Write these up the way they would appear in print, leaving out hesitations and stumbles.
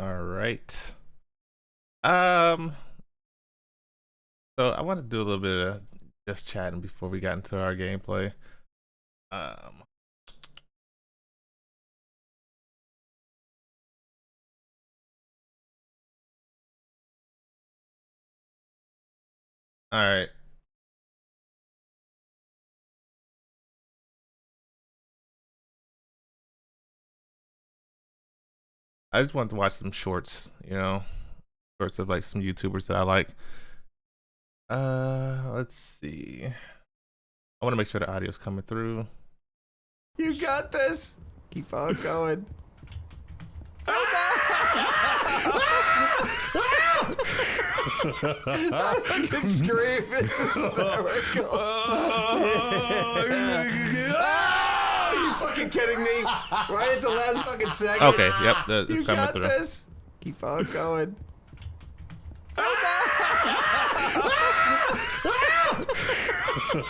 All right. Um, so I want to do a little bit of just chatting before we got into our gameplay. Um, all right. I just wanted to watch some shorts, shorts of like some YouTubers that I like. Let's see. I want to make sure the audio's coming through. You got this. Keep on going. Oh no! I fucking scream. It's hysterical. Oh, you fucking kidding me? Right at the last fucking second. Okay, yep, it's You coming got through. this. Keep on going. Oh no!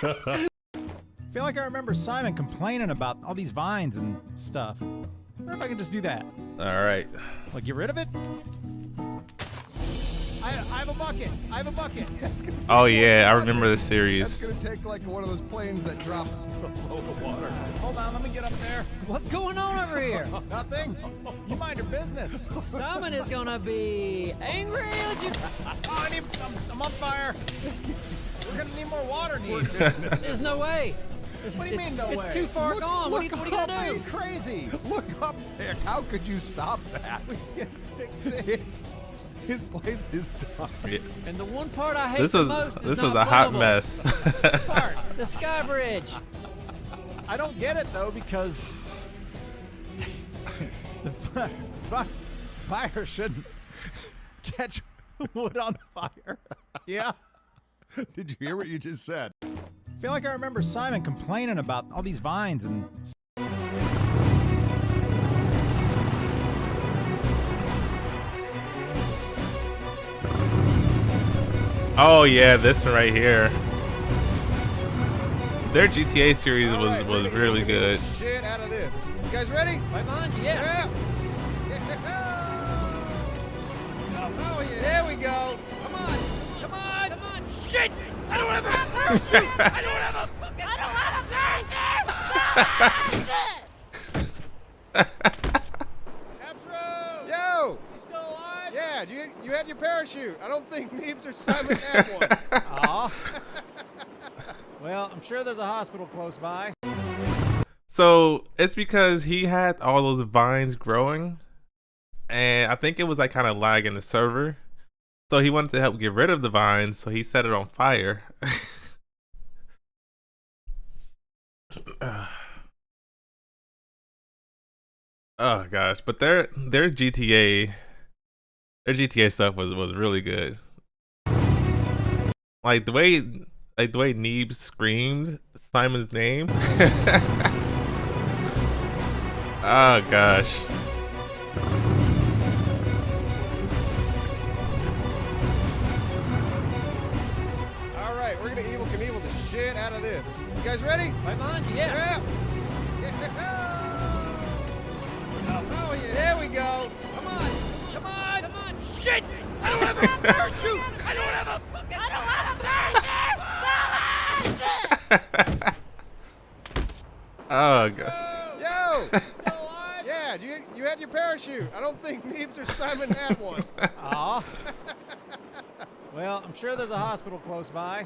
I feel like I remember Simon complaining about all these vines and stuff. I wonder if I can just do that. All right. Like, get rid of it? I have a bucket. I have a bucket. Oh yeah, I remember this That's series. gonna take like one of those planes that drop below the water. Hold on, let me get up there. What's going on over here? Nothing. You mind your business. Simon is gonna be angry at you. Oh, I'm on fire. We're gonna need more water needs. There's no way. What do you mean, no way? It's too far gone. What are you gonna Are you do? crazy? Look up there. How could you stop that? Fix it. His place is done. Yeah. And the one part I hate This the was most is this was not a hot flammable. mess. Part. The sky bridge. I don't get it though because the fire shouldn't catch wood on fire. Yeah. Did you hear what you just said? I feel like I remember Simon complaining about all these vines and Oh yeah, this one right here. Their GTA series was really good. Shit out of this. You guys ready? Right behind you, yeah. Oh yeah. There we go. Come on. Come on. Come on. Shit! I don't have a parachute! I don't have a fucking Yo! You still alive? Yeah, you had your parachute. I don't think Neebs or Simon had one. Aw. Well, I'm sure there's a hospital close by. So it's because he had all those vines growing, and I think it was like kind of lagging the server. So he wanted to help get rid of the vines, so he set it on fire. Oh gosh, but their GTA stuff was really good. Like the way Neebs screamed Simon's name. Oh gosh. All right, we're gonna Evel Knievel the shit out of this. You guys ready? Right behind you, yeah. Oh yeah. There we go. Come on. Come on. Come on. Shit! I don't have a parachute! I don't have a fucking parachute! Oh god. Yo! You still alive? Yeah, you had your parachute. I don't think Neebs or Simon had one. Aw. Well, I'm sure there's a hospital close by.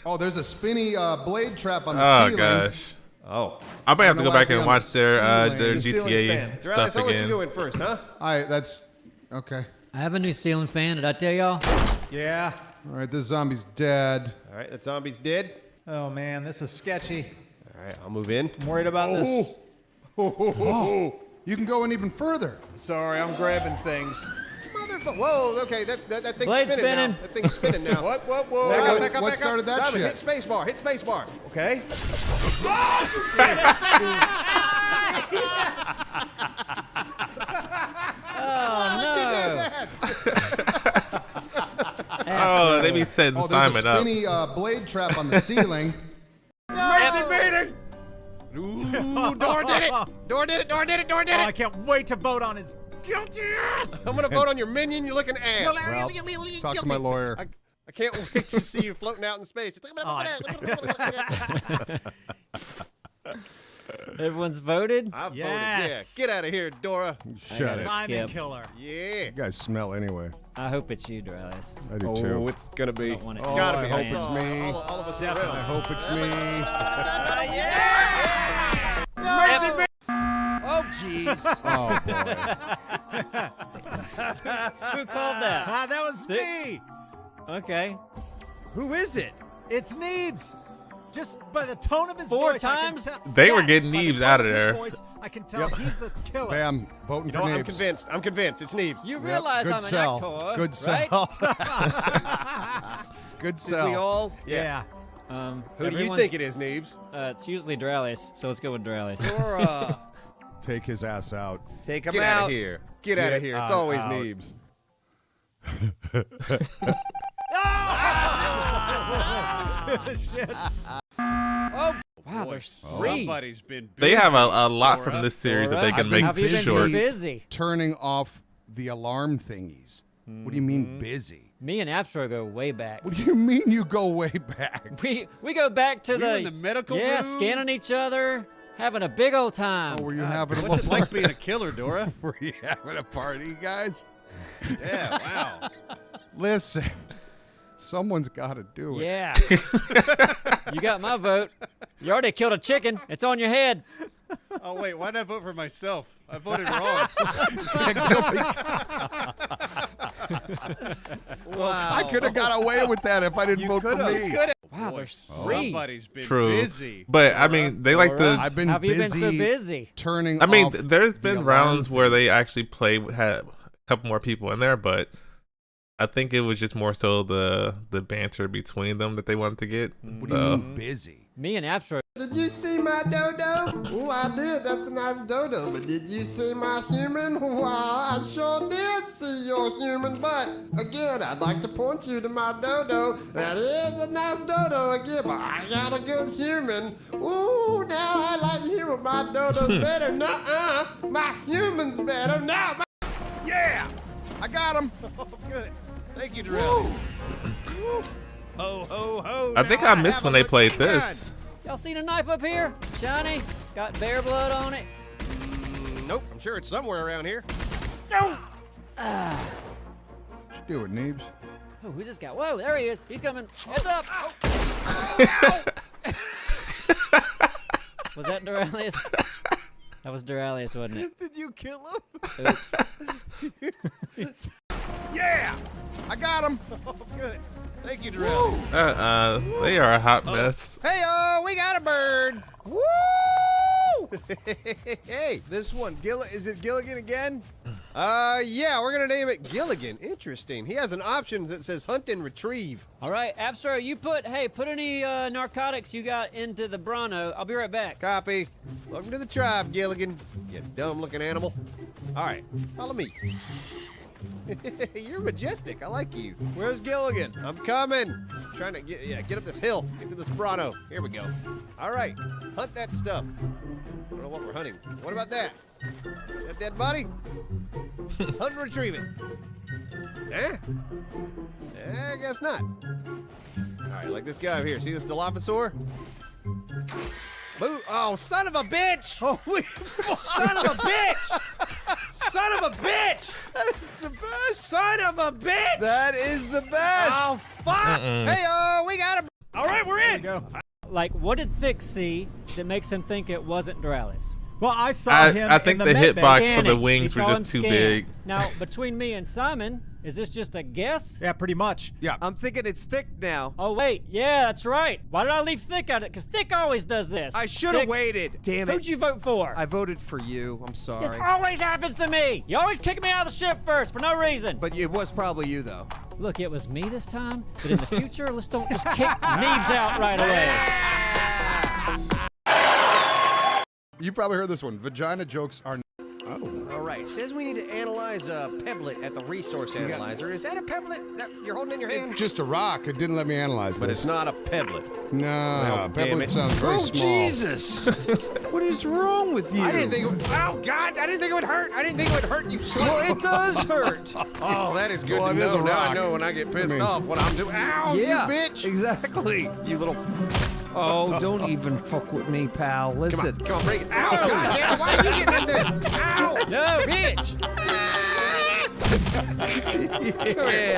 Oh, there's a spinny blade trap on the Oh ceiling. gosh. Oh. I might have I to don't go know back why and I'd be on watch the their ceiling. GTA stuff I'll let you go again. in first, huh? That's okay. I have a new ceiling fan. Did I tell y'all? Yeah. All right, this zombie's dead. All right, that zombie's dead. Oh man, this is sketchy. All right, I'll move in. I'm worried about this. Oh, you can go in even further. Sorry, I'm grabbing things. Motherfucker. Whoa, okay, that thing's Blade spinning spinning. now. That thing's spinning now. Whoa. Back up, what started that Simon, shit? hit spacebar. Hit spacebar. Okay. Oh, How'd you do no. that? Oh, they be setting Oh, there's Simon a up. spinny blade trap on the ceiling. Mercy Vader. Ooh, door did it. Door did it. Door did it. Door did Oh, I it. can't wait to vote on his guilty ass! I'm gonna vote on your minion. You're looking ass. Well, talk to my lawyer. I can't wait to see you floating out in space. Everyone's voted? I voted. Yes. Yeah. Get out of here, Dora. Shut it. Simon Skip. Killer. Yeah. You guys smell anyway. I hope it's you, Duralis. I do Oh, too. it's gonna be. Don't want it It's to be gotta I be. hope I it's saw me. All of us I around. hope it's me. Oh, jeez. Oh boy. Who called that? Ah, that was me. Okay. Who is it? It's Neebs. Just by the tone of his 4 voice, I can times? tell- They were Yes, getting by the Neebs tone out of his there. voice, I can tell Yep. he's the killer. Bam. Voting You for know, I'm Neebs. convinced. I'm convinced. It's Neebs. You Yep, realize good I'm an sell. actor, Good right? sell. Good Did sell. we all? Yeah. Who do you think it is, Neebs? It's usually Duralis, so let's go with Duralis. Dora. Take his ass out. Take him Get out out. of here. Get out of here. It's always out. Neebs. Shit. Oh, Wow, there's 3. somebody's been They busy. have a lot from this series that they Dora, can make have you been so shorts. busy? Turning off the alarm thingies. What do you mean busy? Me and Abstro go way back. What do you mean you go way back? We go back to We were in the medical yeah, room? scanning each other, having a big old time. Oh, were you having What's a it like being a killer, Dora? Were you having a party, guys? Yeah, wow. Listen, someone's got to do it. Yeah. You got my vote. You already killed a chicken. It's on your head. Oh, wait, why did I vote for myself? I voted wrong. Wow. I could have got away with that if I didn't vote for me. Wow, there's Boy, 3. Somebody's been True. busy. But I mean, they like Dora. the. I've been Have you busy been so busy? turning I mean, off there's been the rounds alarm where they actually had a couple more people in there, but I think it was just more so the banter between them that they wanted to get. What do you mean busy? Me and Abstro. Did you see my dodo? Oh, I did. That's a nice dodo. But did you see my human? Well, I sure did see your human butt. Again, I'd like to point you to my dodo. That is a nice dodo again, but I got a good human. Ooh, now I like human. My dodo's better. Nuh-uh. My human's better. Now Yeah. I got him. Good. Thank you, Darrell. Ho, ho, ho. I think now I missed have when a they played looking gun. this. Y'all seen a knife up here? Shiny? Got bear blood on it? Nope. I'm sure it's somewhere around here. No! Do it, Neebs. Oh, who just got? Whoa, there he is. He's coming. Heads up. Was that Duralius? That was Duralius, wasn't it? Did you kill him? Oops. Yeah. I got him. Good. Thank you, Darrell. They are a hot mess. Hey, we got a bird. Woo! Hey, this one, is it Gilligan again? Yeah, we're gonna name it Gilligan. Interesting. He has an option that says hunt and retrieve. All right, Abstro, you put any narcotics you got into the Brano. I'll be right back. Copy. Welcome to the tribe, Gilligan. You dumb-looking animal. All right, follow me. You're majestic. I like you. Where's Gilligan? I'm coming. Trying to get up this hill. Get to this Brano. Here we go. All right, hunt that stuff. I don't know what we're hunting. What about that? Is that dead body? Hunt and retrieve it. Eh? I guess not. All right, like this guy over here. See this Dilophosaur? Boo! Oh, son of a bitch! Holy son of a bitch! Son of a bitch! That's the best! Son of a bitch! That is the best. Oh, fuck! Hey, we got him! All right, we're in. Like, what did Thick see that makes him think it wasn't Duralius? Well, I saw him. I think in the med bay. hitbox for the Scanning. wings He were saw him just too scan. big. Now, between me and Simon, is this just a guess? Yeah, pretty much. Yeah. I'm thinking it's thick now. Oh, wait. Yeah, that's right. Why did I leave Thick out of it? Because Thick always does this. I should have Thick, waited. Damn Who'd you vote for? I voted for you. I'm This sorry. always happens to me. You always kick me out of the ship first for no reason. But it was probably you, though. Look, it was me this time, but in the future, let's don't just kick Neebs out right away. You probably heard this one. Vagina jokes are Oh. All right. Says we need to analyze a pebblet at the resource analyzer. Is that a pebblet that you're holding in your hand? Just a rock. It didn't let me analyze But this. it's not a pebblet. No, Well, damn pebblet it. sounds very small. Jesus! What is wrong with you? I didn't think it would. Oh God! I didn't think it would hurt. I didn't think it would hurt you. Well, it does hurt. Oh, that is good Well, to it is know. a Now I rock. know when I get pissed I mean- off what I'm doing. Ow! Yeah, You bitch! exactly. You little. Oh, don't even fuck with me, pal. Listen. Come on, bring it. Ow! God damn it! Why are you getting in there? Ow! No. Bitch!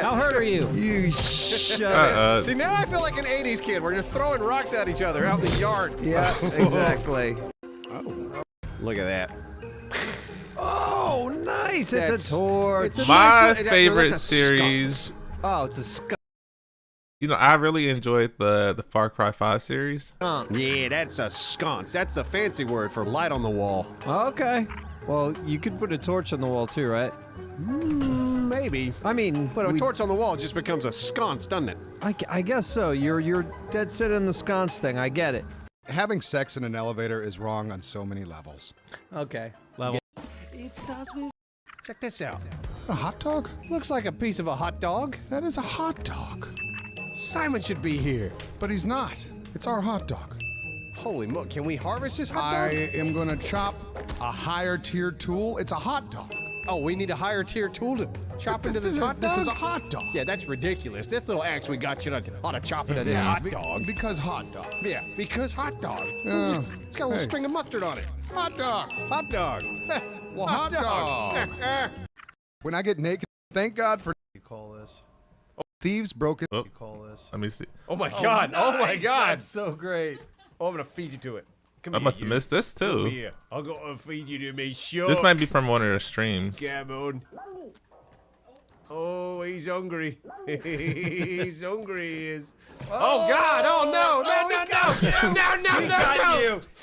How hurt are you? You shut it. See, now I feel like an 80s kid where you're throwing rocks at each other out in the yard. Yeah, exactly. Look at that. Oh, nice. That's- It's a torch. it's a My nice little- favorite that's a series. Oh, it's a skunk. You know, I really enjoyed the Far Cry 5 series. Yeah, that's a sconce. That's a fancy word for light on the wall. Okay. Well, you could put a torch on the wall too, right? Maybe. I mean, But a we- torch on the wall just becomes a sconce, doesn't it? I guess so. You're dead set in the sconce thing. I get it. Having sex in an elevator is wrong on so many levels. Okay. It starts with. Check this out. A hot dog? Looks like a piece of a hot dog. That is a hot dog. Simon should be here. But he's not. It's our hot dog. Holy mo! Can we harvest this hot I dog? am gonna chop a higher tier tool. It's a hot dog. Oh, we need a higher tier tool to chop into this hot dog? This is a hot dog. Yeah, that's ridiculous. This little axe we got you ought to chop into this hot dog. Because hot dog. Yeah, because hot dog. Yeah. It's got a little Hey. string of mustard on it. Hot dog. Hot dog. Well, hot dog. When I get naked, thank God for You call this? thieves broken. Oh, You call this? let me see. Oh my God. Oh my God. That's so great. Oh, I'm going to feed you to it. Come I must have missed this Come too. here. I'll go and feed you to me. Sure. This might be from one of the streams. Come on. Oh, he's hungry. He's hungry, he is. Oh, God. Oh, no. No.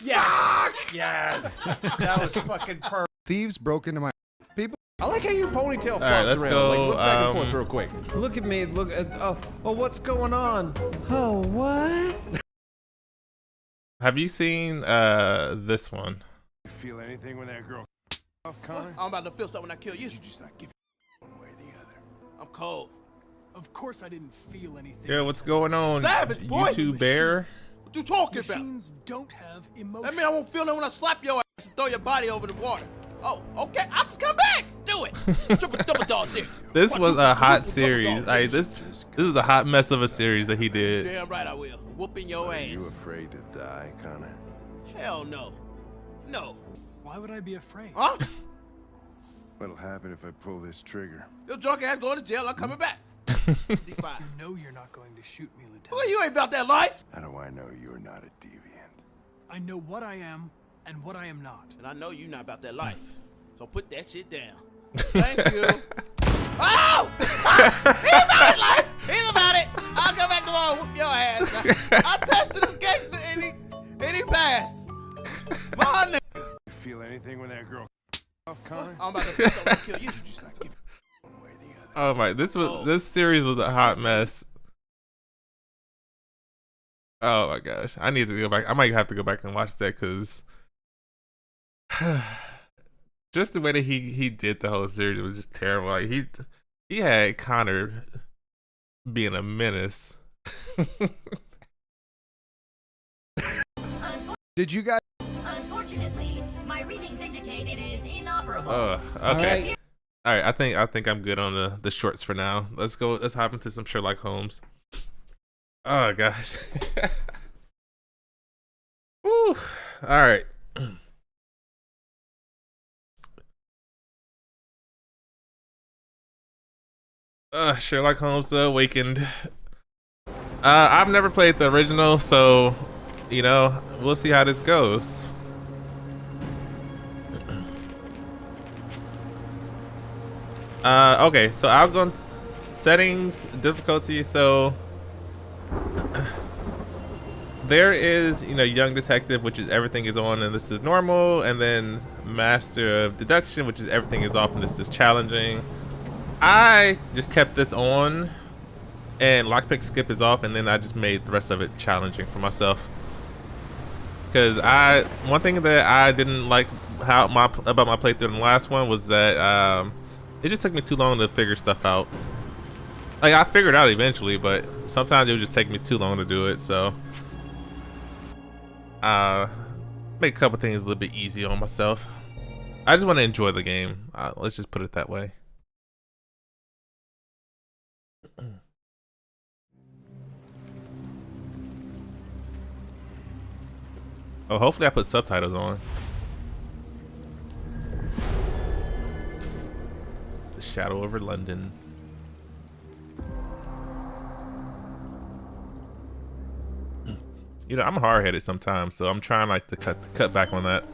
Yes. Yes. That was fucking perfect. Thieves broke into my people. I like how you ponytail flops right, let's around. go, Like, look back and forth real quick. Look at me. Look at. Oh, what's going on? Oh, what? Have you seen this one? You feel anything when that girl off, Connor? I'm about to feel something when I kill you. You just not give one way or the other. I'm cold. Of course I didn't feel anything. Yeah, what's going on? Savage, boy. YouTube Bear. What you talking about? Machines don't have emotion. That mean I won't feel it when I slap your ass and throw your body over the water. Oh, okay. I'll just come back. Do it. Triple double dog dick. This What, was triple a hot double series. dog Like, dick? this was a hot mess of a series that he did. Damn right I will. Whooping your Are ass. you afraid to die, Connor? Hell no. No. Why would I be afraid? Huh? What'll happen if I pull this trigger? Your drunk ass going to jail. I'm coming back. D5. No, you're not going to shoot me, Lieutenant. Well, you ain't about that life. How do I know you're not a deviant? I know what I am and what I am not. And I know you not about that life. So put that shit down. Thank you. Oh! He's about it, life! He's about it! I'll come back tomorrow and whoop your ass. I tested this gangster and he passed. My nigga. You feel anything when that girl off, Connor? I'm about to feel something and kill you. You just not give one way or the other. Oh my! This series was a hot mess. Oh my gosh! I need to go back. I might have to go back and watch that because just the way that he did the whole series was just terrible. Like he had Connor being a menace. Did you guys? Unfortunately, my readings indicate it is inoperable. Okay. All right. I think I'm good on the shorts for now. Let's go. Let's hop into some Sherlock Holmes. Oh gosh. Woo. All right. Sherlock Holmes: The Awakened. I've never played the original, so you know, we'll see how this goes. Okay, so I'll go settings, difficulty. So there is, you know, young detective, which is everything is on and this is normal, and then master of deduction, which is everything is off and this is challenging. I just kept this on and lockpick skip is off, and then I just made the rest of it challenging for myself. Because one thing that I didn't like about my playthrough in the last one was that it just took me too long to figure stuff out. Like, I figured it out eventually, but sometimes it would just take me too long to do it. So make a couple things a little bit easy on myself. I just want to enjoy the game. Let's just put it that way. Oh, hopefully I put subtitles on. The Shadow over London. You know, I'm hard-headed sometimes, so I'm trying like to cut back on that.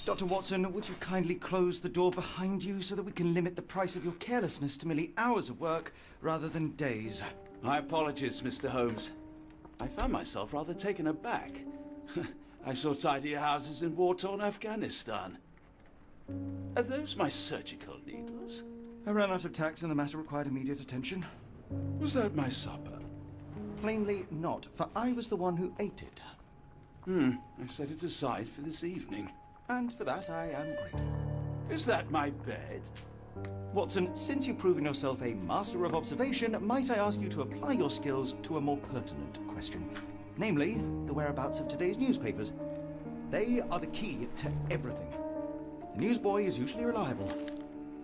Dr. Watson, would you kindly close the door behind you so that we can limit the price of your carelessness to merely hours of work rather than days? My apologies, Mr. Holmes. I found myself rather taken aback. I saw tidier houses in war-torn Afghanistan. Are those my surgical needles? I ran out of tacks and the matter required immediate attention. Was that my supper? Plainly not, for I was the one who ate it. I set it aside for this evening. And for that I am grateful. Is that my bed? Watson, since you've proven yourself a master of observation, might I ask you to apply your skills to a more pertinent question? Namely, the whereabouts of today's newspapers. They are the key to everything. The newsboy is usually reliable.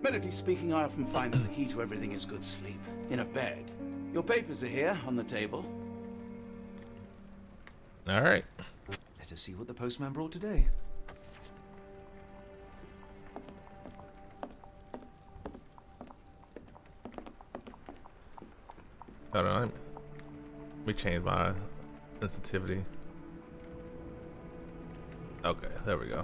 Medically speaking, I often find that the key to everything is good sleep. In a bed. Your papers are here, on the table. Alright. Let us see what the postman brought today. Hold on. Let me change my sensitivity. Okay, there we go.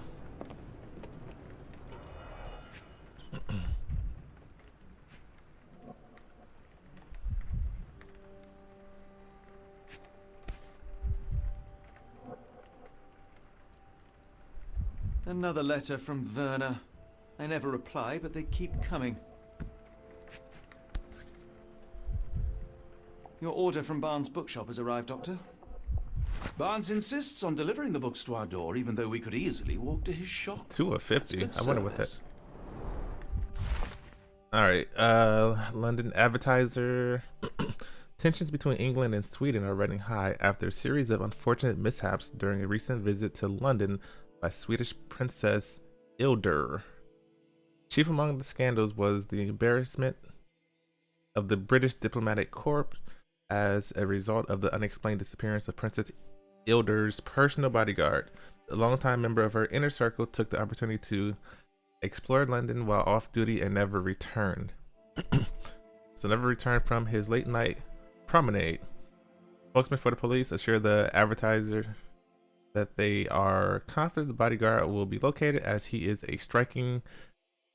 Another letter from Werner. I never reply, but they keep coming. Your order from Barnes' bookshop has arrived, Doctor. Barnes insists on delivering the books to our door, even though we could easily walk to his shop. 2 of 50. I wonder what that. service. All right. London Advertiser. Tensions between England and Sweden are running high after a series of unfortunate mishaps during a recent visit to London by Swedish Princess Ilder. Chief among the scandals was the embarrassment of the British diplomatic corps as a result of the unexplained disappearance of Princess Ilder's personal bodyguard. A longtime member of her inner circle took the opportunity to explore London while off duty and never returned. So never returned from his late night promenade. Spokesman for the police assured the Advertiser that they are confident the bodyguard will be located, as he is a striking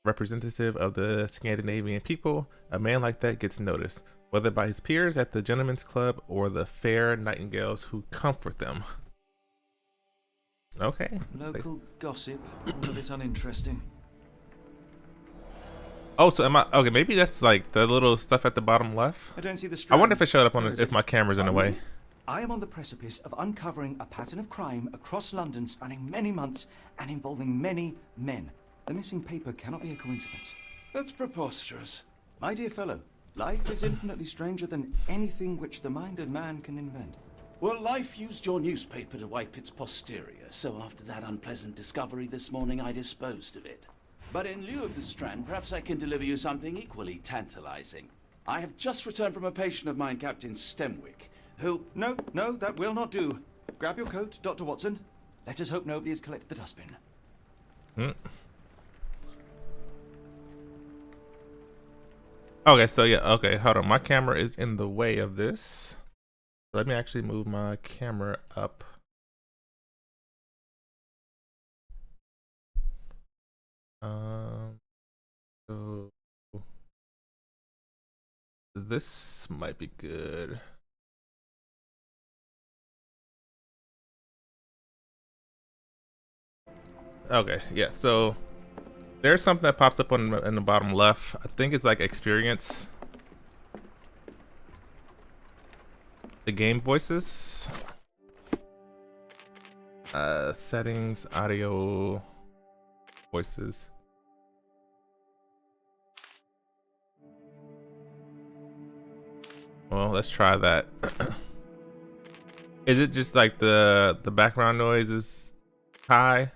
representative of the Scandinavian people. A man like that gets noticed, whether by his peers at the Gentlemen's Club or the fair nightingales who comfort them. Okay. Local gossip, all a bit uninteresting. Oh, so am I okay? Maybe that's like the little stuff at the bottom left. I don't see the I strand. wonder if it showed up on Where is if it? my camera's in the way. I am on the precipice of uncovering a pattern of crime across London spanning many months and involving many men. The missing paper cannot be a coincidence. That's preposterous. My dear fellow, life is infinitely stranger than anything which the mind of man can invent. Well, life used your newspaper to wipe its posterior, so after that unpleasant discovery this morning, I disposed of it. But in lieu of the Strand, perhaps I can deliver you something equally tantalizing. I have just returned from a patient of mine, Captain Stemwick, who... No, that will not do. Grab your coat, Dr. Watson. Let us hope nobody has collected the dustbin. Okay, so yeah, okay, hold on. My camera is in the way of this. Let me actually move my camera up. So this might be good. Okay, yeah. So there's something that pops up on in the bottom left. I think it's like experience the game voices. Settings, audio, voices. Well, let's try that. Is it just like the background noise is high?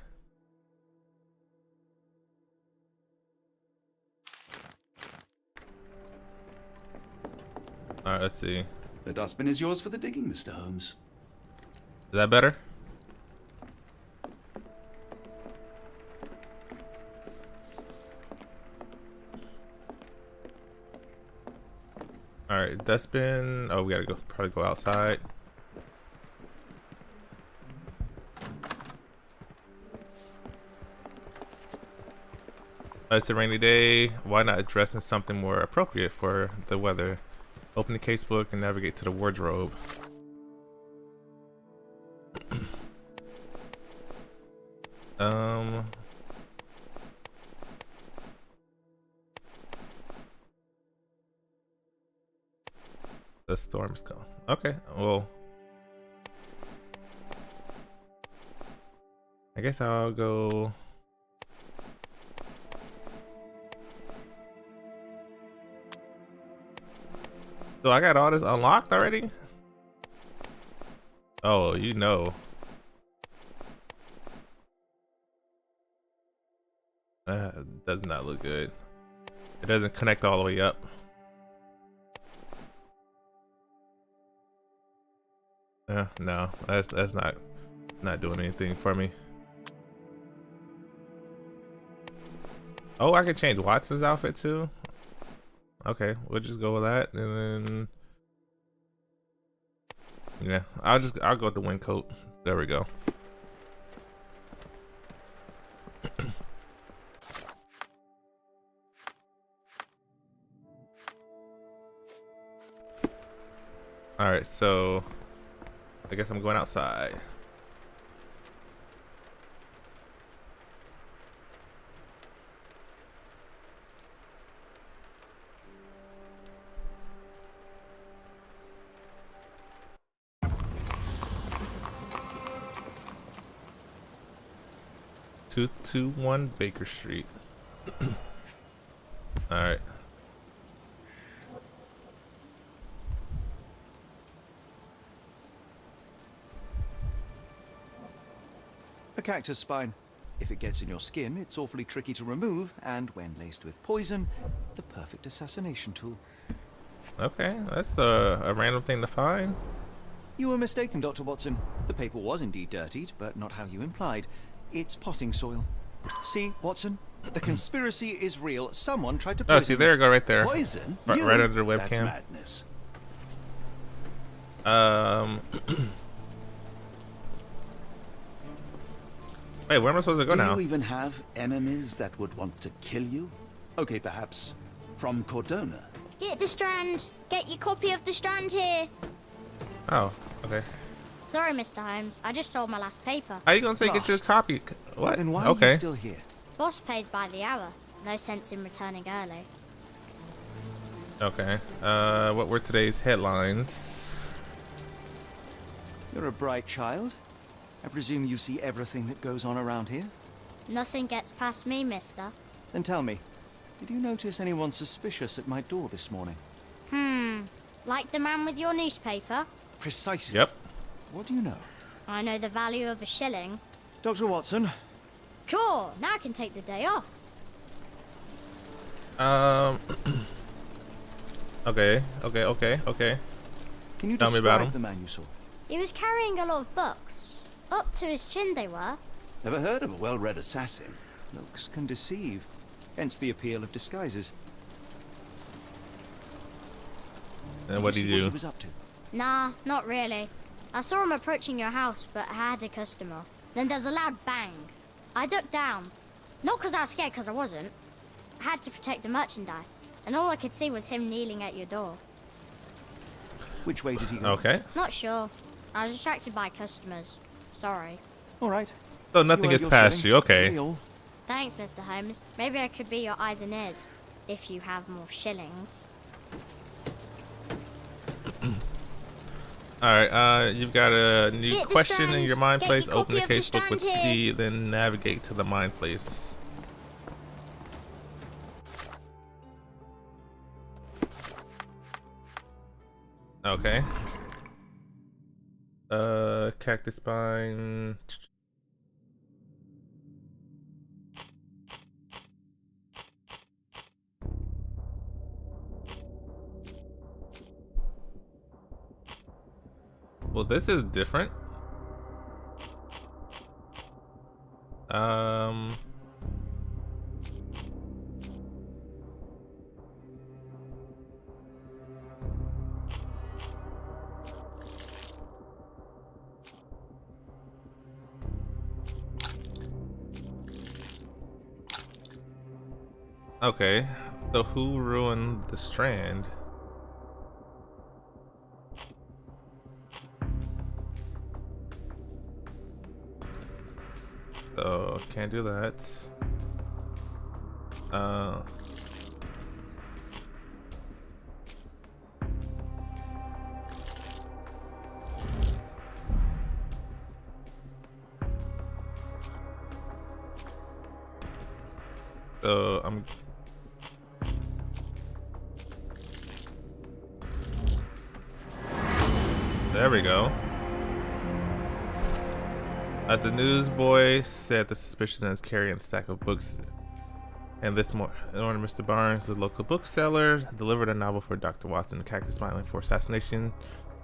All right, let's see. The dustbin is yours for the digging, Mr. Holmes. Is that better? All right, dustbin. Oh, we gotta probably go outside. It's a rainy day. Why not dress in something more appropriate for the weather? Open the casebook and navigate to the wardrobe. The storm's gone. Okay, well, I guess I'll go. So I got all this unlocked already? Oh, you know. Does not look good. It doesn't connect all the way up. No, that's not doing anything for me. Oh, I can change Watson's outfit too. Okay, we'll just go with that, and then yeah, I'll go with the wind coat. There we go. All right, so I guess I'm going outside. (221) Baker Street. All right. A cactus spine. If it gets in your skin, it's awfully tricky to remove, and when laced with poison, the perfect assassination tool. Okay, that's a random thing to find. You were mistaken, Dr. Watson. The paper was indeed dirtied, but not how you implied. It's potting soil. See, Watson? The conspiracy is real. Someone tried to poison. Oh, see, there you go, right there. Poison? Right under the webcam. That's madness. Wait, where am I supposed to go now? Do you even have enemies that would want to kill you? Okay, perhaps from Cordona. Get the Strand. Get your copy of the Strand here. Oh, okay. Sorry, Mr. Holmes. I just sold my last paper. How you gonna say get your copy? What? Then why okay. are you still here? Boss pays by the hour. No sense in returning early. Okay. What were today's headlines? You're a bright child. I presume you see everything that goes on around here? Nothing gets past me, mister. Then tell me, did you notice anyone suspicious at my door this morning? Like the man with your newspaper? Precisely. Yep. What do you know? I know the value of a shilling. Dr. Watson. Sure, now I can take the day off. Okay. Can you Tell me about describe him. the man you saw? He was carrying a lot of books. Up to his chin they were. Never heard of a well-read assassin. Looks can deceive. Hence the appeal of disguises. And what did See you what he do? was up to? Nah, not really. I saw him approaching your house, but I had a customer. Then there's a loud bang. I ducked down. Not because I was scared, because I wasn't. I had to protect the merchandise. And all I could see was him kneeling at your door. Which way did he go? Okay. Not sure. I was distracted by customers. Sorry. All right. So nothing gets past you. Okay. Thanks, Mr. Holmes. Maybe I could be your eyes and ears if you have more shillings. Alright, you've got a new Get the question in Strand. your mind Get place. your Open the copy of the casebook with Strand C, here. then navigate to the mind place. Okay. Cactus spine. Well, this is different. Okay, so who ruined the Strand? So can't do that. So I'm there we go. The newsboy said the suspicious man is carrying a stack of books, and this morning, Mr. Barnes, the local bookseller, delivered a novel for Dr. Watson, the Cactus Smiling for assassination.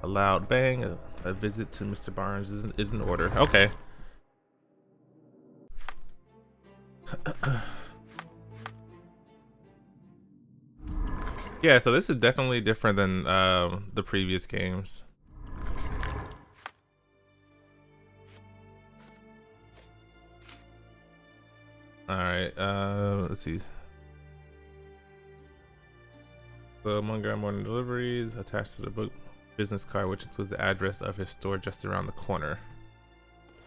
A loud bang. A visit to Mr. Barnes is in order. Okay. Yeah, so this is definitely different than the previous games. Alright, let's see. So Montgomery morning deliveries attached to the book business card, which includes the address of his store just around the corner.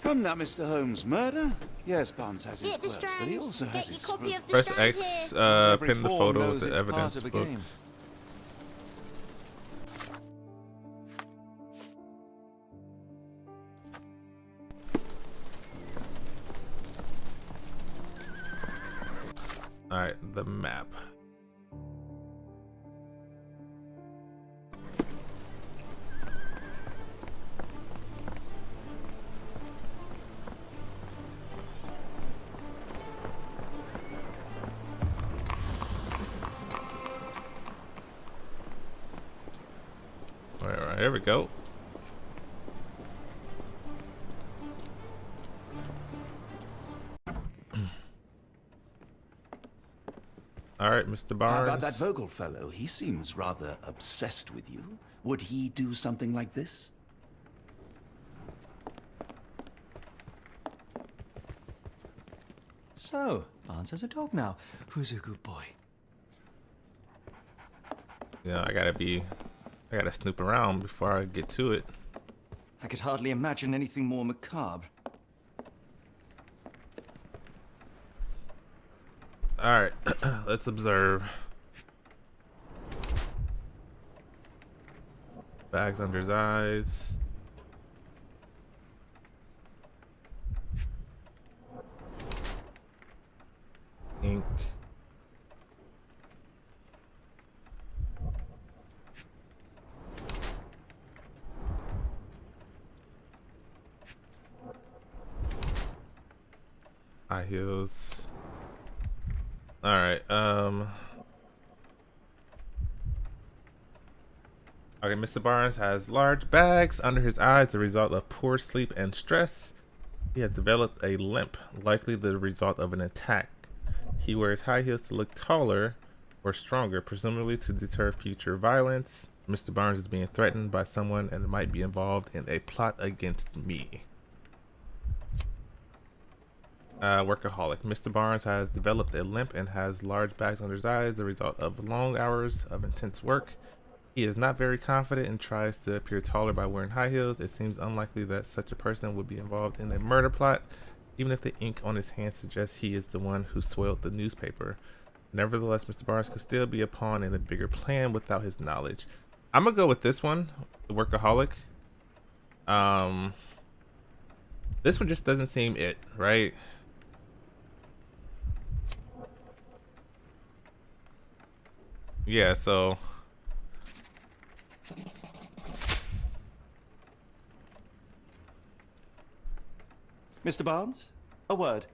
Come now, Mr. Holmes. Murder? Yes, Barnes has his Get the quirks, but he Strand. also Get has your his copy screws. of the Press Strand X, here. pin the Pawn photo knows with the it's part evidence of a book. game. Alright, the map. Alright, here we go. Alright, Mr. Barnes. How about that Vogel fellow? He seems rather obsessed with you. Would he do something like this? So, Barnes has a dog now. Who's a good boy? Yeah, I gotta snoop around before I get to it. I could hardly imagine anything more macabre. Alright, let's observe. Bags under his eyes. Ink. High heels. All right. Okay, Mr. Barnes has large bags under his eyes, the result of poor sleep and stress. He has developed a limp, likely the result of an attack. He wears high heels to look taller or stronger, presumably to deter future violence. Mr. Barnes is being threatened by someone and might be involved in a plot against me. Workaholic. Mr. Barnes has developed a limp and has large bags under his eyes, the result of long hours of intense work. He is not very confident and tries to appear taller by wearing high heels. It seems unlikely that such a person would be involved in a murder plot. even if the ink on his hand suggests he is the one who soiled the newspaper. Nevertheless, Mr. Barnes could still be a pawn in a bigger plan without his knowledge. I'm gonna go with this one, the workaholic. This one just doesn't seem it, right? Yeah, so Mr. Barnes, a word.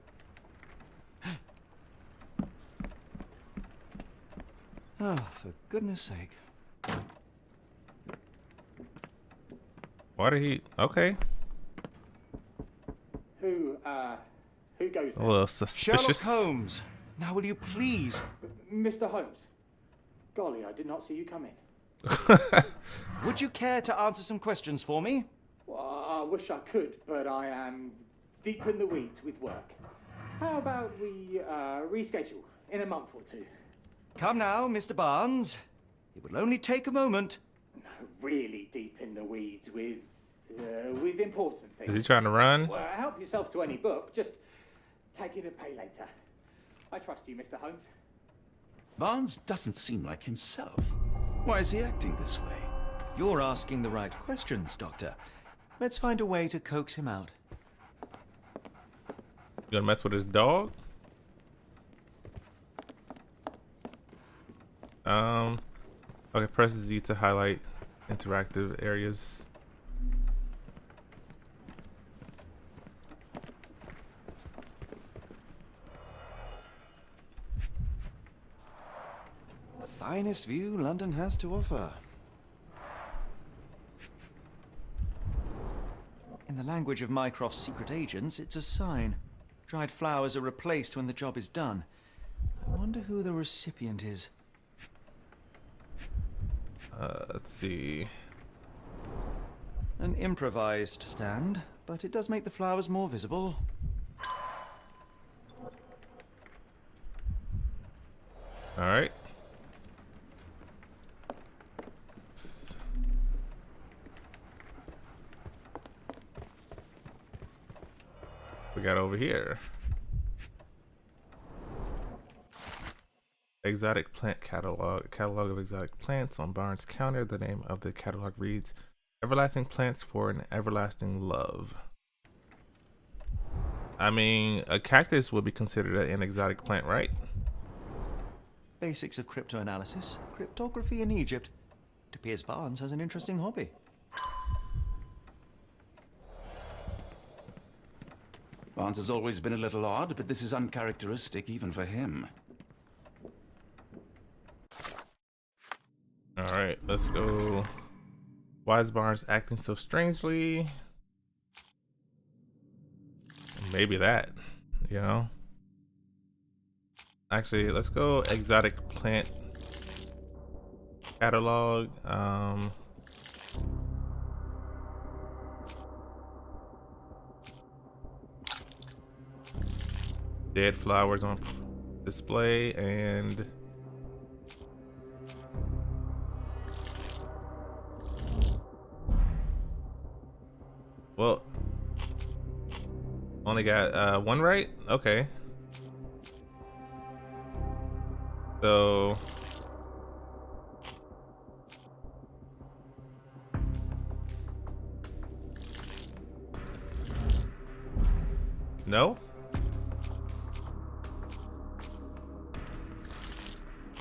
Oh, for goodness sake. why did he? Okay, Who goes a there? little suspicious. Sherlock Holmes, now will you please? Mr. Holmes. Golly, I did not see you come in. Would you care to answer some questions for me? Well, I wish I could, but I am deep in the weeds with work. How about we reschedule in a month or two? Come now, Mr. Barnes. It will only take a moment. Really deep in the weeds with important things. Is he trying to run? Well, help yourself to any book. Just take it and pay later. I trust you, Mr. Holmes. Barnes doesn't seem like himself. Why is he acting this way? You're asking the right questions, Doctor. Let's find a way to coax him out. You gonna mess with his dog? Okay, press Z to highlight interactive areas. The finest view London has to offer. In the language of Mycroft's secret agents, it's a sign. Dried flowers are replaced when the job is done. I wonder who the recipient is. Let's see. An improvised stand, but it does make the flowers more visible. All right. We got over here. Exotic plant catalog. Catalog of exotic plants on Barnes' counter. The name of the catalog reads Everlasting Plants for an Everlasting Love. I mean, a cactus would be considered an exotic plant, right? Basics of cryptoanalysis, cryptography in Egypt. It appears Barnes has an interesting hobby. Barnes has always been a little odd, but this is uncharacteristic even for him. All right, let's go. Why is Barnes acting so strangely? Maybe that, you know? Actually, let's go exotic plant catalog. Dead flowers on display and well, only got one right? Okay. So no?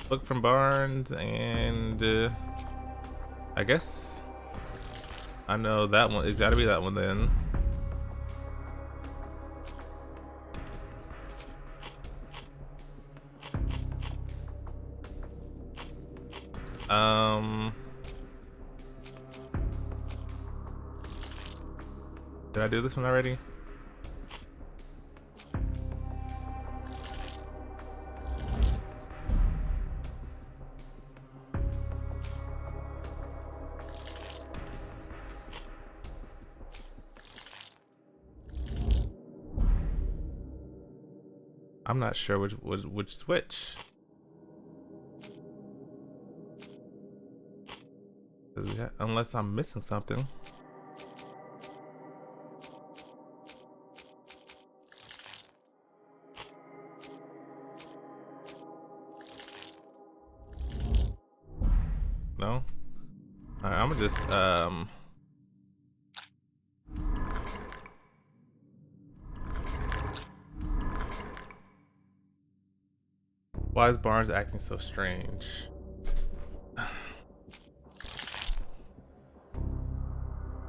Book from Barnes and I guess I know that one. It's got to be that one then. Did I do this one already? I'm not sure which switch. Unless I'm missing something. I'm gonna just why is Barnes acting so strange?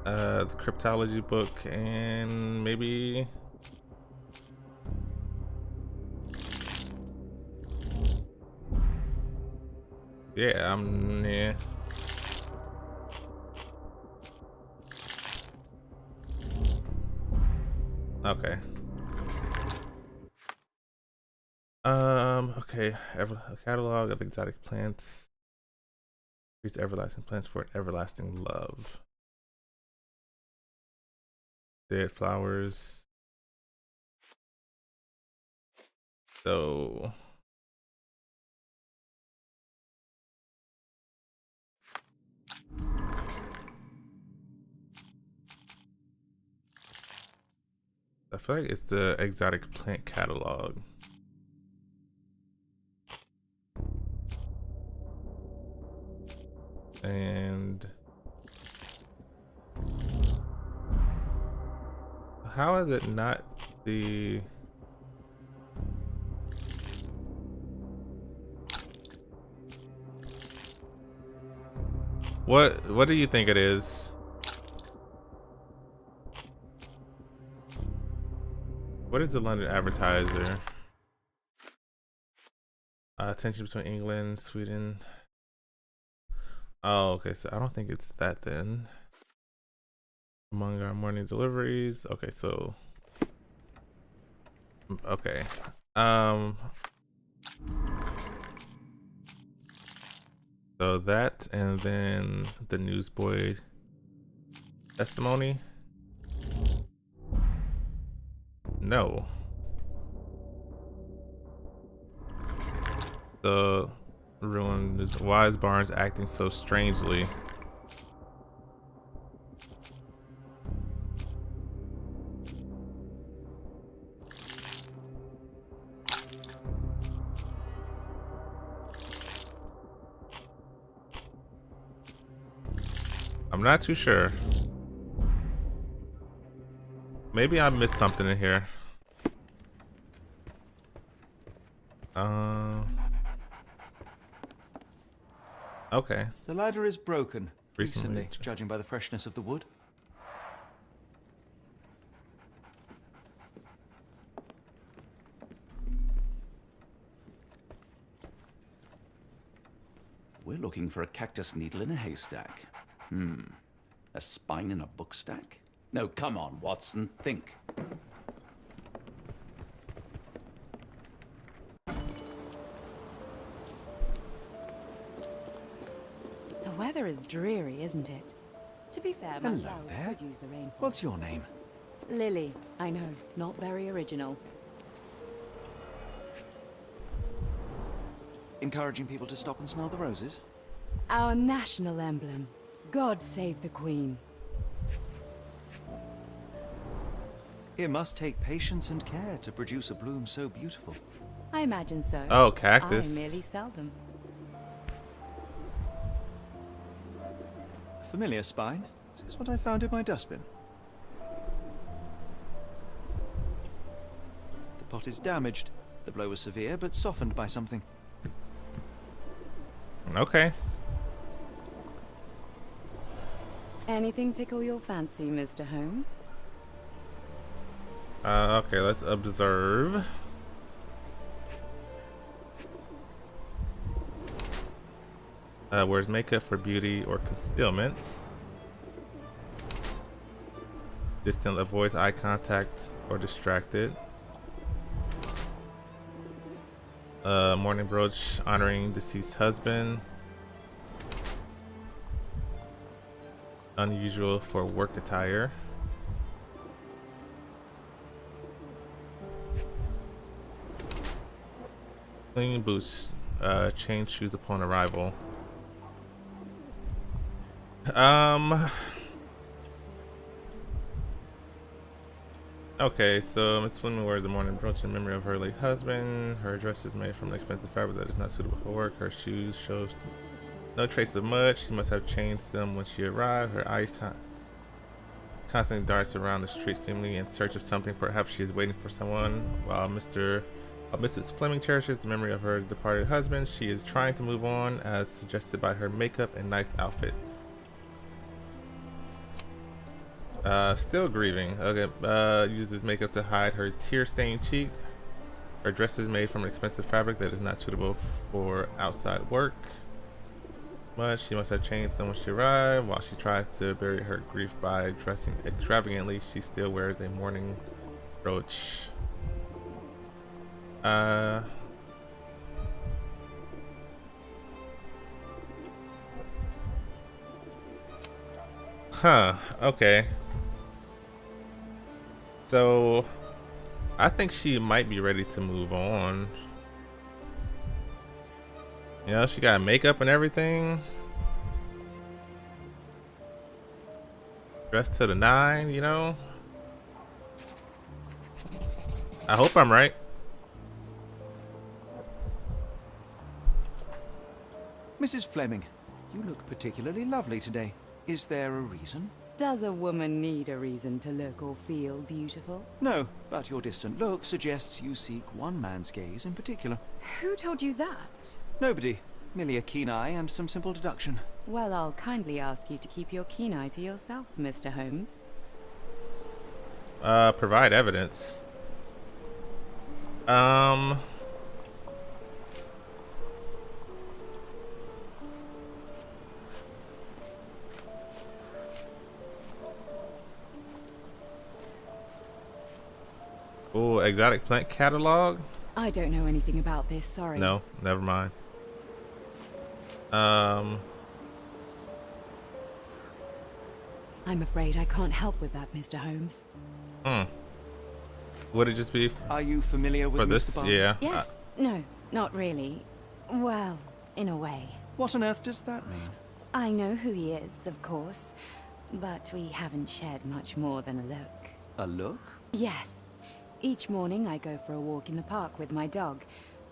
The cryptology book and maybe yeah. Okay. Okay. A catalog of exotic plants. Treats everlasting plants for an everlasting love. Dead flowers. So I feel like it's the exotic plant catalog. And how is it not the what do you think it is? What is the London Advertiser? Tension between England, Sweden. Oh, okay, so I don't think it's that then. Among our morning deliveries. Okay, so okay. So that, and then the newsboy testimony. No. The ruin is why is Barnes acting so strangely? I'm not too sure. Maybe I missed something in here. Okay. The ladder is broken. Recently, judging by the freshness of the wood. We're looking for a cactus needle in a haystack. A spine in a book stack? No, come on, Watson, think. The weather is dreary, isn't it? To be fair, my Hello flowers there. could use the rain. What's your name? Lily. I know, not very original. Encouraging people to stop and smell the roses? Our national emblem. God save the Queen. It must take patience and care to produce a bloom so beautiful. I imagine so. Oh, cactus. I merely sell them. Familiar spine? Is this what I found in my dustbin? The pot is damaged. The blow was severe, but softened by something. Okay. Anything tickle your fancy, Mr. Holmes? Okay, let's observe. Wears makeup for beauty or concealment. Distant, avoids eye contact or distracted. Mourning brooch honoring deceased husband. Unusual for work attire. Clean boots. Change shoes upon arrival. Okay, so Miss Fleming wears a mourning brooch in memory of her late husband. Her dress is made from an expensive fabric that is not suitable for work. Her shoes shows No trace of mud. She must have changed them when she arrived. Her eye constantly darts around the street, seemingly in search of something. Perhaps she is waiting for someone. While Mrs. Fleming cherishes the memory of her departed husband, she is trying to move on, as suggested by her makeup and nice outfit. Still grieving. Okay. Uses makeup to hide her tear-stained cheek. Her dress is made from an expensive fabric that is not suitable for outside work. But she must have changed them when she arrived. While she tries to bury her grief by dressing extravagantly, she still wears a mourning brooch. Okay. So I think she might be ready to move on. You know, she got makeup and everything. Dressed to the nine, you know. I hope I'm right. Mrs. Fleming, you look particularly lovely today. Is there a reason? Does a woman need a reason to look or feel beautiful? No, but your distant look suggests you seek one man's gaze in particular. Who told you that? Nobody. Merely a keen eye and some simple deduction. Well, I'll kindly ask you to keep your keen eye to yourself, Mr. Holmes. Provide evidence. Oh, exotic plant catalog? I don't know anything about this, sorry. No, never mind. I'm afraid I can't help with that, Mr. Holmes. Would it just be Are you familiar with for Mr. this? Barnes? Yeah. Yes. No, not really. Well, in a way. What on earth does that mean? I know who he is, of course, but we haven't shared much more than a look. A look? Yes. Each morning I go for a walk in the park with my dog,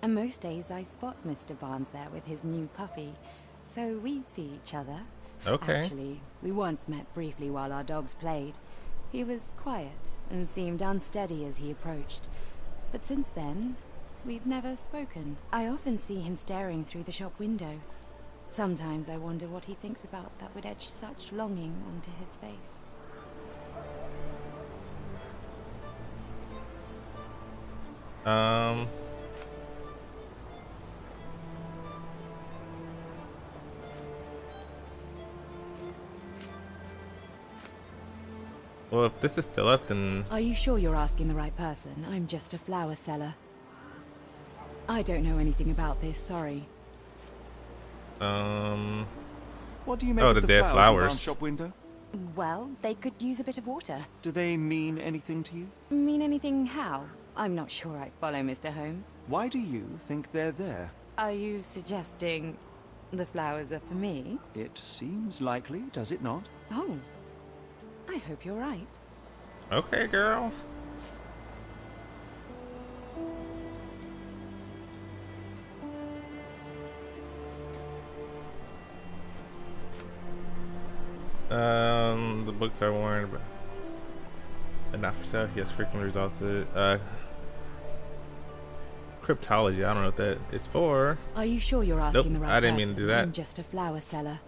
and most days I spot Mr. Barnes there with his new puppy, so we see each other. Okay. Actually, we once met briefly while our dogs played. He was quiet and seemed unsteady as he approached, but since then, we've never spoken. I often see him staring through the shop window. Sometimes I wonder what he thinks about that would etch such longing onto his face. Well, if this is still up, then... Are you sure you're asking the right person? I'm just a flower seller. I don't know anything about this, sorry. What do you make oh, of the the dead flowers in flowers. Barnes' shop window? Well, they could use a bit of water. Do they mean anything to you? Mean anything how? I'm not sure I follow, Mr. Holmes. Why do you think they're there? Are you suggesting the flowers are for me? It seems likely, does it not? Oh, I hope you're right. Okay, girl. The books are worn, but not for sale. He has frequently resulted. Cryptology. I don't know what that is for. Are you sure you're asking Nope, the right I didn't person? mean to do that. I'm just a flower seller.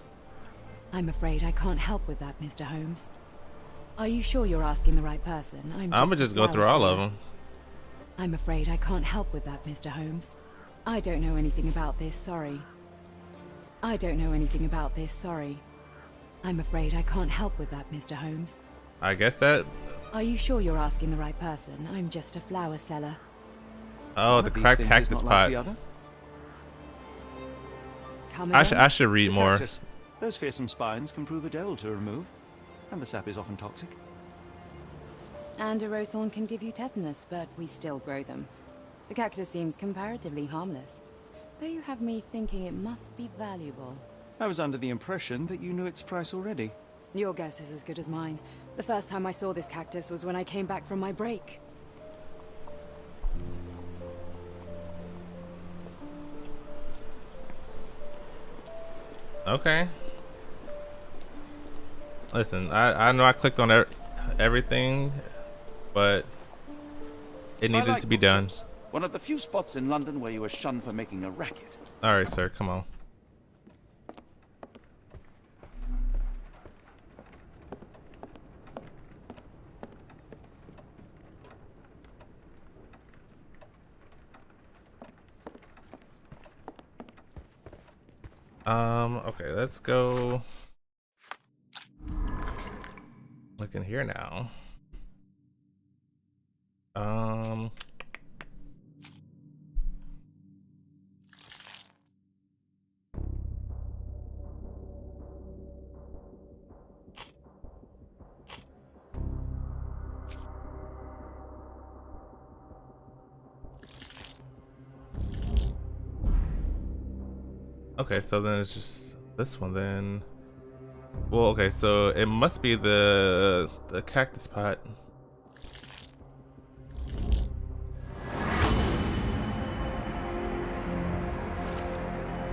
I'm afraid I can't help with that, Mr. Holmes. Are you sure you're asking the right person? I'm gonna a just go through flower all of seller. them. I'm afraid I can't help with that, Mr. Holmes. I don't know anything about this, sorry. I don't know anything about this, sorry. I'm afraid I can't help with that, Mr. Holmes. I guess that. Are you sure you're asking the right person? I'm just a flower seller. Oh, One the of these cracked things is cactus not like pot. the other. Come I again? should read The more. cactus. Those fearsome spines can prove a devil to remove, and the sap is often toxic. And a rose thorn can give you tetanus, but we still grow them. The cactus seems comparatively harmless, though you have me thinking it must be valuable. I was under the impression that you knew its price already. Your guess is as good as mine. The first time I saw this cactus was when I came back from my break. Okay. Listen, I know I clicked on everything, but it I needed like to be done. bookshops. One of the few spots in London where you are shunned for making a racket. All right, sir, come on. Okay, let's go look in here now. Okay, so then it's just this one then. Well, okay, so it must be the cactus pot.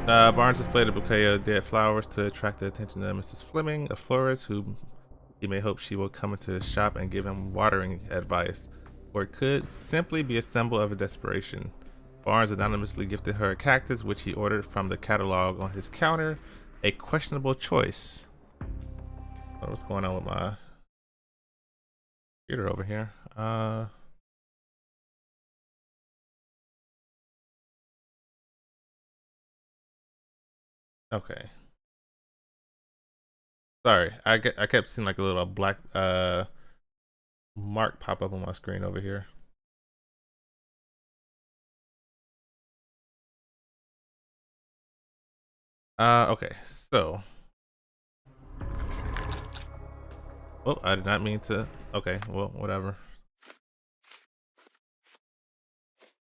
Barnes displayed a bouquet of dead flowers to attract the attention of Mrs. Fleming, a florist who he may hope she will come into his shop and give him watering advice, or it could simply be a symbol of desperation. Barnes anonymously gifted her a cactus, which he ordered from the catalog on his counter. A questionable choice. What's going on with my computer over here? Okay. Sorry, I kept seeing like a little black mark pop up on my screen over here. Okay, so. Well, I did not mean to. Okay, well, whatever.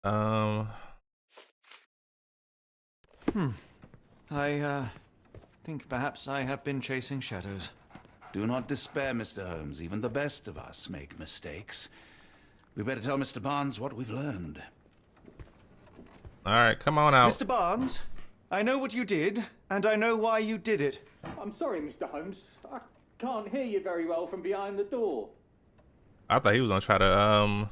I think perhaps I have been chasing shadows. Do not despair, Mr. Holmes. Even the best of us make mistakes. We better tell Mr. Barnes what we've learned. All right, come on out. Mr. Barnes, I know what you did, and I know why you did it. I'm sorry, Mr. Holmes. I can't hear you very well from behind the door. I thought he was gonna try to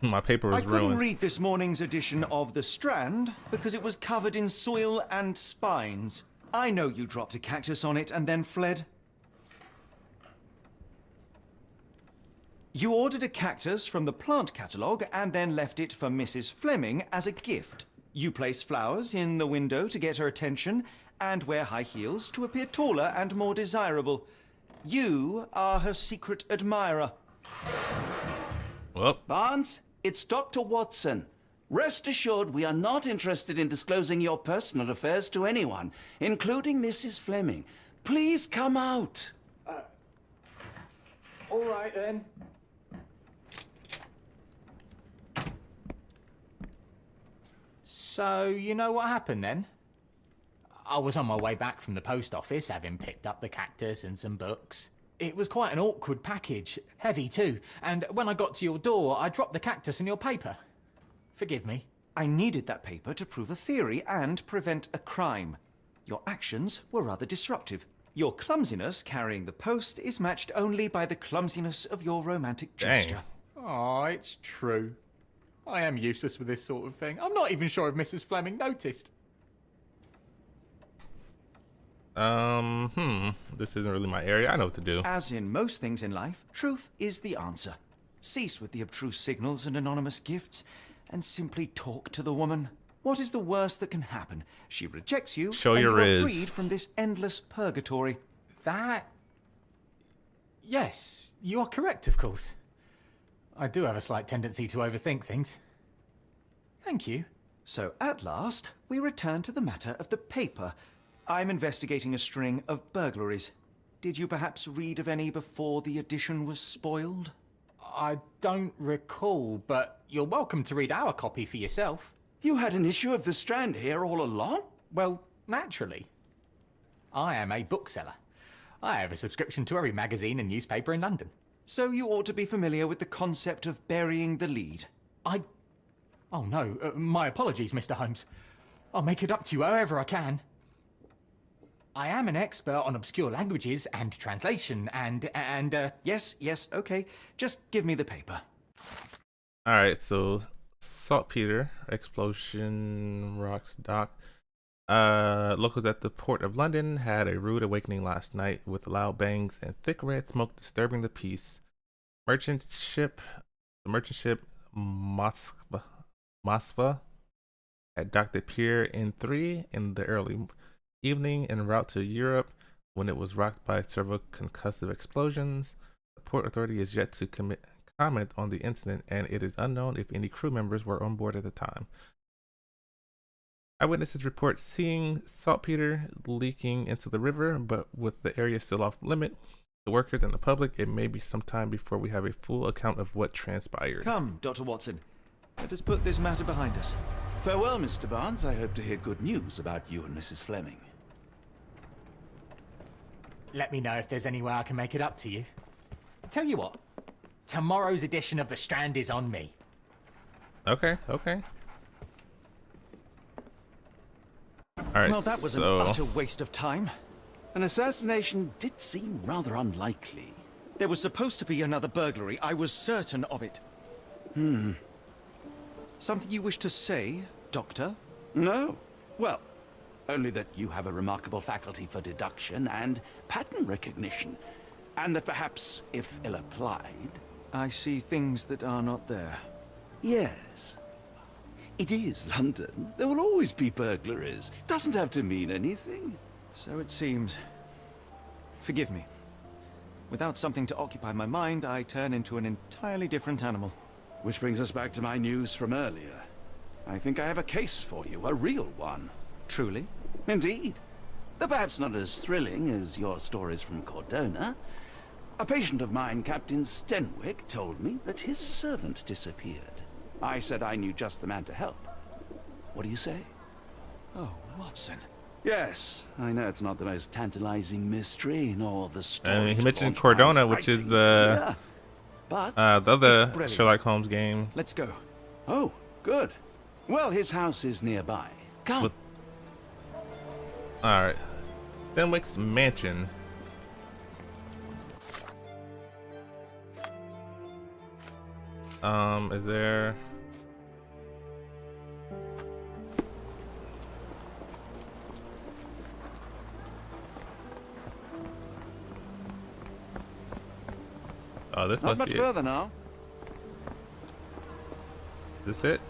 my paper was I couldn't ruined. read this morning's edition of The Strand because it was covered in soil and spines. I know you dropped a cactus on it and then fled. You ordered a cactus from the plant catalogue and then left it for Mrs. Fleming as a gift. You place flowers in the window to get her attention and wear high heels to appear taller and more desirable. You are her secret admirer. Well, Barnes, it's Dr. Watson. Rest assured we are not interested in disclosing your personal affairs to anyone, including Mrs. Fleming. Please come out. All right then. So, you know what happened then? I was on my way back from the post office, having picked up the cactus and some books. It was quite an awkward package, heavy too, and when I got to your door, I dropped the cactus in your paper. Forgive me. I needed that paper to prove a theory and prevent a crime. Your actions were rather disruptive. Your clumsiness carrying the post is matched only by the clumsiness of your romantic gesture. Oh, it's true. I am useless with this sort of thing. I'm not even sure if Mrs. Fleming noticed. This isn't really my area. I know what to do. As in most things in life, truth is the answer. Cease with the abstruse signals and anonymous gifts, and simply talk to the woman. What is the worst that can happen? She rejects you, Show and your you are riz. freed from this endless purgatory. Yes, you are correct, of course. I do have a slight tendency to overthink things. Thank you. So at last, we return to the matter of the paper. I'm investigating a string of burglaries. Did you perhaps read of any before the edition was spoiled? I don't recall, but you're welcome to read our copy for yourself. You had an issue of The Strand here all along? Well, naturally. I am a bookseller. I have a subscription to every magazine and newspaper in London. So you ought to be familiar with the concept of burying the lead. Oh no, my apologies, Mr. Holmes. I'll make it up to you however I can. I am an expert on obscure languages and translation and Yes, okay. Just give me the paper. All right, so saltpeter explosion rocks dock. Locals at the port of London had a rude awakening last night with loud bangs and thick red smoke disturbing the peace. The merchant ship Moskva had docked at Pier N3 in the early evening en route to Europe when it was rocked by several concussive explosions. The port authority is yet to comment on the incident, and it is unknown if any crew members were on board at the time. Eyewitnesses report seeing saltpeter leaking into the river, but with the area still off limit, the workers and the public, it may be some time before we have a full account of what transpired. Come, Dr. Watson. Let us put this matter behind us. Farewell, Mr. Barnes. I hope to hear good news about you and Mrs. Fleming. let me know if there's any way I can make it up to you. Tell you what, tomorrow's edition of The Strand is on me. Okay. Alright, well, that was an utter waste of time. An assassination did seem rather unlikely. There was supposed to be another burglary. I was certain of it. Something you wish to say, Doctor? No. Well, only that you have a remarkable faculty for deduction and pattern recognition. And that perhaps, if ill applied... I see things that are not there. Yes. It is London. There will always be burglaries. Doesn't have to mean anything. So it seems. Forgive me. Without something to occupy my mind, I turn into an entirely different animal. Which brings us back to my news from earlier. I think I have a case for you, a real one. Truly? Indeed. Though perhaps not as thrilling as your stories from Cordona. A patient of mine, Captain Stenwick, told me that his servant disappeared. I said I knew just the man to help. What do you say? Oh, Watson. Yes, I know it's not the most tantalizing mystery, nor the story. He mentioned Cordona, which is the other Sherlock Holmes game. Let's go. Oh, good. Well, his house is nearby. Come. Alright. Stenwick's mansion. Is there... Oh, this not must be much further now. Is this it?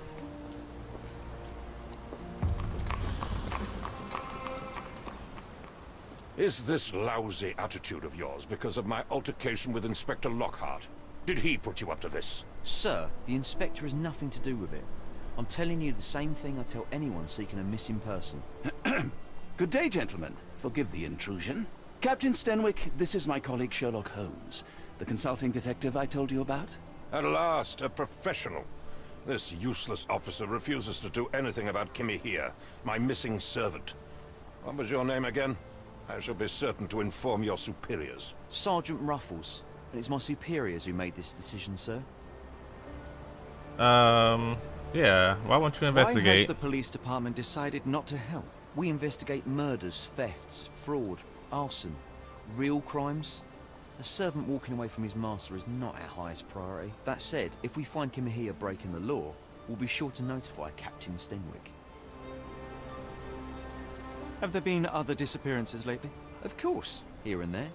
Is this lousy attitude of yours because of my altercation with Inspector Lockhart? Did he put you up to this? Sir, the inspector has nothing to do with it. I'm telling you the same thing I tell anyone seeking a missing person. Good day, gentlemen. Forgive the intrusion. Captain Stenwick, this is my colleague Sherlock Holmes, the consulting detective I told you about. At last, a professional. This useless officer refuses to do anything about Kimmy here, my missing servant. What was your name again? I shall be certain to inform your superiors. Sergeant Ruffles. And it's my superiors who made this decision, sir. Yeah. Why won't you investigate? Why has the police department decided not to help? We investigate murders, thefts, fraud, arson, real crimes. A servant walking away from his master is not our highest priority. That said, if we find Kimahia breaking the law, we'll be sure to notify Captain Stenwick. Have there been other disappearances lately? Of course, here and there.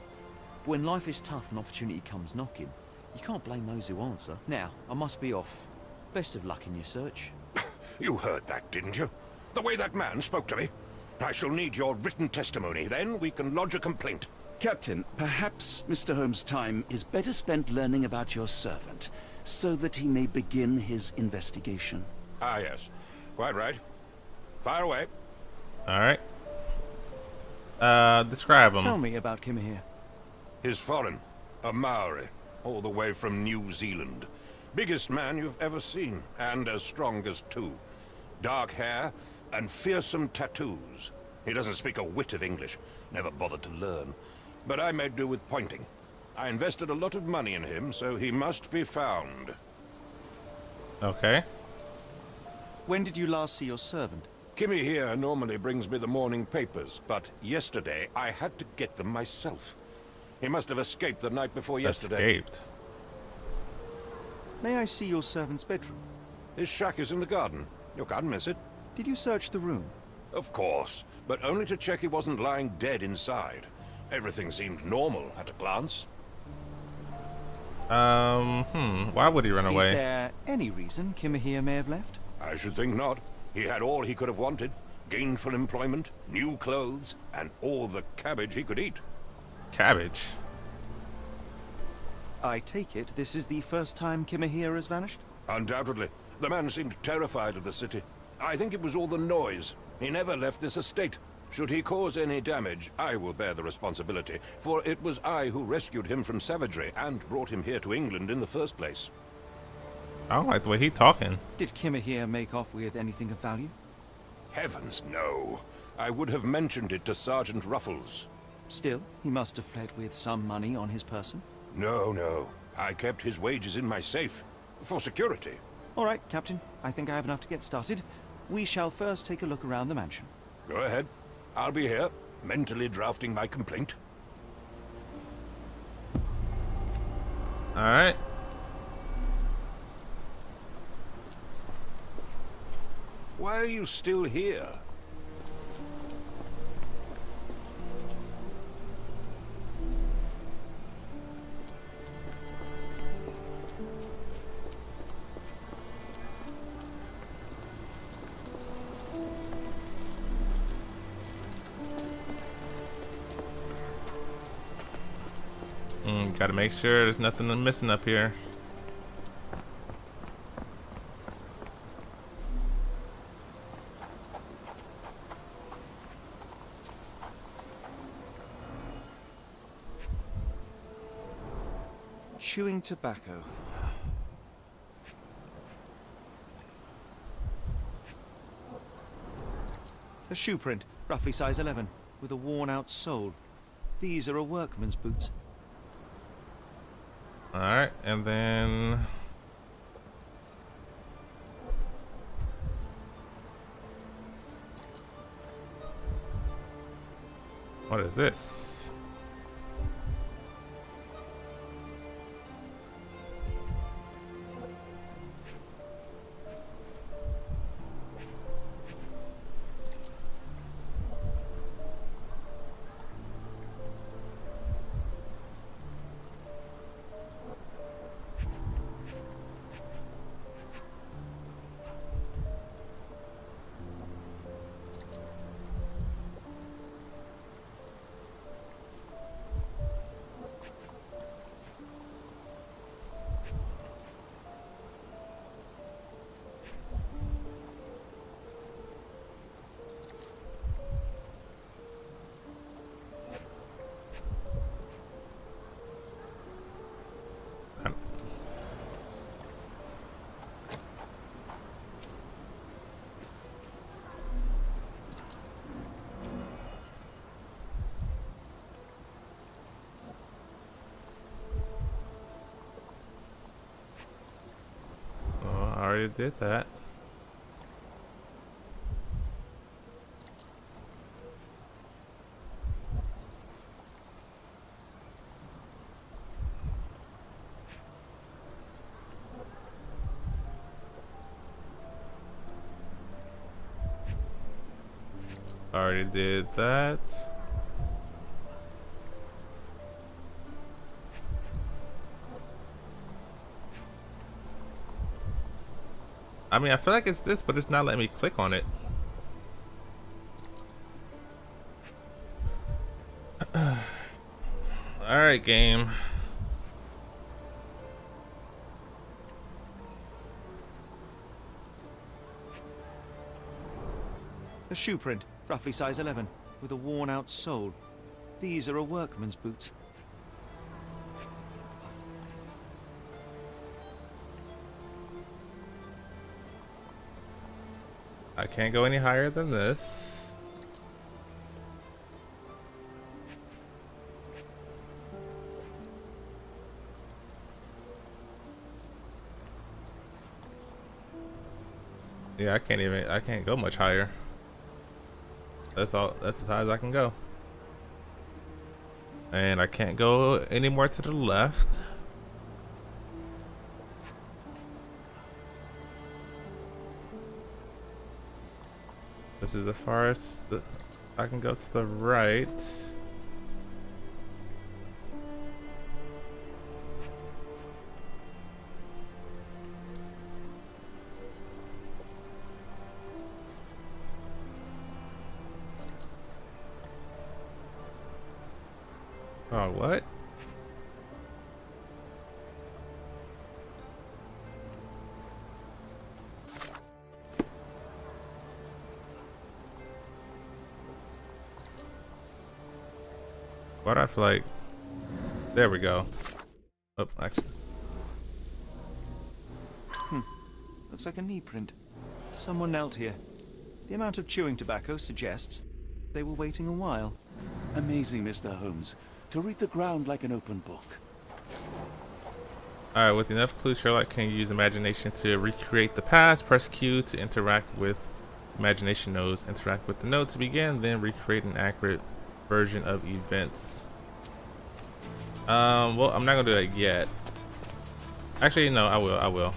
But when life is tough and opportunity comes knocking, you can't blame those who answer. Now, I must be off. Best of luck in your search. You heard that, didn't you? The way that man spoke to me. I shall need your written testimony. Then we can lodge a complaint. Captain, perhaps Mr. Holmes' time is better spent learning about your servant, so that he may begin his investigation. Ah, yes. Quite right. Fire away. Alright. Describe him. Tell me about Kimahia. He's foreign. A Maori. All the way from New Zealand. Biggest man you've ever seen, and as strong as two. Dark hair and fearsome tattoos. He doesn't speak a whit of English. Never bothered to learn. But I made do with pointing. I invested a lot of money in him, so he must be found. Okay. When did you last see your servant? Kimmy here normally brings me the morning papers, but yesterday I had to get them myself. He must have escaped the night before yesterday. Escaped? May I see your servant's bedroom? His shack is in the garden. You can't miss it. Did you search the room? Of course, but only to check he wasn't lying dead inside. Everything seemed normal at a glance. Why would he run away? Is there any reason Kimahir may have left? I should think not. He had all he could have wanted. Gainful employment, new clothes, and all the cabbage he could eat. Cabbage? I take it this is the first time Kimahir has vanished? Undoubtedly. The man seemed terrified of the city. I think it was all the noise. He never left this estate. Should he cause any damage, I will bear the responsibility, for it was I who rescued him from savagery and brought him here to England in the first place. I don't like the way he's talking. Did Kimahir make off with anything of value? Heavens, no. I would have mentioned it to Sergeant Ruffles. Still, he must have fled with some money on his person? No. I kept his wages in my safe. For security. All right, Captain. I think I have enough to get started. We shall first take a look around the mansion. Go ahead. I'll be here, mentally drafting my complaint. Alright. Why are you still here? Gotta make sure there's nothing missing up here. Chewing tobacco. A shoe print, roughly size 11, with a worn-out sole. These are a workman's boots. Alright, and then... what is this? I already did that. Already did that. I mean, I feel like it's this, but it's not letting me click on it. Alright, game. A shoe print, roughly size 11, with a worn-out sole. These are a workman's boots. I can't go any higher than this. Yeah, I can't go much higher. That's as high as I can go. And I can't go any more to the left. This is the farthest I can go to the right. Oh, what? Why do I feel like... There we go. Oh, actually. Looks like a knee print. Someone knelt here. The amount of chewing tobacco suggests they were waiting a while. Amazing, Mr. Holmes. To read the ground like an open book. Alright, with enough clues, Sherlock can use imagination to recreate the past. Press Q to interact with imagination nodes. Interact with the node to begin, then recreate an accurate version of events. Well, I'm not gonna do that yet. Actually, no, I will.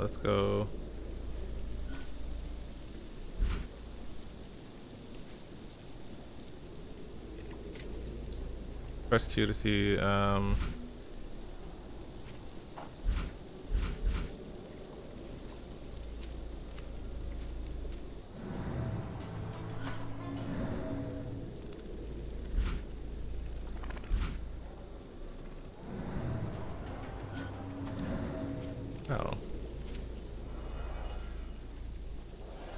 Let's go. Press Q to see, oh.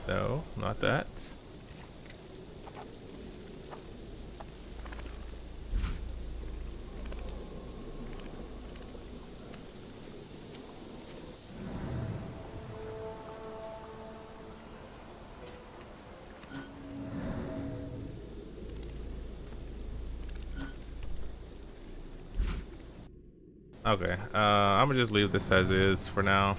No, not that. Okay, I'm gonna just leave this as is for now.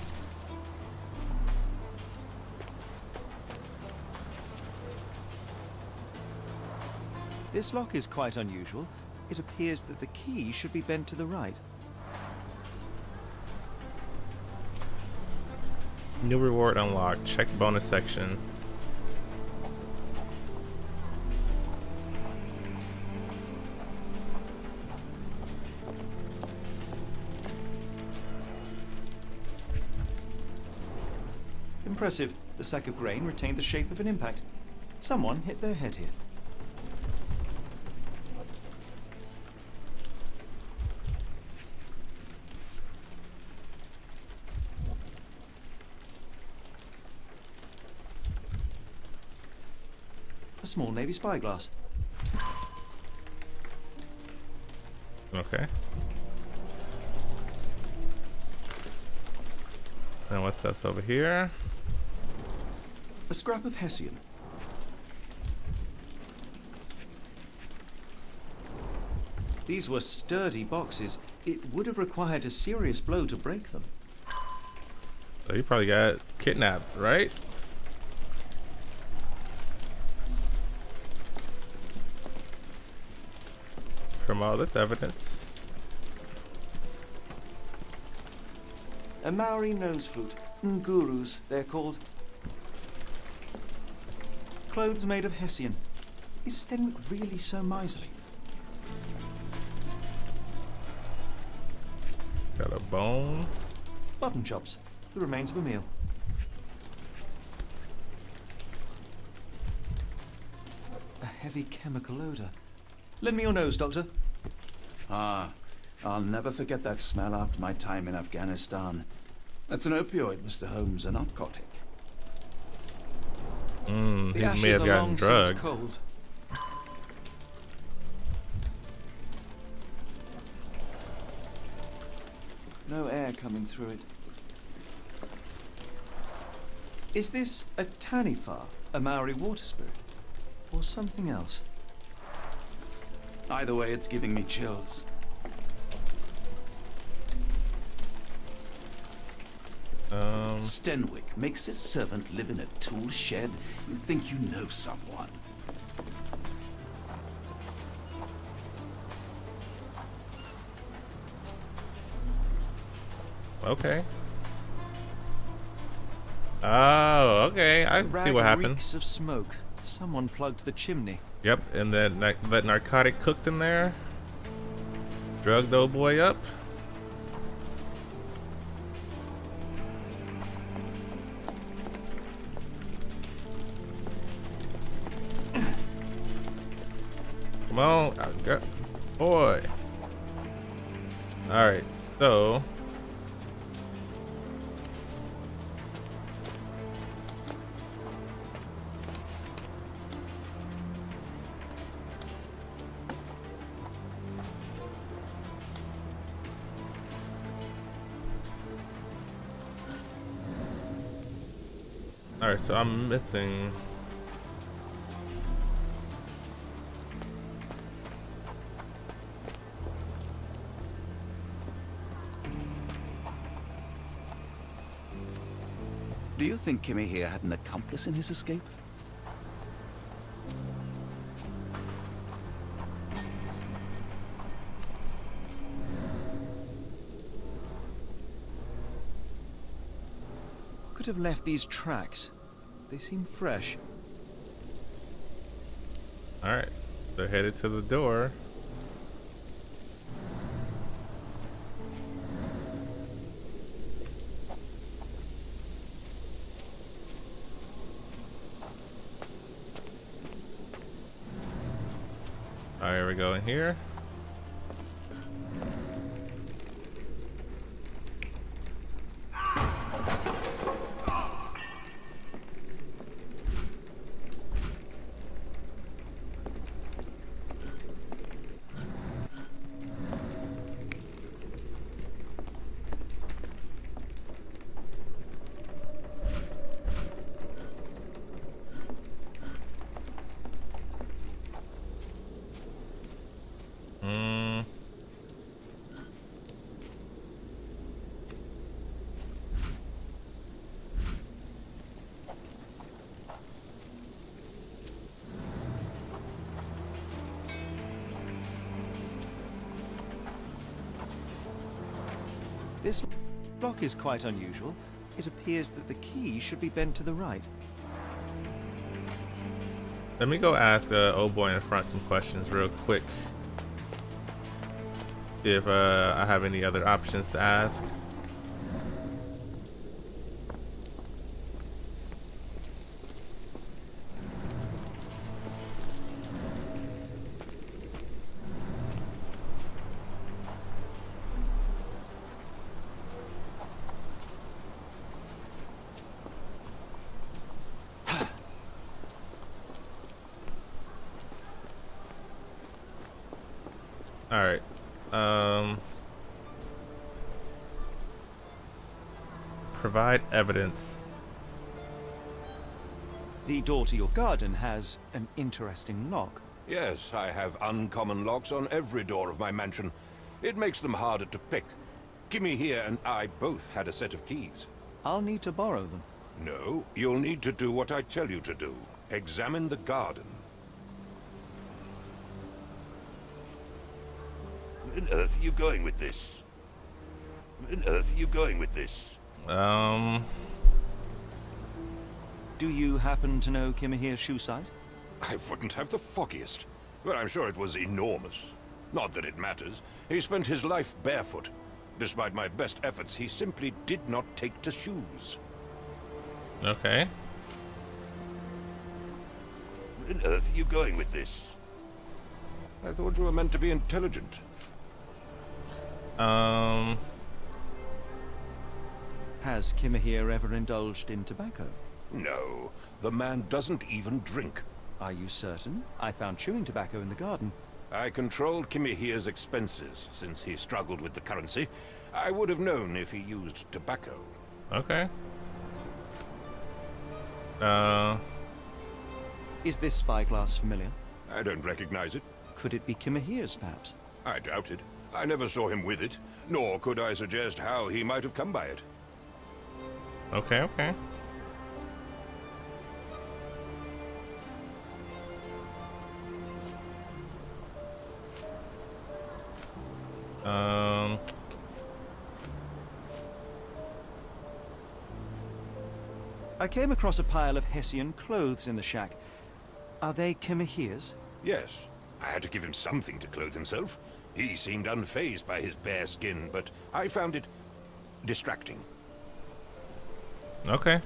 This lock is quite unusual. It appears that the key should be bent to the right. New reward unlocked. Check bonus section. Impressive. The sack of grain retained the shape of an impact. Someone hit their head here. A small navy spyglass. Okay. And what's this over here? A scrap of Hessian. These were sturdy boxes. It would have required a serious blow to break them. So you probably got kidnapped, right? From all this evidence. A Maori nose flute. Ngurus, they're called. Clothes made of Hessian. Is Stenwick really so miserly? Got a bone. Button chops. The remains of a meal. A heavy chemical odor. Lend me your nose, Doctor. Ah, I'll never forget that smell after my time in Afghanistan. That's an opioid, Mr. Holmes, a narcotic. He The may ashes have are gotten long drugged. since cold. No air coming through it. Is this a Taniwha, a Maori water spirit? Or something else? Either way, it's giving me chills. Stenwick makes his servant live in a tool shed. You think you know someone. Okay. Oh, okay. I The see what rag happened. reeks of smoke. Someone plugged the chimney. Yep, and then that narcotic cooked in there. Drugged old boy up. Come on, boy. All right, so. All right, so I'm missing. Do you think Kimmy here had an accomplice in his escape? Who could have left these tracks? They seem fresh. All right, they're headed to the door. All right, here we go in here. This lock is quite unusual. It appears that the key should be bent to the right. Let me go ask old boy in front some questions real quick. See if I have any other options to ask. All right. Provide evidence. The door to your garden has an interesting lock. Yes, I have uncommon locks on every door of my mansion. It makes them harder to pick. Kimmy here and I both had a set of keys. I'll need to borrow them. No, you'll need to do what I tell you to do. Examine the garden. Where on earth are you going with this? Where on earth are you going with this? Do you happen to know Kimahir's shoe size? I wouldn't have the foggiest. But I'm sure it was enormous. Not that it matters. He spent his life barefoot. Despite my best efforts, he simply did not take to shoes. Okay. Where on earth are you going with this? I thought you were meant to be intelligent. Has Kimahir ever indulged in tobacco? No, the man doesn't even drink. Are you certain? I found chewing tobacco in the garden. I controlled Kimihir's expenses since he struggled with the currency. I would have known if he used tobacco. Okay. Is this spyglass familiar? I don't recognize it. Could it be Kimihir's, perhaps? I doubt it. I never saw him with it, nor could I suggest how he might have come by it. Okay, okay. I came across a pile of Hessian clothes in the shack. Are they Kimihir's? Yes. I had to give him something to clothe himself. He seemed unfazed by his bare skin, but I found it distracting. Okay.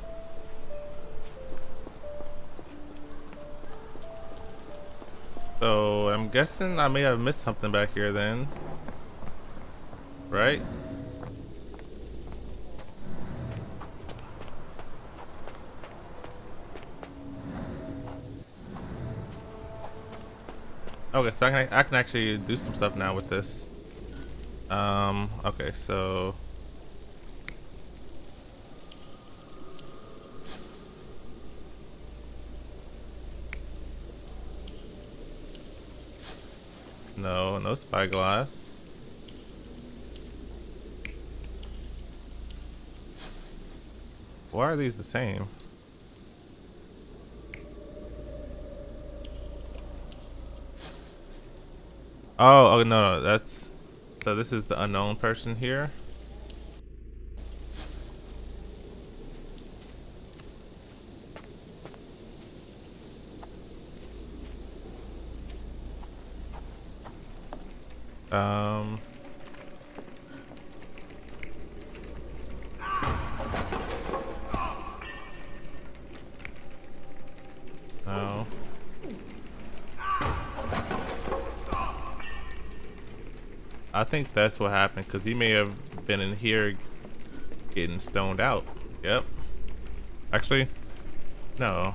So I'm guessing I may have missed something back here then. Right? Okay, so I can actually do some stuff now with this. Okay, so no spyglass. Why are these the same? Oh, no, that's... So this is the unknown person here. No. I think that's what happened, because he may have been in here getting stoned out. Yep. Actually, no.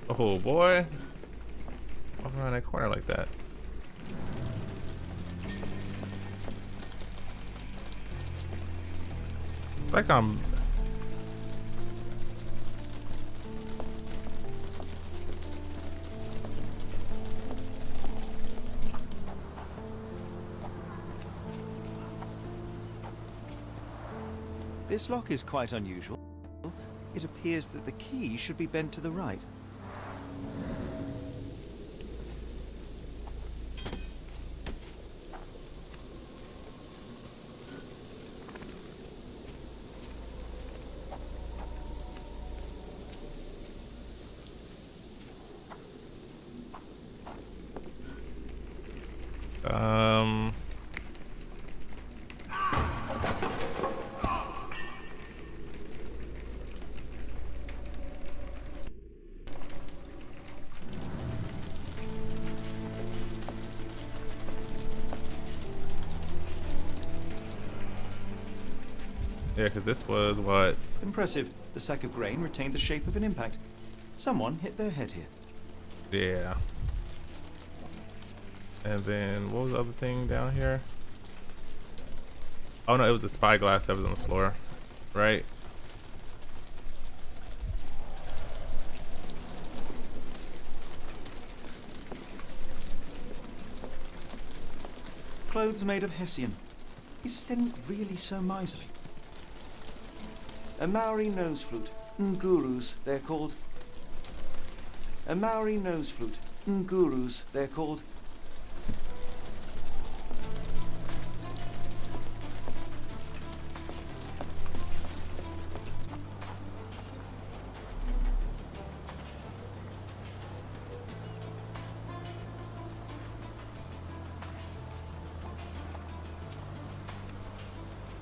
Oh boy. Walk around that corner like that. Like I'm... This lock is quite unusual. It appears that the key should be bent to the right. Yeah, because this was what? Impressive. The sack of grain retained the shape of an impact. Someone hit their head here. Yeah. And then what was the other thing down here? Oh no, it was the spyglass that was on the floor, right? Clothes made of Hessian. Is Stenwick really so miserly? A Maori nose flute. Ngurus, they're called. A Maori nose flute. Ngurus, they're called.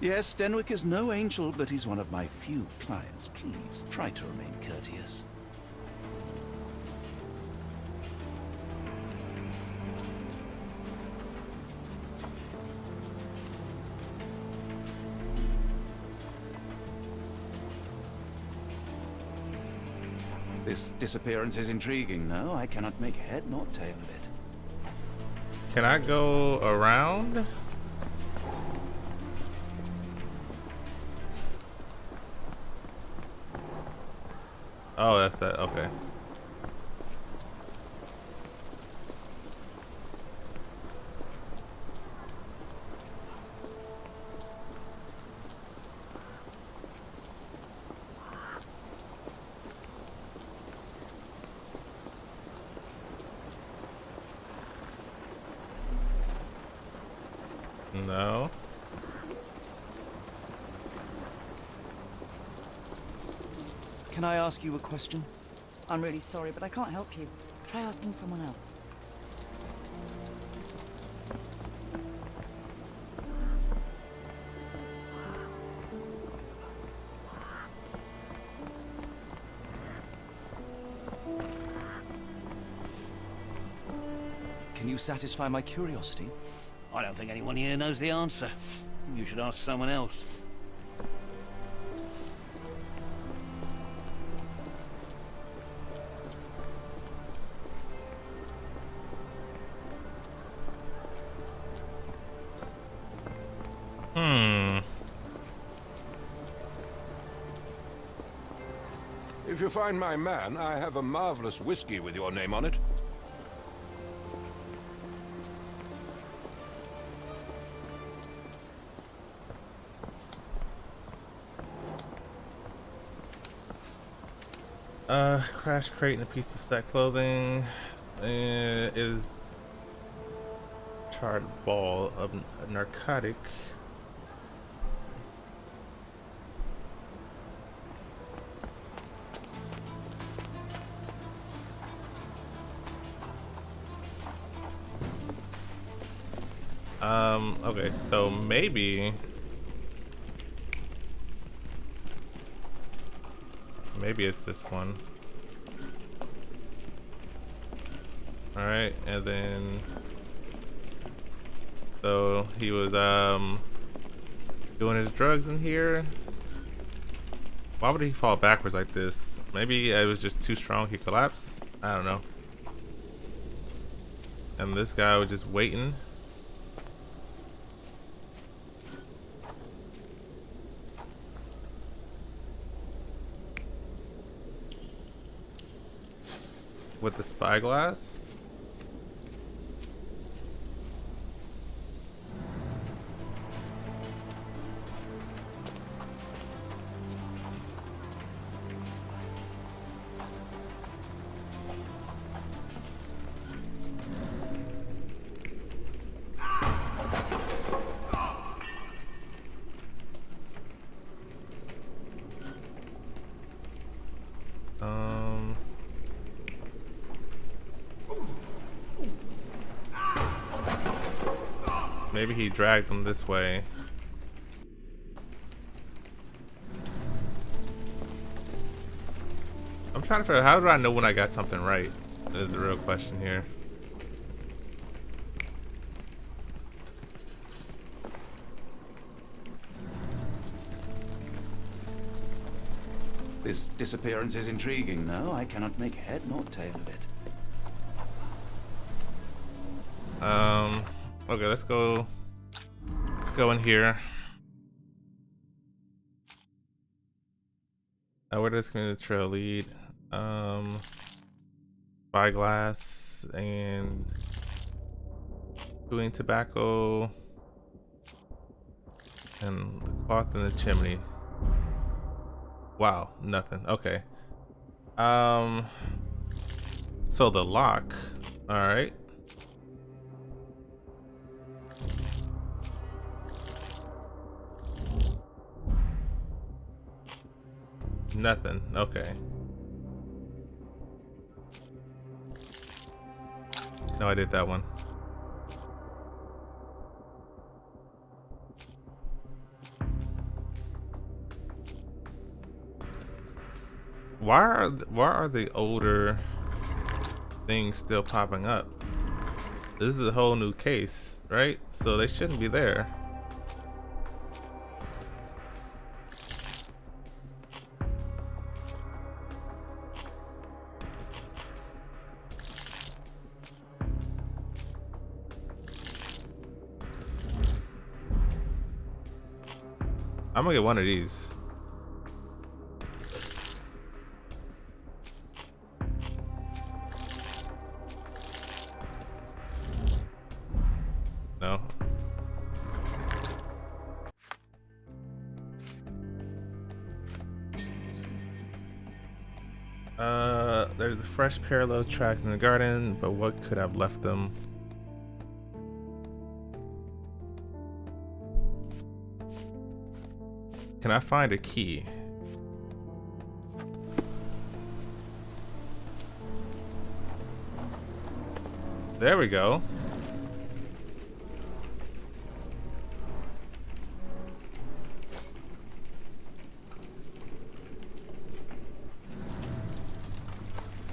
Yes, Stenwick is no angel, but he's one of my few clients. Please, try to remain courteous. This disappearance is intriguing. No, I cannot make head nor tail of it. Can I go around? Oh, that's that. Okay. No. Can I ask you a question? I'm really sorry, but I can't help you. Try asking someone else. Can you satisfy my curiosity? I don't think anyone here knows the answer. You should ask someone else. If you find my man, I have a marvelous whiskey with your name on it. Crash crate and a piece of set clothing is charred ball of a narcotic. Okay, so maybe it's this one. All right, and then so he was doing his drugs in here. Why would he fall backwards like this? Maybe it was just too strong, he collapsed. I don't know. And this guy was just waiting. With the spyglass. Maybe he dragged them this way. I'm trying to figure out, how do I know when I got something right? Is the real question here. This disappearance is intriguing. No, I cannot make head nor tail of it. Okay, let's go in here. Where does community trail lead? Spyglass and chewing tobacco and the cloth in the chimney. Wow, nothing. Okay. So the lock. All right. Nothing. Okay. No, I did that one. Why are the older things still popping up? This is a whole new case, right? So they shouldn't be there. I'm gonna get one of these. No. There's the fresh parallel tracks in the garden, but what could have left them? Can I find a key? There we go.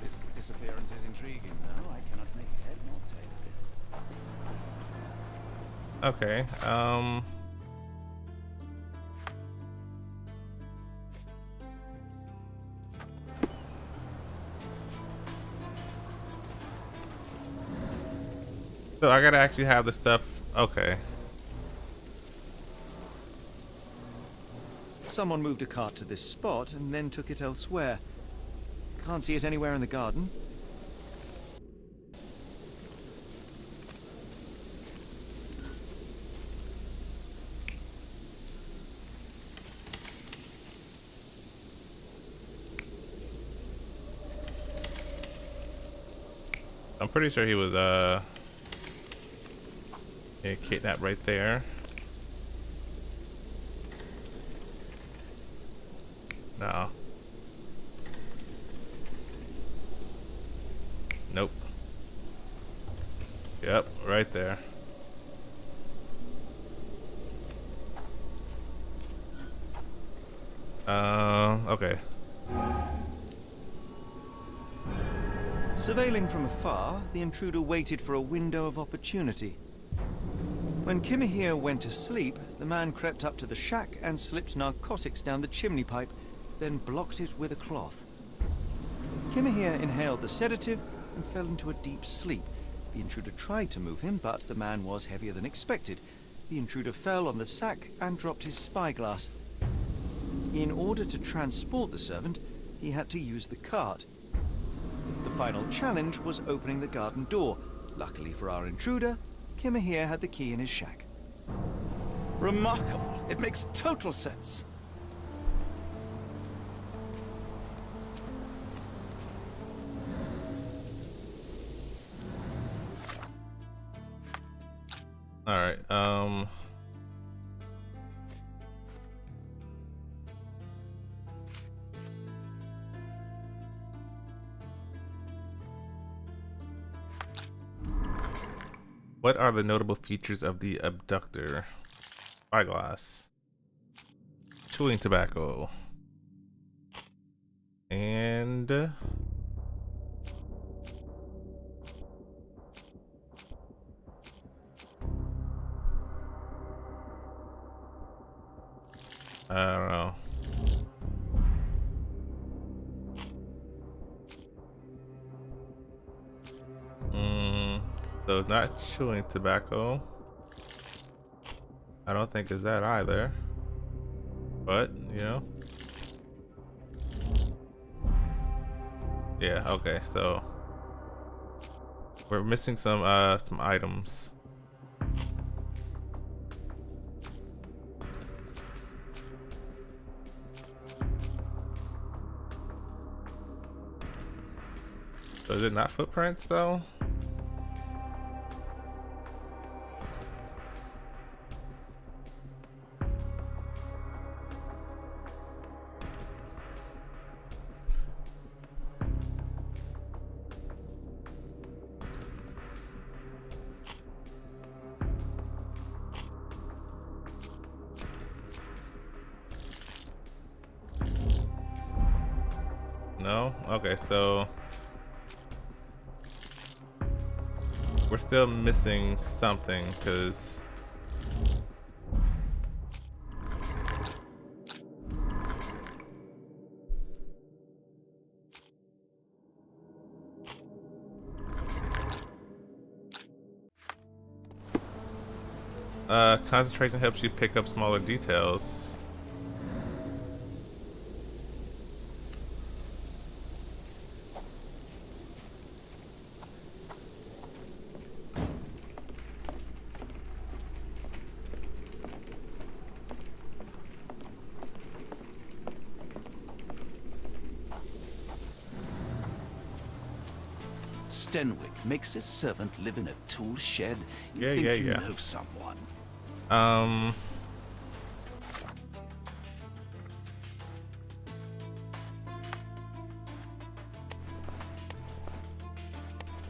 This disappearance is intriguing, though. I cannot make head nor tail of it. Okay, so I gotta actually have the stuff. Okay. Someone moved a cart to this spot and then took it elsewhere. Can't see it anywhere in the garden. I'm pretty sure he was yeah, kidnapped right there. No. Nope. Yep, right there. Okay. Surveilling from afar, the intruder waited for a window of opportunity. When Kimahir went to sleep, the man crept up to the shack and slipped narcotics down the chimney pipe, then blocked it with a cloth. Kimahir inhaled the sedative and fell into a deep sleep. The intruder tried to move him, but the man was heavier than expected. The intruder fell on the sack and dropped his spyglass. In order to transport the servant, he had to use the cart. The final challenge was opening the garden door. Luckily for our intruder, Kimahir had the key in his shack. Remarkable. It makes total sense. All right. What are the notable features of the abductor? Spyglass, chewing tobacco, and I don't know. So it's not chewing tobacco. I don't think it's that either. But, you know. Yeah, okay, so we're missing some items. So is it not footprints though? No? Okay, so we're still missing something because concentration helps you pick up smaller details. Stenwick makes his servant live in a tool shed? You Yeah, think yeah, you yeah. know someone?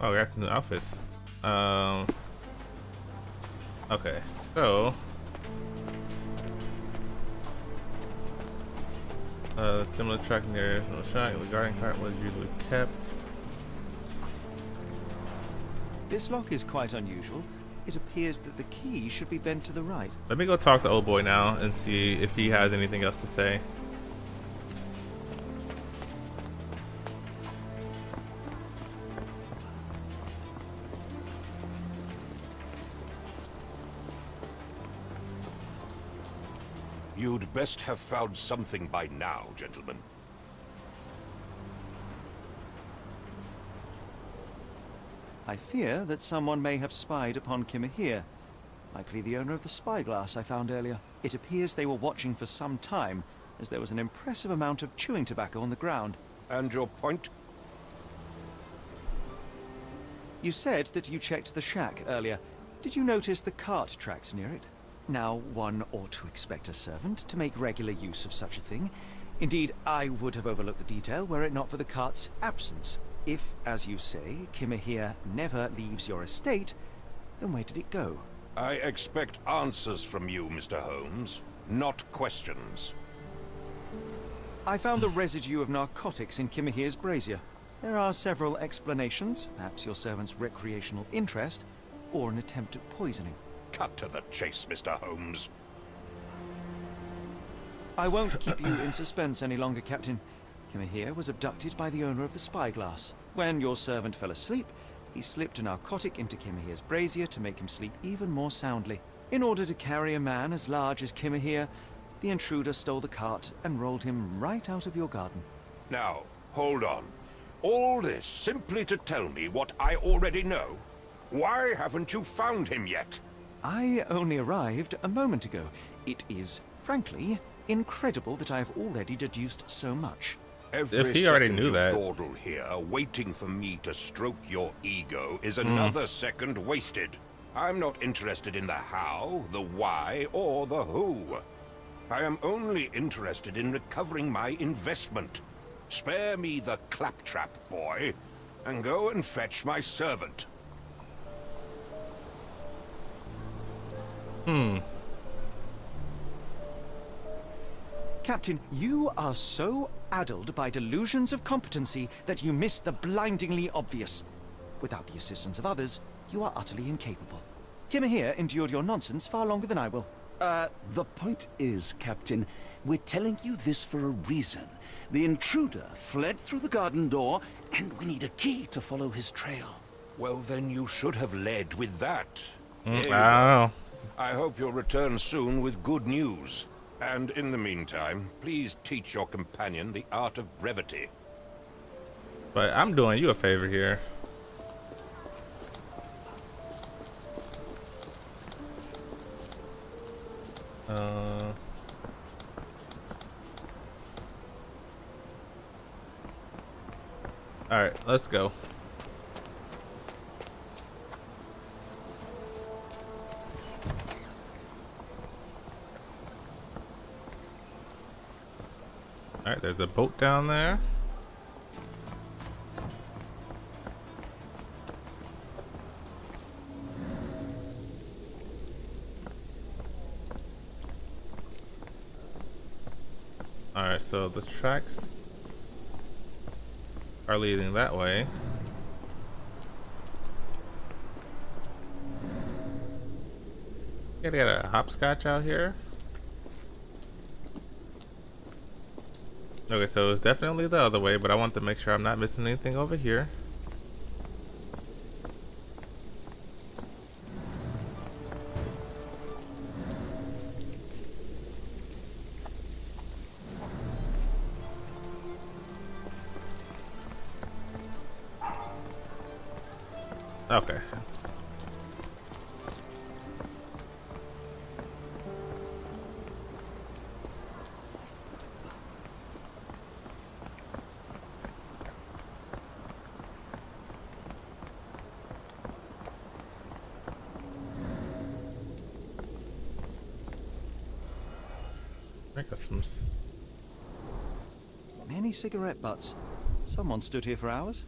Oh, we got new outfits. Okay, so similar track near no shot. The garden cart was usually kept. This lock is quite unusual. It appears that the key should be bent to the right. Let me go talk to old boy now and see if he has anything else to say. You'd best have found something by now, gentlemen. I fear that someone may have spied upon Kimahir. Likely the owner of the spyglass I found earlier. It appears they were watching for some time, as there was an impressive amount of chewing tobacco on the ground. And your point? You said that you checked the shack earlier. Did you notice the cart tracks near it? Now, one ought to expect a servant to make regular use of such a thing. Indeed, I would have overlooked the detail were it not for the cart's absence. If, as you say, Kimahir never leaves your estate, then where did it go? I expect answers from you, Mr. Holmes, not questions. I found the residue of narcotics in Kimahir's brazier. There are several explanations, perhaps your servant's recreational interest, or an attempt at poisoning. Cut to the chase, Mr. Holmes. I won't keep you in suspense any longer, Captain. Kimahir was abducted by the owner of the spyglass. When your servant fell asleep, he slipped a narcotic into Kimahir's brazier to make him sleep even more soundly. In order to carry a man as large as Kimahir, the intruder stole the cart and rolled him right out of your garden. Now, hold on. All this simply to tell me what I already know? Why haven't you found him yet? I only arrived a moment ago. It is, frankly, incredible that I have already deduced so much. Every he already second knew you that. dawdle here, waiting for me to stroke your ego, is another second wasted. I'm not interested in the how, the why, or the who. I am only interested in recovering my investment. Spare me the claptrap, boy, and go and fetch my servant. Captain, you are so addled by delusions of competency that you miss the blindingly obvious. Without the assistance of others, you are utterly incapable. Kimahir endured your nonsense far longer than I will. The point is, Captain, we're telling you this for a reason. The intruder fled through the garden door, and we need a key to follow his trail. Well, then you should have led with that. Here you go. Wow. I hope you'll return soon with good news. And in the meantime, please teach your companion the art of brevity. But I'm doing you a favor here. All right, let's go. All right, there's a boat down there. All right, so the tracks are leading that way. Gotta get a hopscotch out here. Okay, so it's definitely the other way, but I want to make sure I'm not missing anything over here. Okay. I got some. Many cigarette butts. Someone stood here for hours.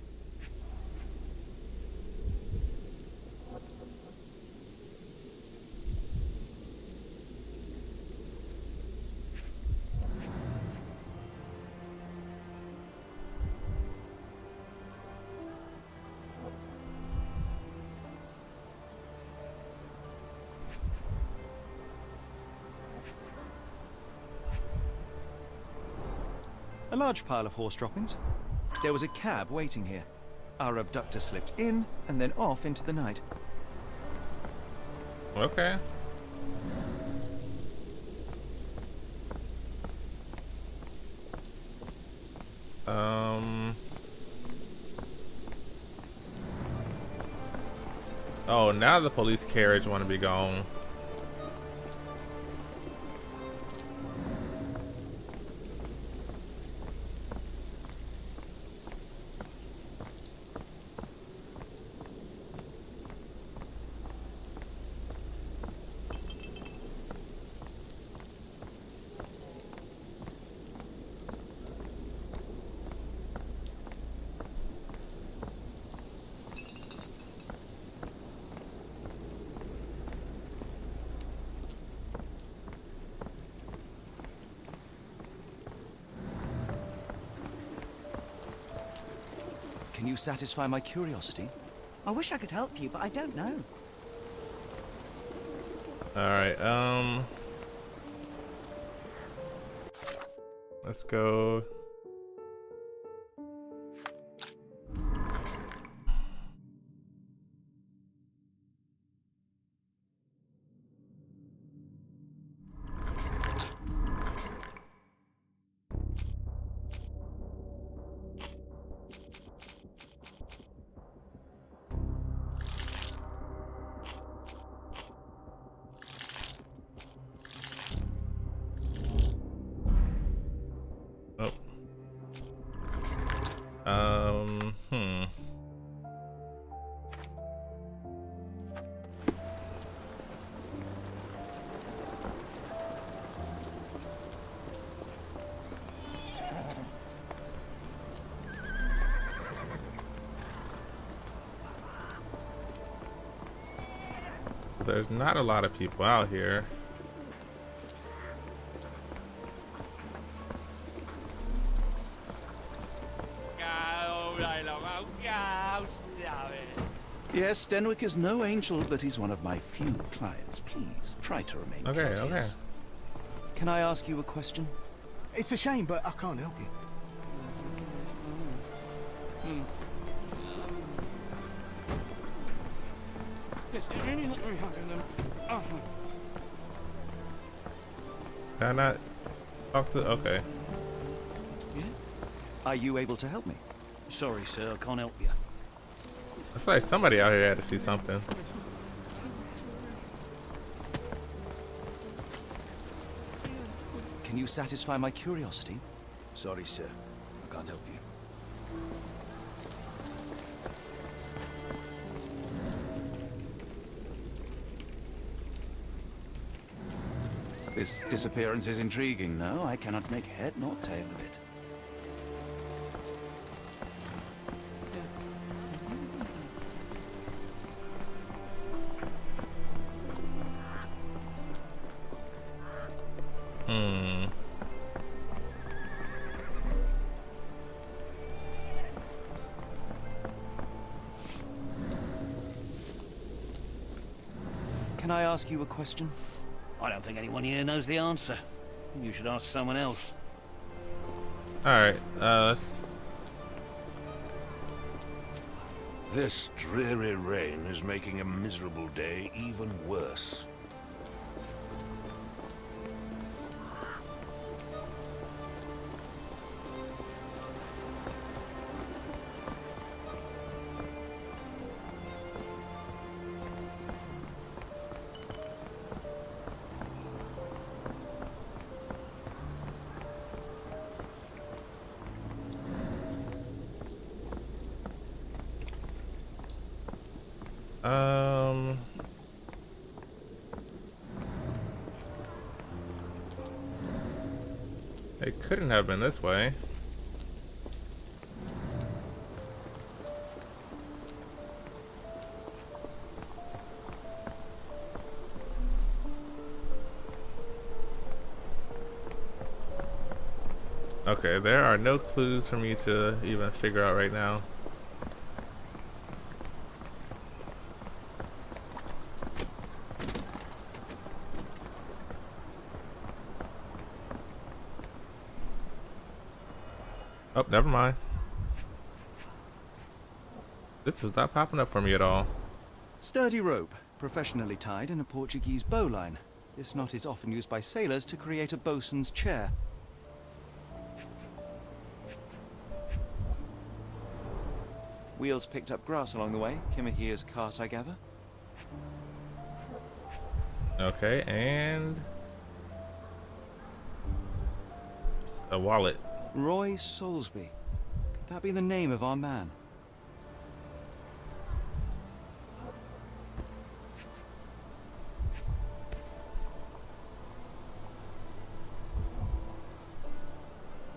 A large pile of horse droppings. There was a cab waiting here. Our abductor slipped in and then off into the night. Okay. Oh, now the police carriage want to be gone. Can you satisfy my curiosity? I wish I could help you, but I don't know. Alright, let's go. There's not a lot of people out here. Yes, Stenwick is no angel, but he's one of my few clients. Please, try to remain courteous. Okay. Can I ask you a question? It's a shame, but I can't help you. Can I not talk to? Okay. Are you able to help me? Sorry, sir, I can't help you. I feel like somebody out here had to see something. Can you satisfy my curiosity? Sorry, sir, I can't help you. This disappearance is intriguing, no? I cannot make head nor tail of it. Can I ask you a question? I don't think anyone here knows the answer. You should ask someone else. Alright, let's... This dreary rain is making a miserable day even worse. It couldn't have been this way. Okay, there are no clues for me to even figure out right now. Oh, never mind. This was not popping up for me at all. Sturdy rope, professionally tied in a Portuguese bowline. This knot is often used by sailors to create a bosun's chair. Wheels picked up grass along the way. Kimahia's cart, I gather. Okay, and a wallet. Roy Soulsby. Could that be the name of our man?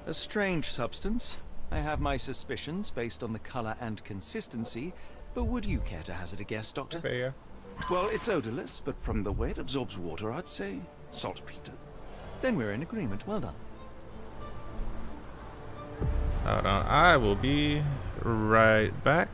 A strange substance. I have my suspicions based on the color and consistency, but would you care to hazard a guess, Doctor? Okay, yeah. Well, it's odorless, but from the way it absorbs water, I'd say saltpeter. Then we're in agreement. Well done. Hold on, I will be right back.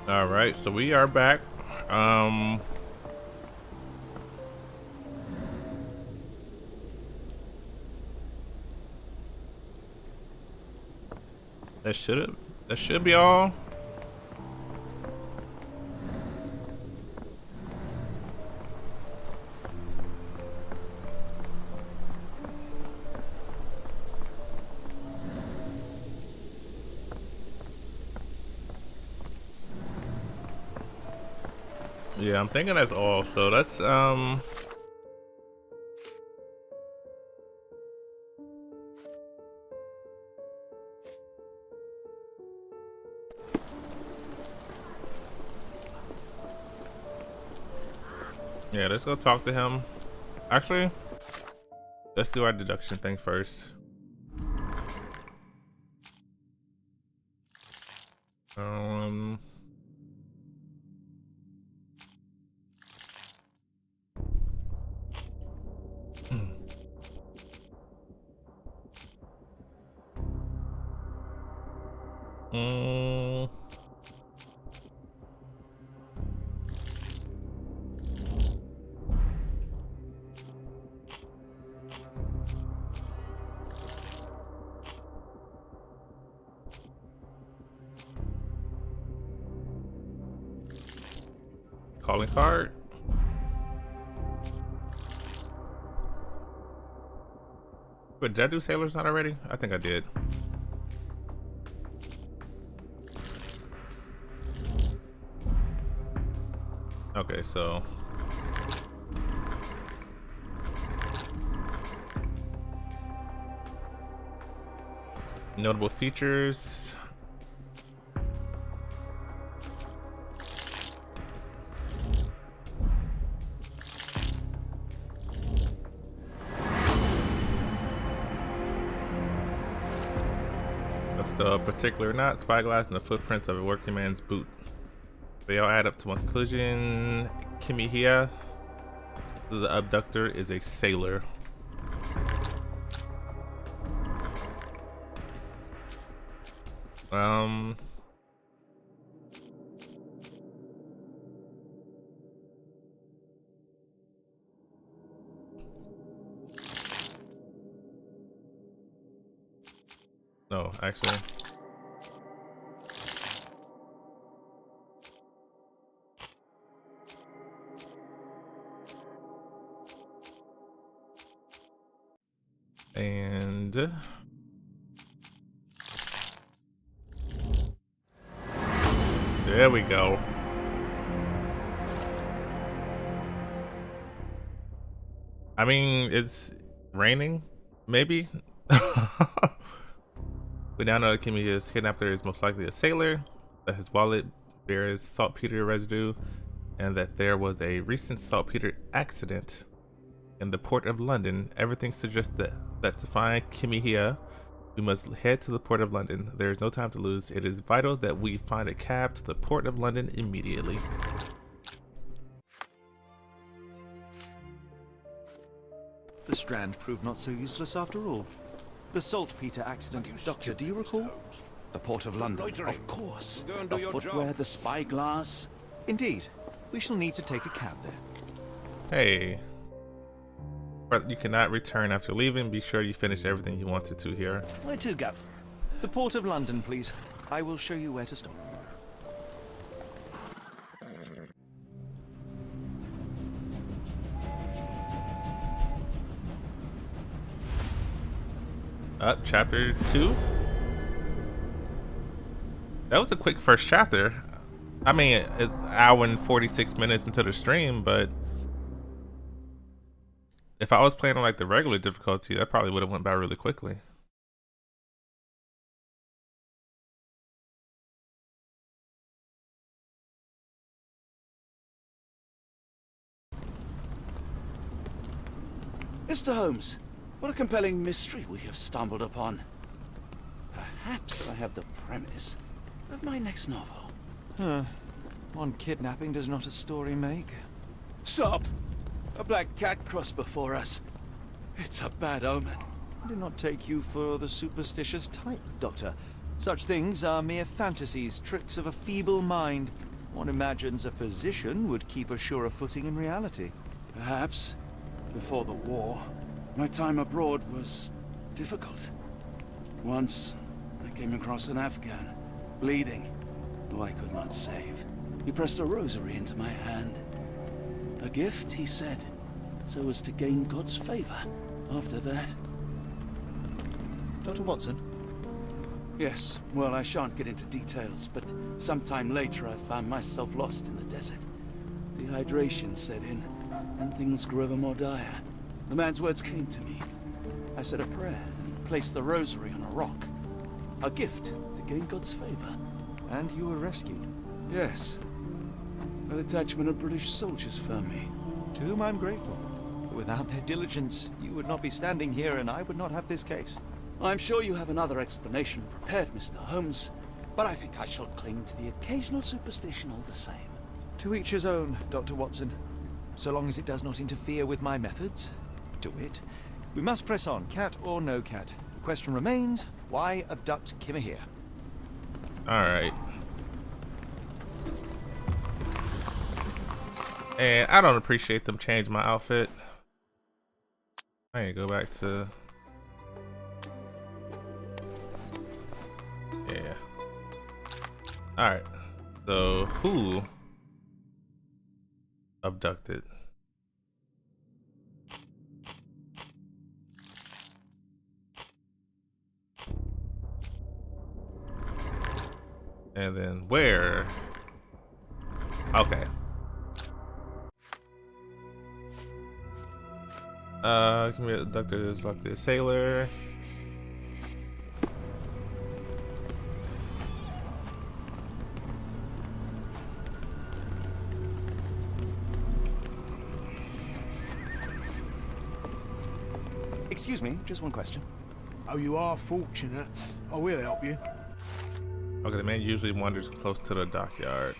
All right, so we are back. That should be all. Yeah, I'm thinking that's all. So that's yeah, let's go talk to him. Actually, let's do our deduction thing first. Calling card. Wait, did I do Sailor's Knot already? I think I did. Okay, so notable features. So, a particular knot, spyglass, and the footprints of a working man's boot. They all add up to one conclusion. Kimihia, the abductor, is a sailor. No, actually. And there we go. I mean, it's raining, maybe. We now know that Kimihia's kidnapper is most likely a sailor, that his wallet bears saltpeter residue, and that there was a recent saltpeter accident in the port of London. Everything suggests that to find Kimihia, we must head to the port of London. There is no time to lose. It is vital that we find a cab to the port of London immediately. The Strand proved not so useless after all. The saltpeter accident. Doctor, do you recall? The port of London, of course. Go and do The your footwear, job. the spyglass. Indeed. We shall need to take a cab there. Hey. But you cannot return after leaving. Be sure you finish everything you wanted to here. Where to go? The port of London, please. I will show you where to stop. Chapter 2. That was a quick first chapter. I mean, an hour and 46 minutes into the stream, but if I was playing on like the regular difficulty, that probably would have went by really quickly. Mr. Holmes, what a compelling mystery we have stumbled upon. Perhaps I have the premise of my next novel. One kidnapping does not a story make. Stop! A black cat crossed before us. It's a bad omen. I do not take you for the superstitious type, Doctor. Such things are mere fantasies, tricks of a feeble mind. One imagines a physician would keep a surer footing in reality. Perhaps. Before the war, my time abroad was difficult. Once, I came across an Afghan, bleeding, who I could not save. He pressed a rosary into my hand. A gift, he said, so as to gain God's favor. After that... Dr. Watson? Yes, well, I shan't get into details, but sometime later I found myself lost in the desert. Dehydration set in, and things grew ever more dire. The man's words came to me. I said a prayer and placed the rosary on a rock. A gift to gain God's favor. And you were rescued? Yes. A detachment of British soldiers found me. To whom I'm grateful. Without their diligence, you would not be standing here and I would not have this case. I'm sure you have another explanation prepared, Mr. Holmes, but I think I shall cling to the occasional superstition all the same. To each his own, Dr. Watson. So long as it does not interfere with my methods, do it. We must press on, cat or no cat. The question remains, why abduct Kimahir? Alright. And I don't appreciate them changing my outfit. I need to go back to... Yeah. Alright. So, who abducted? And then where? Okay. Committed abductors like the sailor. Excuse me, just one question. Oh, you are fortunate. I will help you. Okay, the man usually wanders close to the dockyard.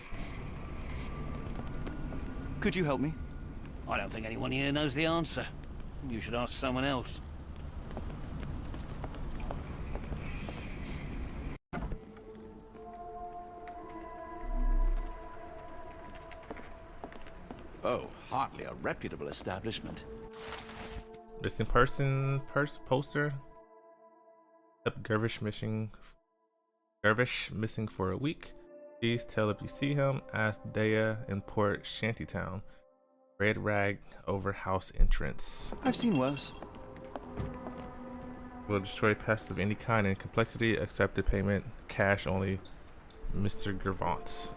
Could you help me? I don't think anyone here knows the answer. You should ask someone else. Oh, hardly a reputable establishment. Missing person poster. Up Gervish missing for a week. Please tell if you see him. Ask Dea in Port Shantytown. Red rag over house entrance. I've seen worse. Will destroy pests of any kind and complexity. Accepted payment. Cash only. Mr. Gervant.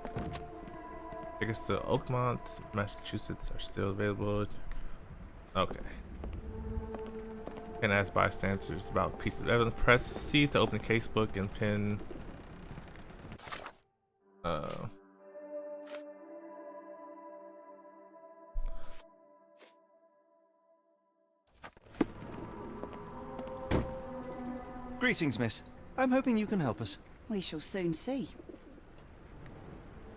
Tickets to Oakmont, Massachusetts are still available. Okay. Can ask bystanders about pieces of evidence. Press C to open the casebook and pin. Greetings, miss. I'm hoping you can help us. We shall soon see.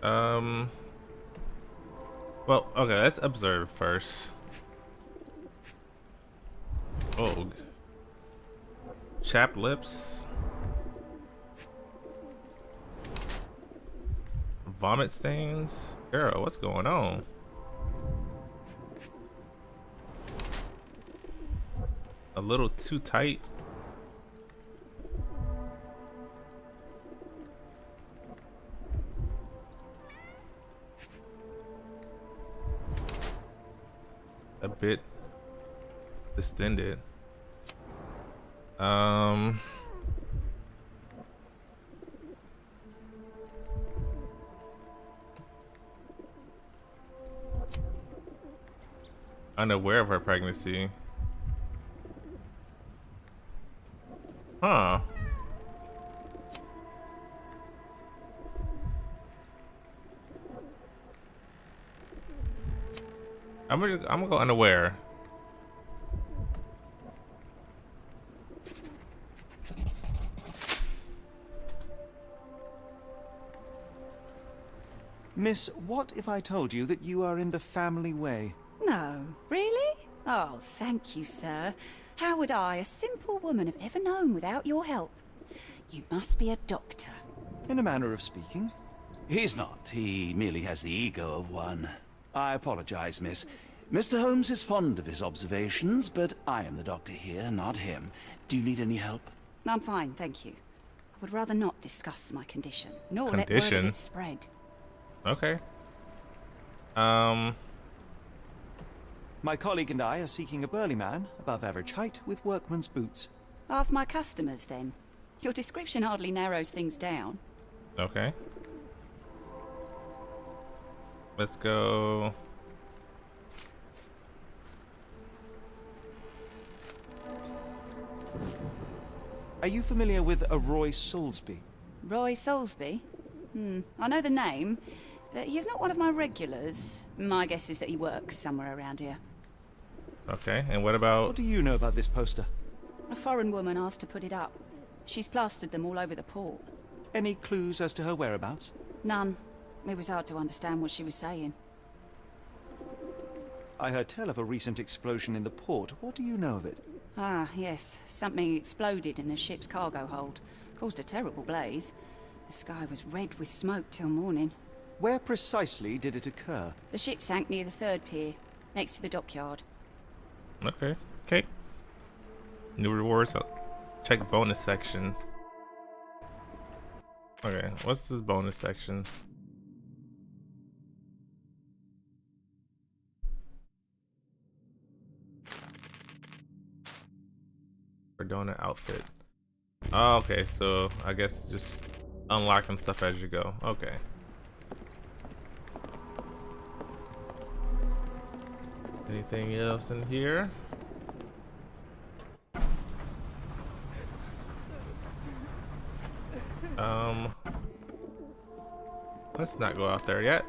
Well, okay, let's observe first. Oh. Chapped lips. Vomit stains. Girl, what's going on? A little too tight. A bit distended. Unaware of her pregnancy. Huh. I'm gonna go unaware. Miss, what if I told you that you are in the family way? No. Really? Oh, thank you, sir. How would I, a simple woman, have ever known without your help? You must be a doctor. In a manner of speaking. He's not. He merely has the ego of one. I apologize, miss. Mr. Holmes is fond of his observations, but I am the doctor here, not him. Do you need any help? I'm fine, thank you. I would rather not discuss my condition, nor let word Condition? of it spread. Okay. My colleague and I are seeking a burly man, above average height, with workman's boots. Half my customers, then. Your description hardly narrows things down. Okay. Let's go. Are you familiar with a Roy Soulsby? Roy Soulsby? I know the name, but he's not one of my regulars. My guess is that he works somewhere around here. Okay, and what about... What do you know about this poster? A foreign woman asked to put it up. She's plastered them all over the port. Any clues as to her whereabouts? None. It was hard to understand what she was saying. I heard tell of a recent explosion in the port. What do you know of it? Ah, yes. Something exploded in a ship's cargo hold. Caused a terrible blaze. The sky was red with smoke till morning. Where precisely did it occur? The ship sank near the 3rd pier, next to the dockyard. Okay. Okay. New rewards. Check bonus section. Okay, what's this bonus section? Cordona outfit. Oh, okay, so I guess just unlocking stuff as you go. Okay. Anything else in here? Let's not go out there yet.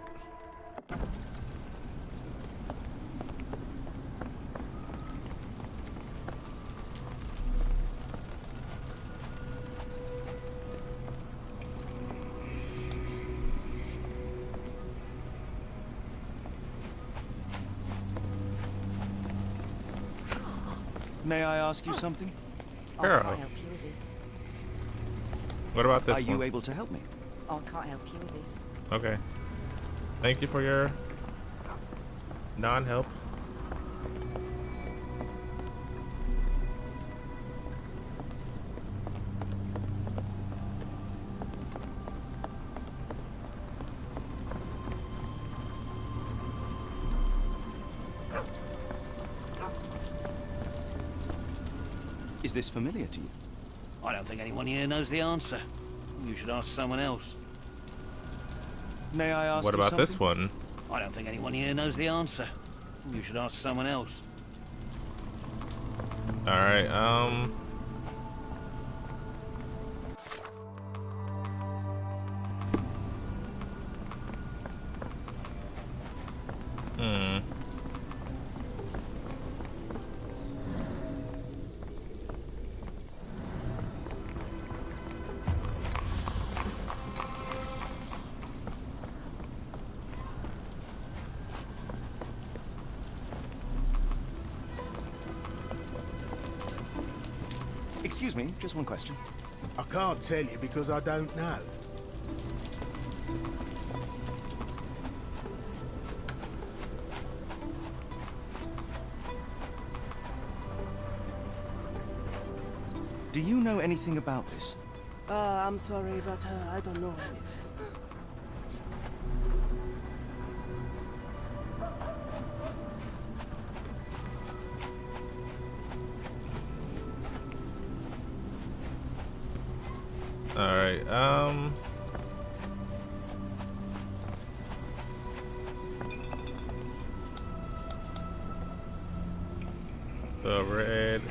May I ask you something? Sure. I can't help you with this. What about this Are one? you able to help me? I can't help you with this. Okay. Thank you for your non-help. Is this familiar to you? I don't think anyone here knows the answer. You should ask someone else. May I ask What you about something? this one? I don't think anyone here knows the answer. You should ask someone else. All right. Excuse me, just one question. I can't tell you because I don't know. Do you know anything about this? I'm sorry, but I don't know anything. All right. The red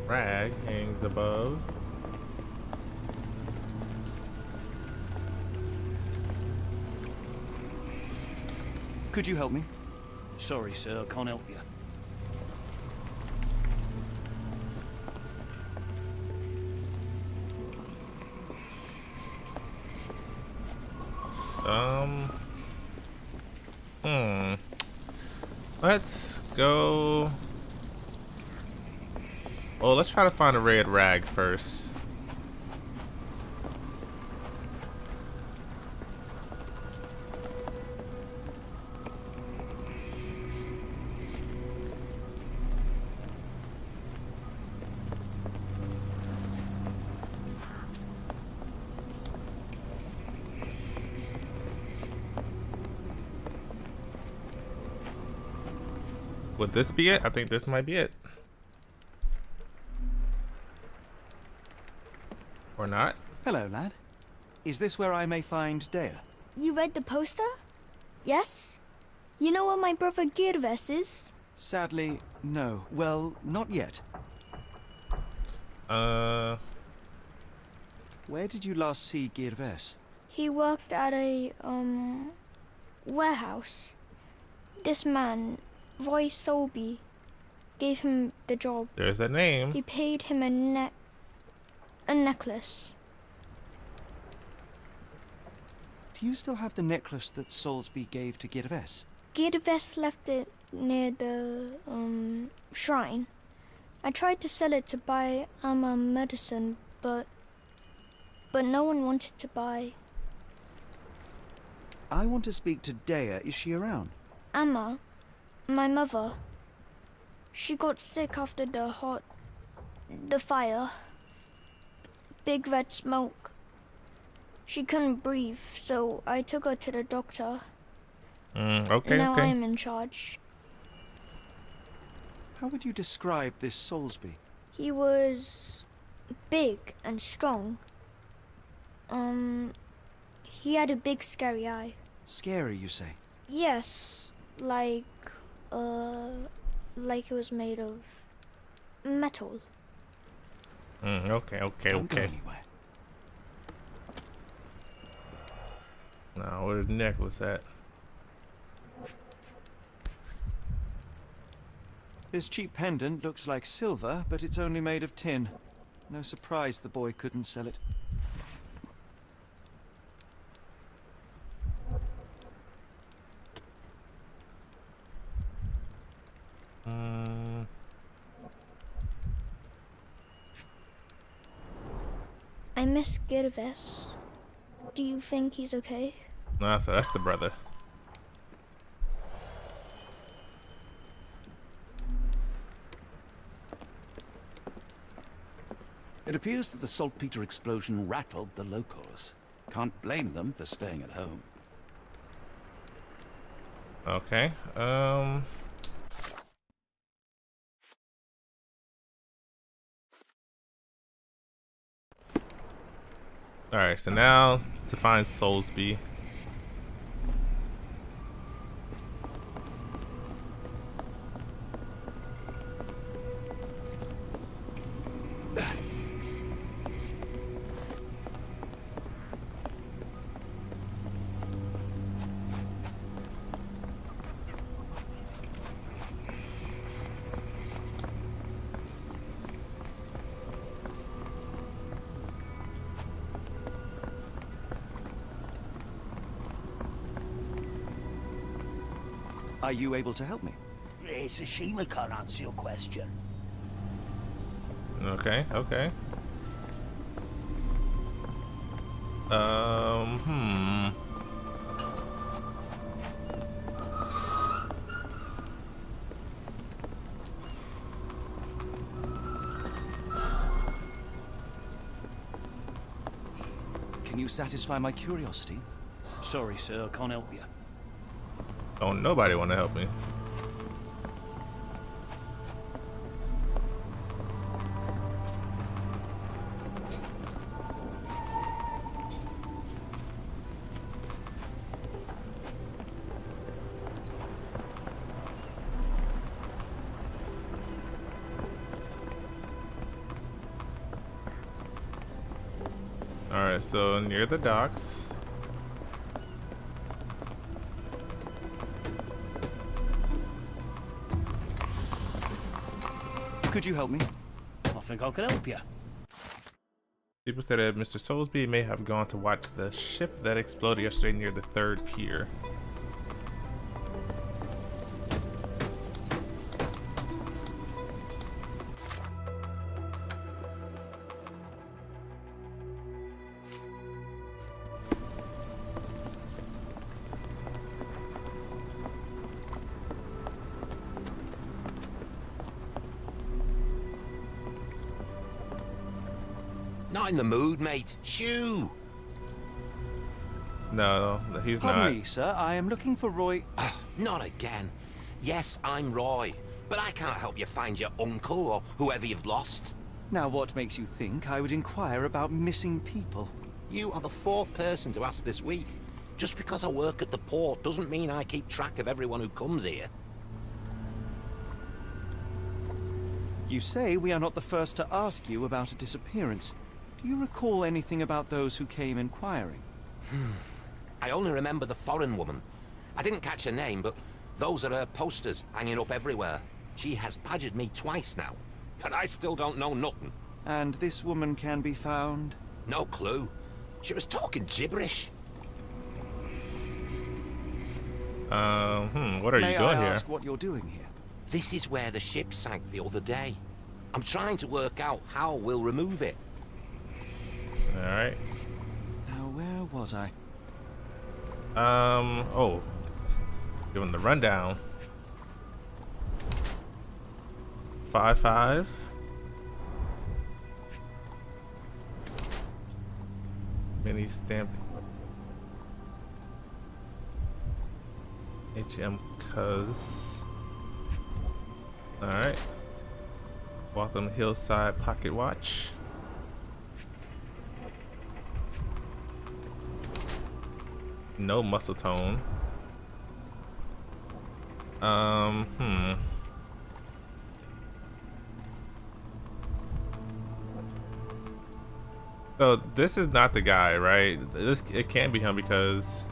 rag hangs above. Could you help me? Sorry, sir, I can't help you. Let's go. Oh, let's try to find a red rag first. Would this be it? I think this might be it. Or not? Hello, lad. Is this where I may find Dea? You read the poster? Yes? You know where my brother Girves is? Sadly, no. Well, not yet. Where did you last see Girves? He worked at a, warehouse. This man, Roy Solby, gave him the job. There's a name. He paid him a necklace. Do you still have the necklace that Soulsby gave to Girves? Girves left it near the, shrine. I tried to sell it to buy medicine, but no one wanted to buy. I want to speak to Dea. Is she around? Amma, my mother, she got sick after the fire. Big red smoke. She couldn't breathe, so I took her to the doctor. Okay, now okay. I'm in charge. How would you describe this Soulsby? He was big and strong. He had a big scary eye. Scary, you say? Yes, like it was made of metal. Okay. Don't go anywhere. Now, where's the necklace at? This cheap pendant looks like silver, but it's only made of tin. No surprise the boy couldn't sell it. I miss Girves. Do you think he's okay? No, so that's the brother. It appears that the saltpeter explosion rattled the locals. Can't blame them for staying at home. Okay. Alright, so now to find Soulsby. Are you able to help me? Tsushima can't answer your question. Okay. Can you satisfy my curiosity? Sorry, sir, I can't help you. Don't nobody want to help me. Alright, so near the docks. Could you help me? I think I can help you. People said that Mr. Soulsby may have gone to watch the ship that exploded yesterday near the 3rd pier. Not in the mood, mate. Shoo! No, he's Pardon not. me, sir. I am looking for Roy. Not again. Yes, I'm Roy. but I can't help you find your uncle or whoever you've lost. Now, what makes you think I would inquire about missing people? You are the 4th person to ask this week. Just because I work at the port doesn't mean I keep track of everyone who comes here. You say we are not the first to ask you about a disappearance. Do you recall anything about those who came inquiring? I only remember the foreign woman. I didn't catch her name, but those are her posters hanging up everywhere. She has badgered me twice now, but I still don't know nothing. And this woman can be found? No clue. She was talking gibberish. What are you doing here? May I ask what you're doing here? This is where the ship sank the other day. I'm trying to work out how we'll remove it. Alright. Now, where was I? Oh. Giving the rundown. 5-5. Mini stamp. HM Cuz. Alright. Waltham Hillside Pocket Watch. No muscle tone. So this is not the guy, right? It can't be him because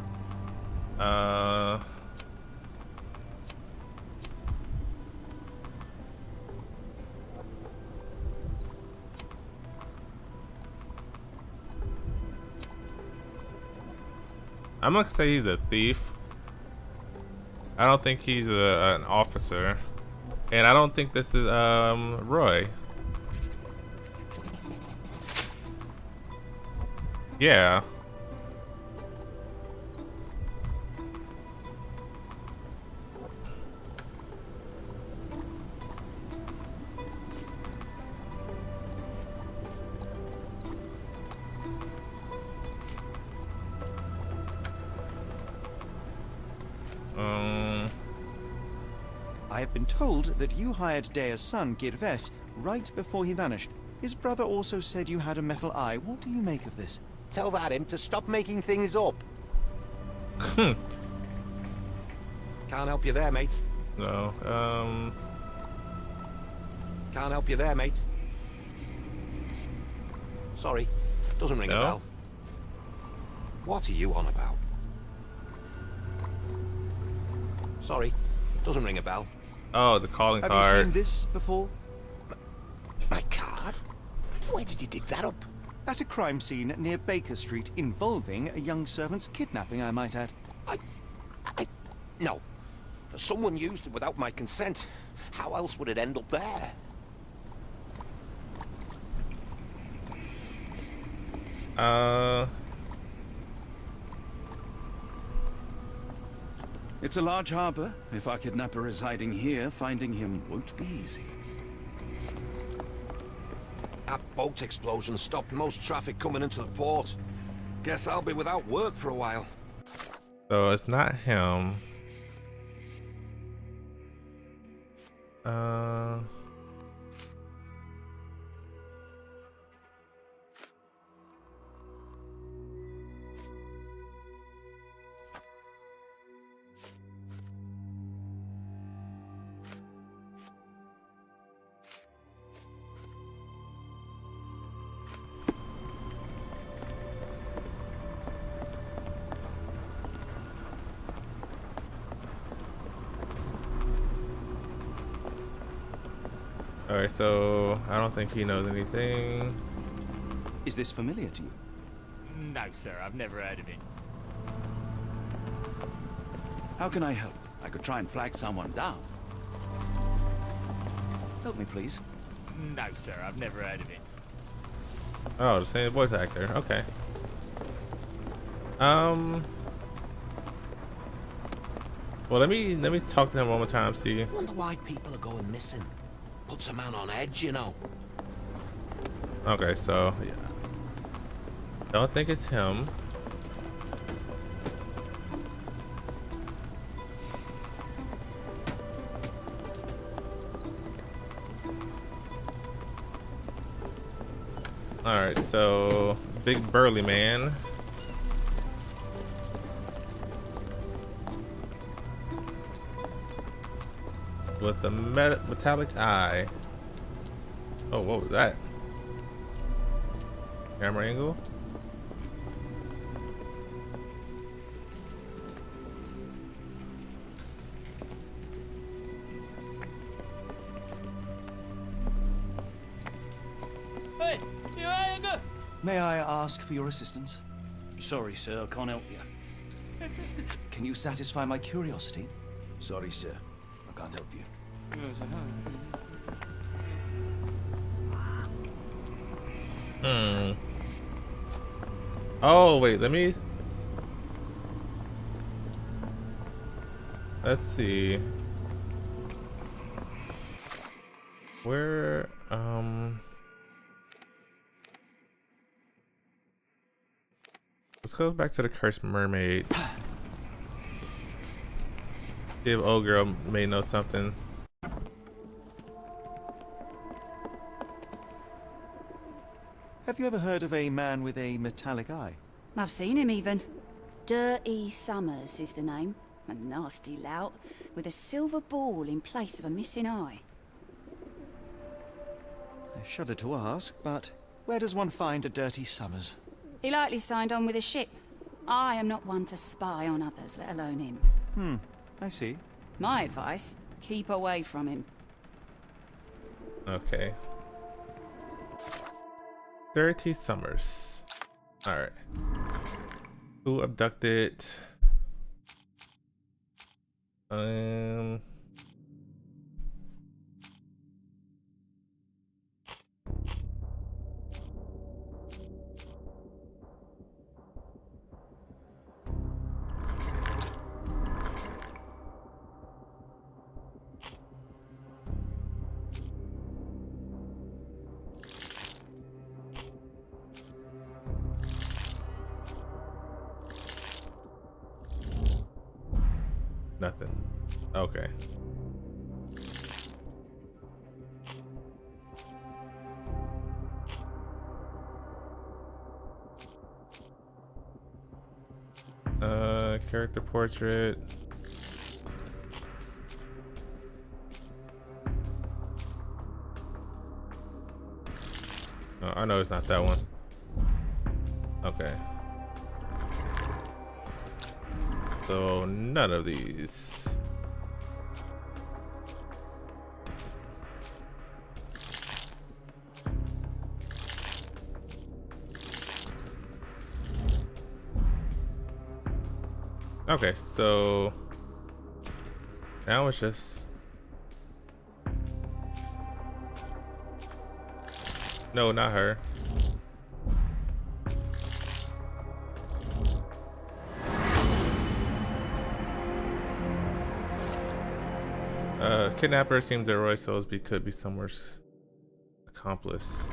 I'm gonna say he's a thief. I don't think he's an officer, and I don't think this is Roy. Yeah. I have been told that you hired Dea's son, Girves, right before he vanished. His brother also said you had a metal eye. What do you make of this? Tell that him to stop making things up. Can't help you there, mate. No. Can't help you there, mate. Sorry. Doesn't ring a bell. What are you on about? Sorry. Doesn't ring a bell. Oh, the calling card. Have you seen this before? My card? Where did you dig that up? At a crime scene near Baker Street involving a young servant's kidnapping, I might add. No. Someone used it without my consent. How else would it end up there? It's a large harbor. If our kidnapper is hiding here, finding him won't be easy. That boat explosion stopped most traffic coming into the port. Guess I'll be without work for a while. So it's not him. Alright, so I don't think he knows anything. Is this familiar to you? No, sir, I've never heard of it. How can I help? I could try and flag someone down. Help me, please. No, sir, I've never heard of it. Oh, the same voice actor. Okay. Well, let me talk to him one more time. See. I wonder why people are going missing. Puts a man on edge, you know. Okay, so yeah. Don't think it's him. Alright, so big burly man. With the metallic eye. Oh, what was that? Camera angle? Hey, you ain't May I ask for your assistance? Sorry, sir, I can't help you. Can you satisfy my curiosity? Sorry, sir, I can't help you. Oh, wait, let's see. Where, let's go back to the Cursed Mermaid. See if old girl may know something. Have you ever heard of a man with a metallic eye? I've seen him even. Dirty Summers is the name. A nasty lout with a silver ball in place of a missing eye. I shudder to ask, but where does one find a Dirty Summers? He likely signed on with a ship. I am not one to spy on others, let alone him. I see. My advice, keep away from him. Okay. Dirty Summers. Alright. Who abducted? Nothing. Okay. Character portrait. Oh, I know it's not that one. Okay. So none of these. Okay, so now it's just no, not her. Kidnapper seems that Roy Soulsby could be someone's accomplice.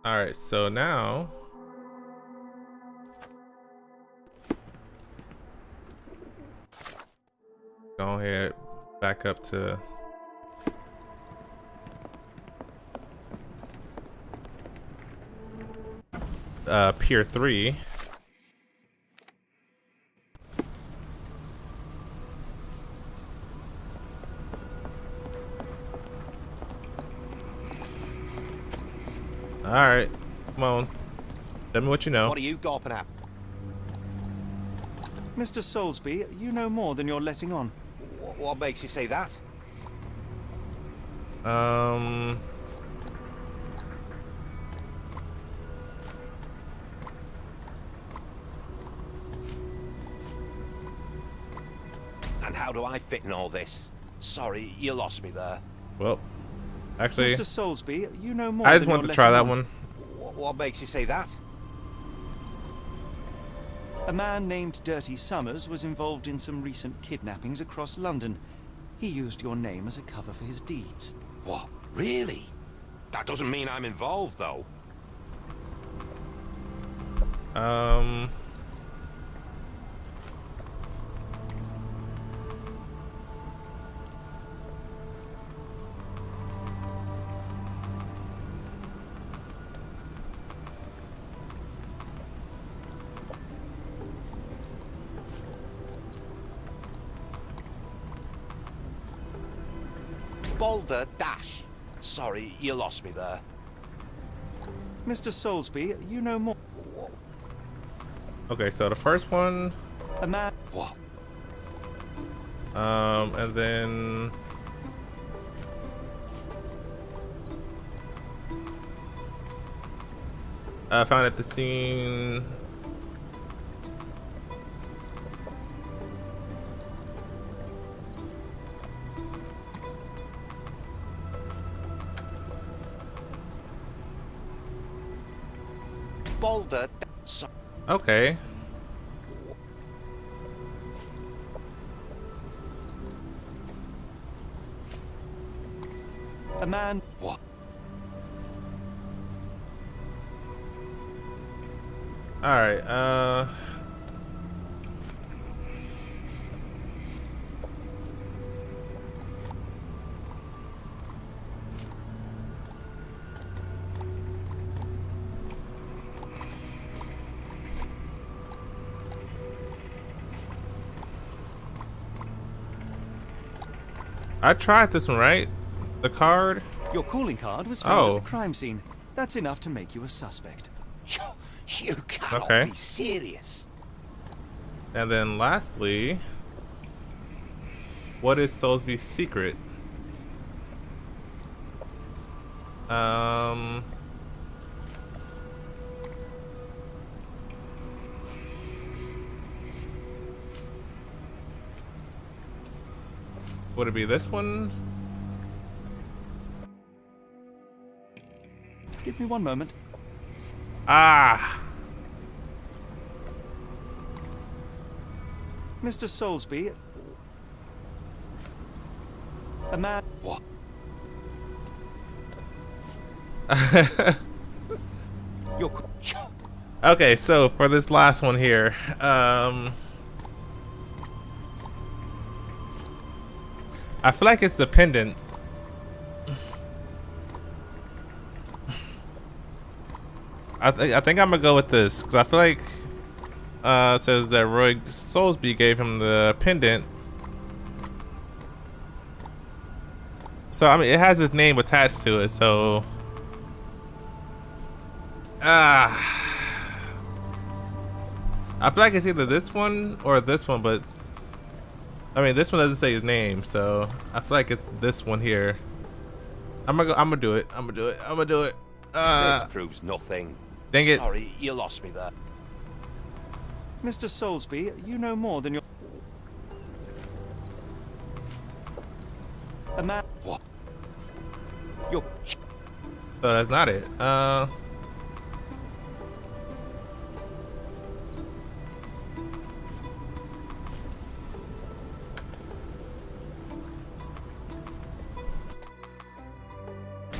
Alright, so now go ahead, back up to Pier 3. Alright, come on. Tell me what you know. What are you gawping at? Mr. Soulsby, you know more than you're letting on. What makes you say that? And how do I fit in all this? Sorry, you lost me there. Well, actually, Mr. Soulsby, you know more. I just wanted to try that one. What makes you say that? A man named Dirty Summers was involved in some recent kidnappings across London. He used your name as a cover for his deeds. What? Really? That doesn't mean I'm involved, though. Boulder Dash. Sorry, you lost me there. Mr. Soulsby, you know more. Okay, so the first one. A man. What? And then. I found at the scene. Boulder. Okay. A man. What? All right. I tried this one, right? The card? Your calling card was found Oh. at the crime scene. That's enough to make you a suspect. You cannot Okay. be serious. And then lastly, what is Soulsby's secret? Would it be this one? Give me one moment. Ah! Mr. Soulsby. A man. What? Okay, so for this last one here, I feel like it's the pendant. I think I'm gonna go with this because I feel like it says that Roy Soulsby gave him the pendant. So I mean, it has his name attached to it. So I feel like it's either this one or this one, but I mean, this one doesn't say his name, so I feel like it's this one here. I'm gonna do it. I'm gonna do it. This proves nothing. Dang it. Sorry, you lost me there. Mr. Soulsby, you know more than your. A man. What? Your. So that's not it.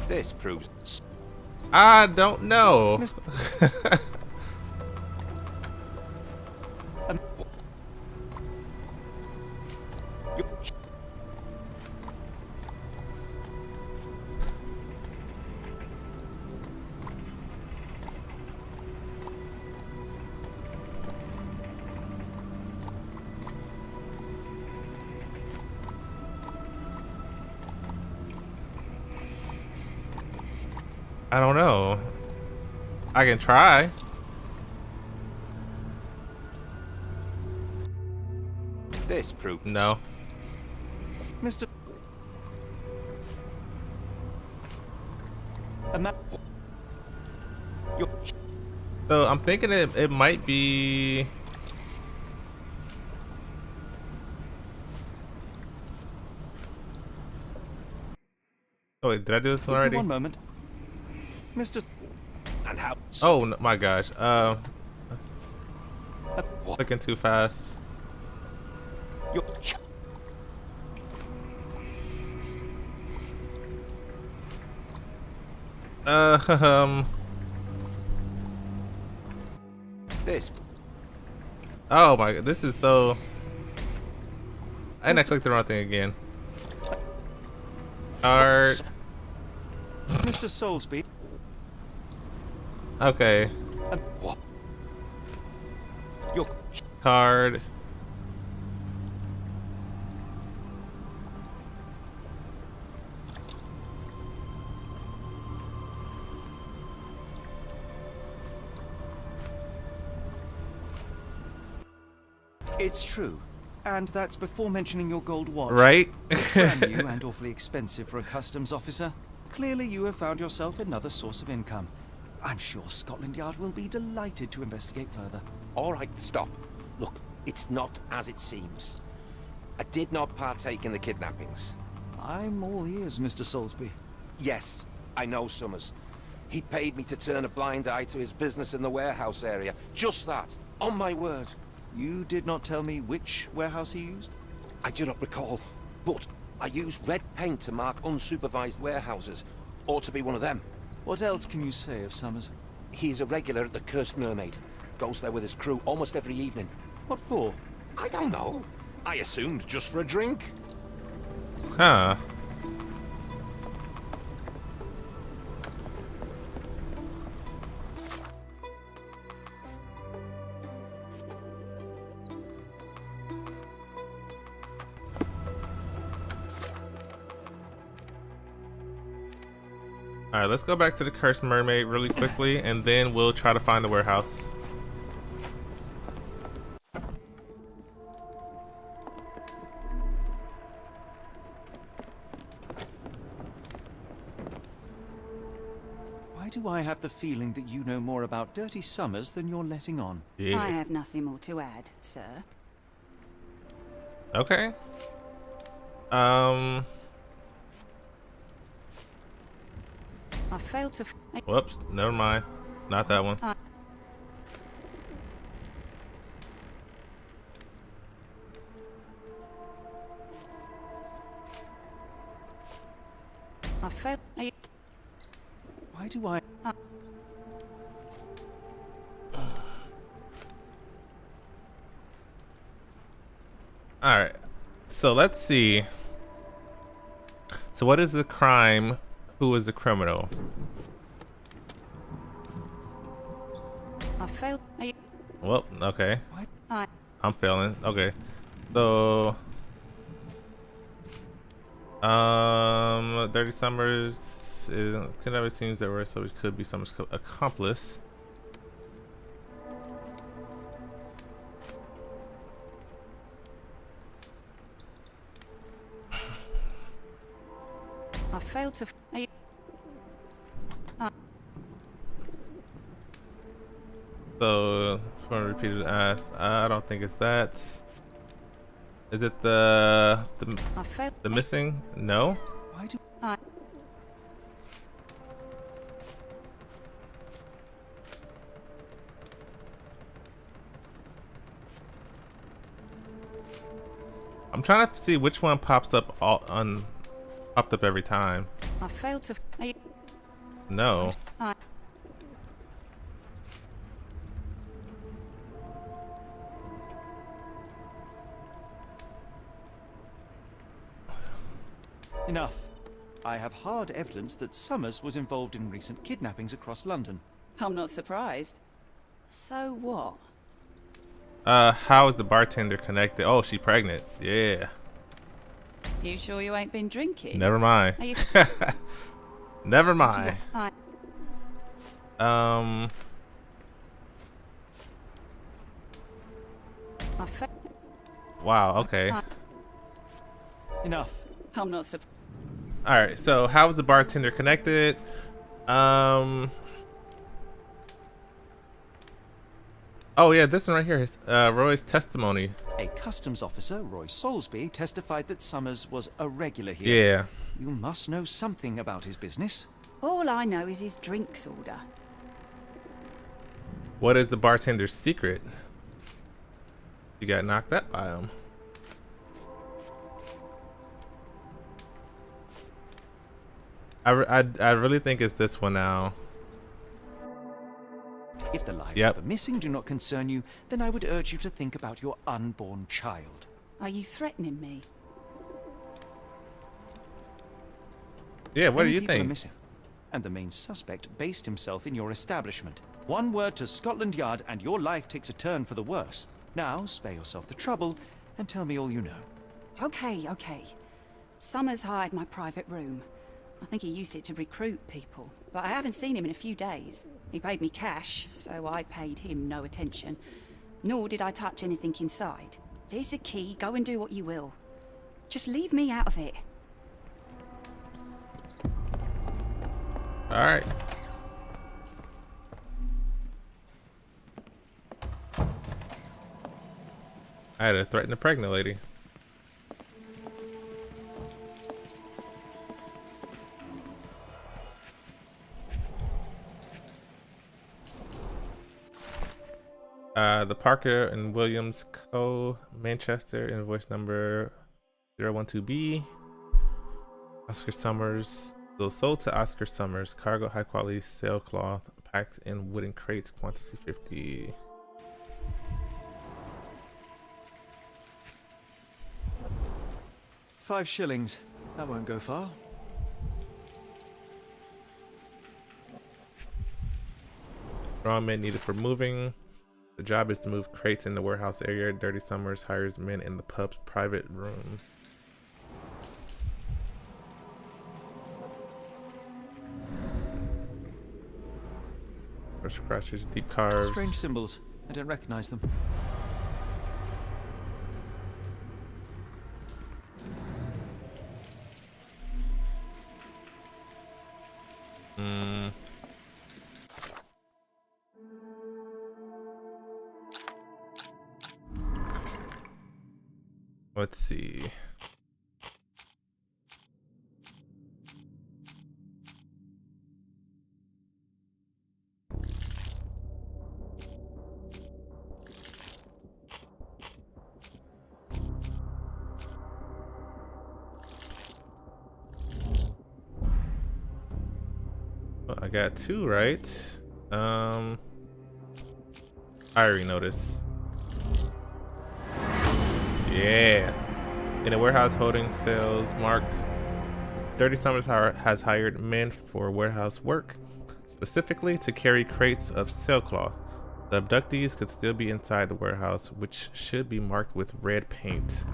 This proves. I don't know. I don't know. I can try. This proves. No. Mr. A man. Your. So I'm thinking it might be. Oh wait, did I do this one already? One moment. Mr. And how? Oh no, my gosh. Looking too fast. Your. This. Oh my god, this is so. And I clicked the wrong thing again. Card. Mr. Soulsby. Okay. What? Your. Card. It's true. And that's before mentioning your gold watch. Right? It's brand new and awfully expensive for a customs officer. Clearly you have found yourself another source of income. I'm sure Scotland Yard will be delighted to investigate further. All right, stop. Look, it's not as it seems. I did not partake in the kidnappings. I'm all ears, Mr. Soulsby. Yes, I know Summers. He paid me to turn a blind eye to his business in the warehouse area. Just that, on my word. You did not tell me which warehouse he used? I do not recall, but I used red paint to mark unsupervised warehouses. Ought to be one of them. What else can you say of Summers? He's a regular at the Cursed Mermaid. Goes there with his crew almost every evening. What for? I don't know. I assumed just for a drink. Huh. Alright, let's go back to the Cursed Mermaid really quickly, and then we'll try to find the warehouse. Why do I have the feeling that you know more about Dirty Summers than you're letting on? I have nothing more to add, sir. Okay. I failed to... Whoops, never mind. Not that one. I failed... Why do I... Alright, so let's see. So what is the crime? Who is the criminal? I failed... Well, okay. I... I'm failing. Okay. So... Dirty Summers could never seems that way, so it could be Summers' accomplice. I failed to... So, just want to repeat it. I don't think it's that. Is it the missing? No. Why do I... I'm trying to see which one pops up popped up every time. I failed to... No. I... Enough. I have hard evidence that Summers was involved in recent kidnappings across London. I'm not surprised. So what? How is the bartender connected? Oh, she pregnant. Yeah. You sure you ain't been drinking? Never mind. Are you... Never mind. I... Wow, okay. Enough. I'm not surprised. Alright, so how is the bartender connected? Oh yeah, this one right here is Roy's testimony. A customs officer, Roy Soulsby, testified that Summers was a regular here. Yeah. You must know something about his business. All I know is his drinks order. What is the bartender's secret? You got knocked up by him. I really think it's this one now. If the lives of the missing do not concern you, then I would urge you to think about your unborn child. Are you threatening me? Yeah, what do Many you people are think? missing, and the main suspect based himself in your establishment. One word to Scotland Yard and your life takes a turn for the worse. Now, spare yourself the trouble and tell me all you know. Okay. Summers hired my private room. I think he used it to recruit people, but I haven't seen him in a few days. He paid me cash, so I paid him no attention. nor did I touch anything inside. Here's the key, go and do what you will. Just leave me out of it. Alright. I had to threaten a pregnant lady. The Parker and Williams Co. Manchester invoice number 012B. Oscar Summers. Those sold to Oscar Summers. Cargo high quality sailcloth packed in wooden crates. Quantity 50. £5. That won't go far. Strong men needed for moving. The job is to move crates in the warehouse area. Dirty Summers hires men in the pub's private room. Scratches, deep carves. Strange symbols. I don't recognize them. Let's see. Well, I got 2 right. Hiring notice. Yeah. In a warehouse holding sales marked, Dirty Summers has hired men for warehouse work, specifically to carry crates of sailcloth. The abductees could still be inside the warehouse, which should be marked with red paint.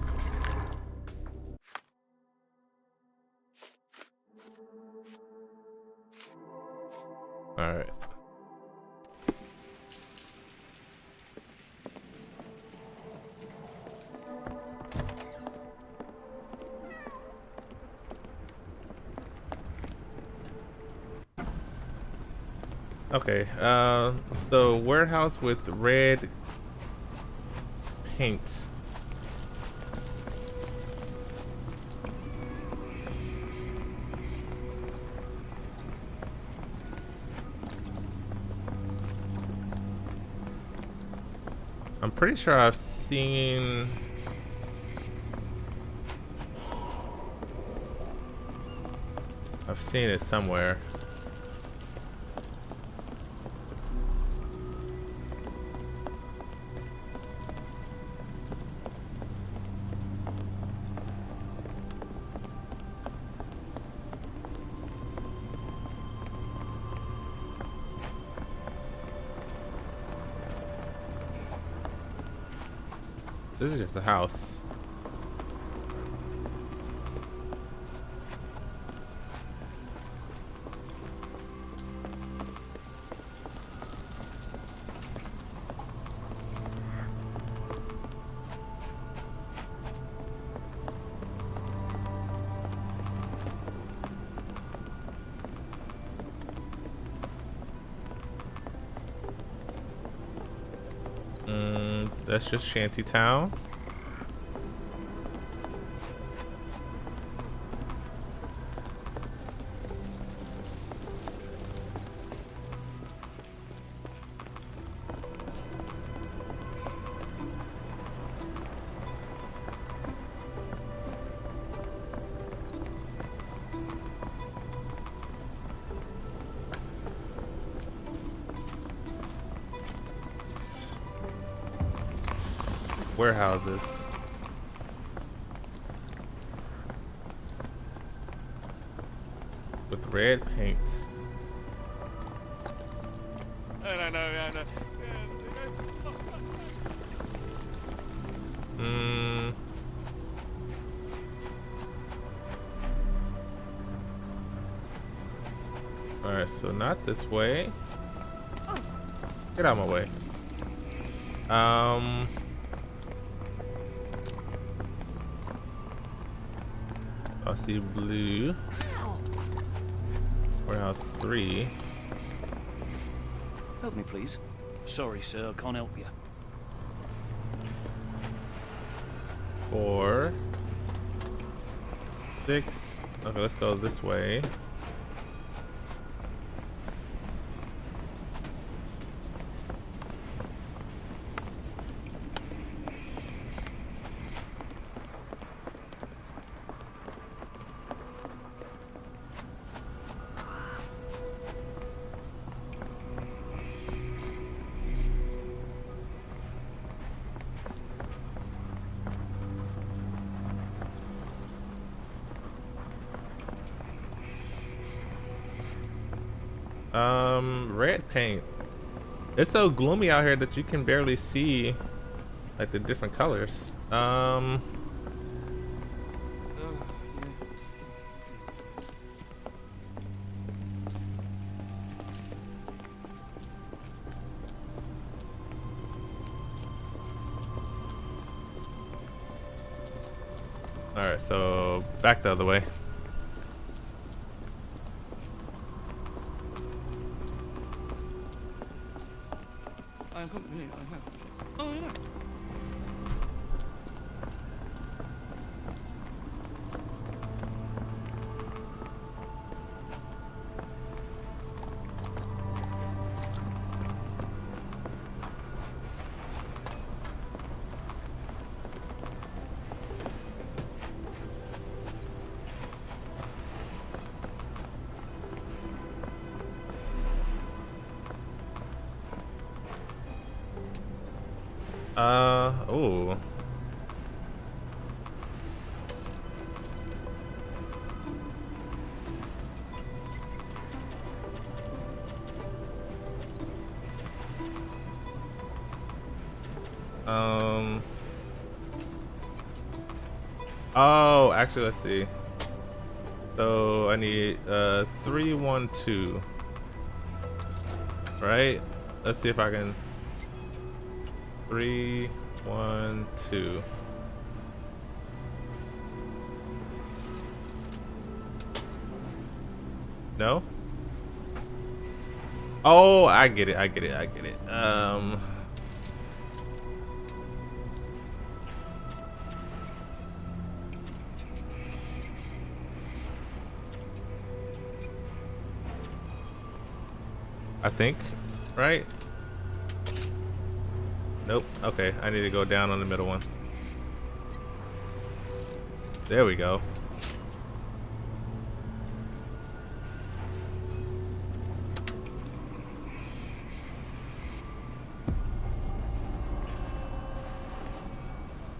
All right. Okay, so warehouse with red paint. I'm pretty sure I've seen it somewhere. This is just a house. That's just Shantytown. Warehouses. With red paint. Alright, so not this way. Get out of my way. I see blue. Warehouse 3. Help me, please. Sorry, sir, I can't help you. 4, 6. Okay, let's go this way. Red paint. It's so gloomy out here that you can barely see like the different colors. Alright, so back the other way. Oh. Oh, actually, let's see. So I need 312. Right? Let's see if I can. 3, 1, 2. No? Oh, I get it. I get it. I get it. I think, right? Nope. Okay, I need to go down on the middle one. There we go.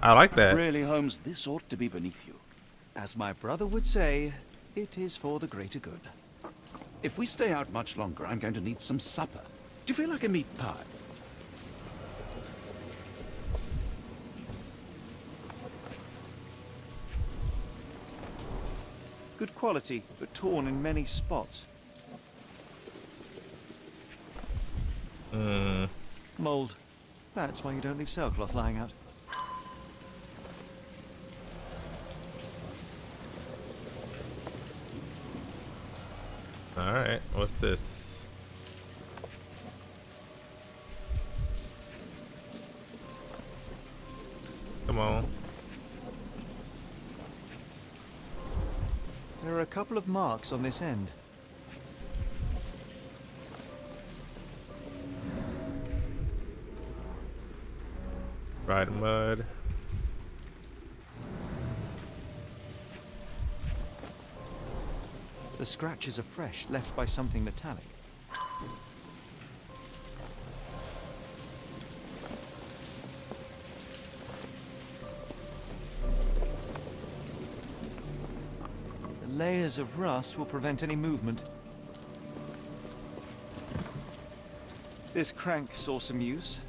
I like that. Really, Holmes, this ought to be beneath you. As my brother would say, it is for the greater good. If we stay out much longer, I'm going to need some supper. Do you feel like a meat pie? Good quality, but torn in many spots. Mold. That's why you don't leave sailcloth lying out. Alright, what's this? Come on. There are a couple of marks on this end. Dried mud. The scratches are fresh, left by something metallic. The layers of rust will prevent any movement. This crank saw some use.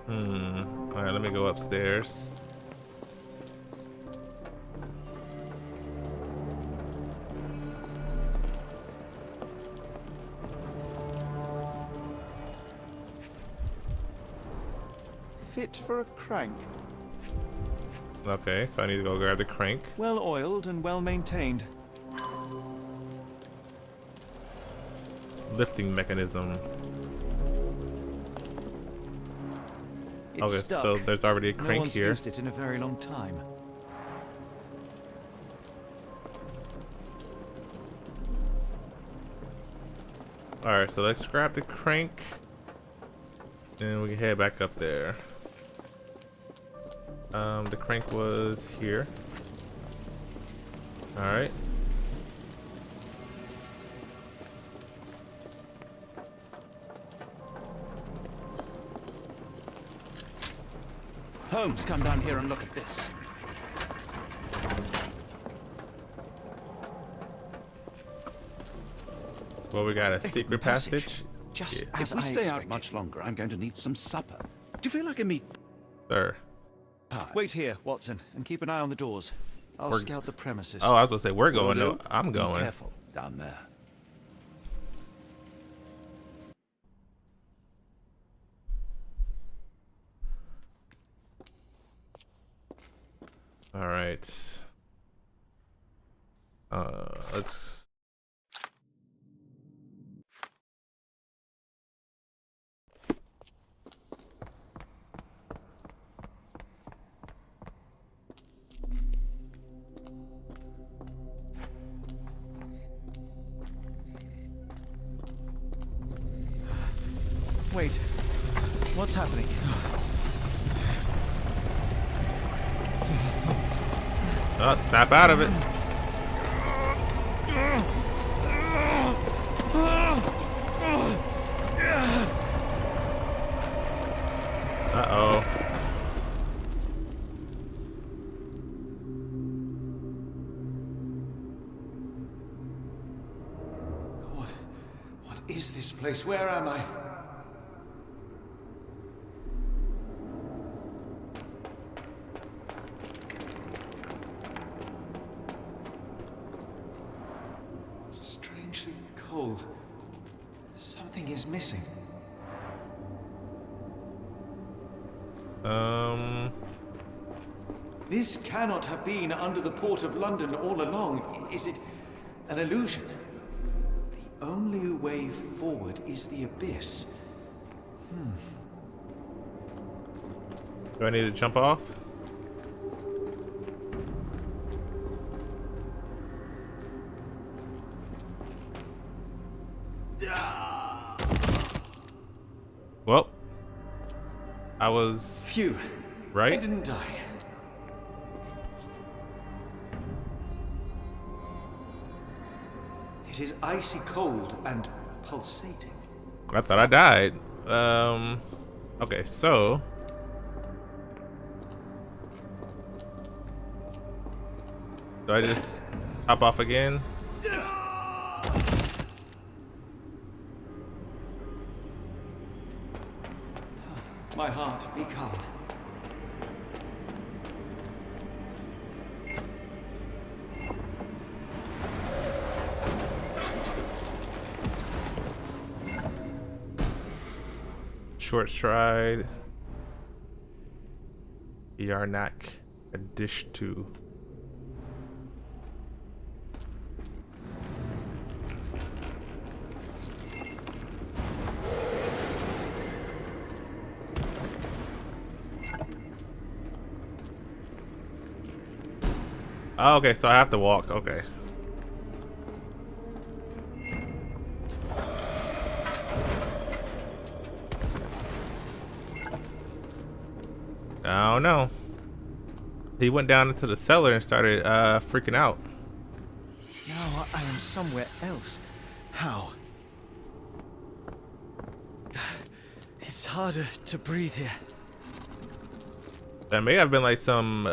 Alright, let me go upstairs. fit for a crank. Okay, so I need to go grab the crank. Well oiled and well maintained. Lifting mechanism. It's Okay, stuck. so there's already a No crank one's here. used it in a very long time. Alright, so let's grab the crank. And we can head back up there. The crank was here. Alright. Holmes, come down here and look at this. Well, we got a secret passage. Just Yeah. as if we stay out much longer, I'm going to need some supper. Do you feel like a meat? Sir. Wait here, Watson, and keep an eye on the doors. I'll We're- scout the premises. Oh, I was gonna say we're Will going. do. No, I'm Be going. careful down there. All right. Let's. Wait. What's happening? Oh, snap out of it. Uh-oh. What is this place? Where am I? Strangely cold. Something is missing. This cannot have been under the port of London all along. Is it an illusion? The only way forward is the abyss. Do I need to jump off? Well, I was Phew. right. I didn't die. It is icy cold and pulsating. I thought I died. Okay, so do I just hop off again? My heart, be calm. Short stride. Yarnak. A dish 2. Oh, okay, so I have to walk. Okay. I don't know. He went down into the cellar and started freaking out. Now I am somewhere else. How? It's harder to breathe here. That may have been like some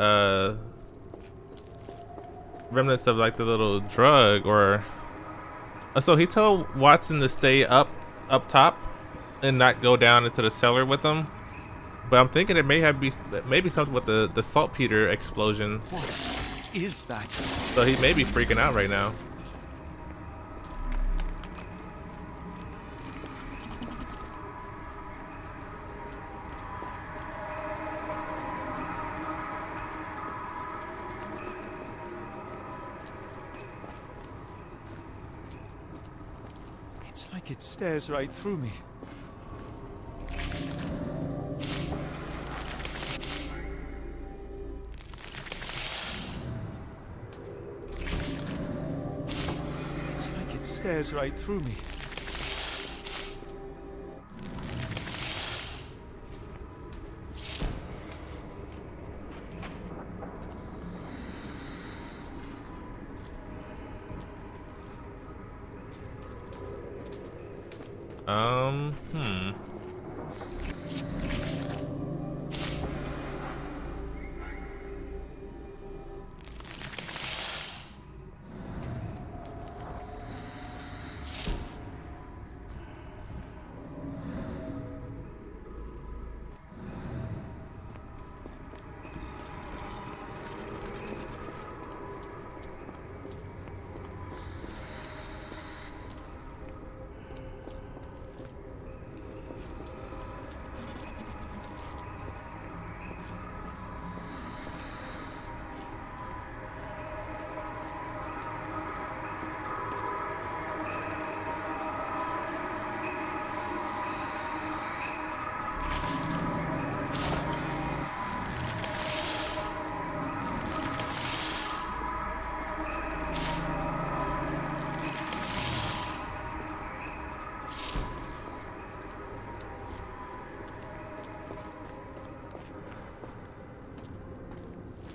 remnants of like the little drug or so he told Watson to stay up top and not go down into the cellar with him. But I'm thinking it may have maybe something with the saltpeter explosion. What is that? So he may be freaking out right now. It's like it stares right through me. It's like it stares right through me.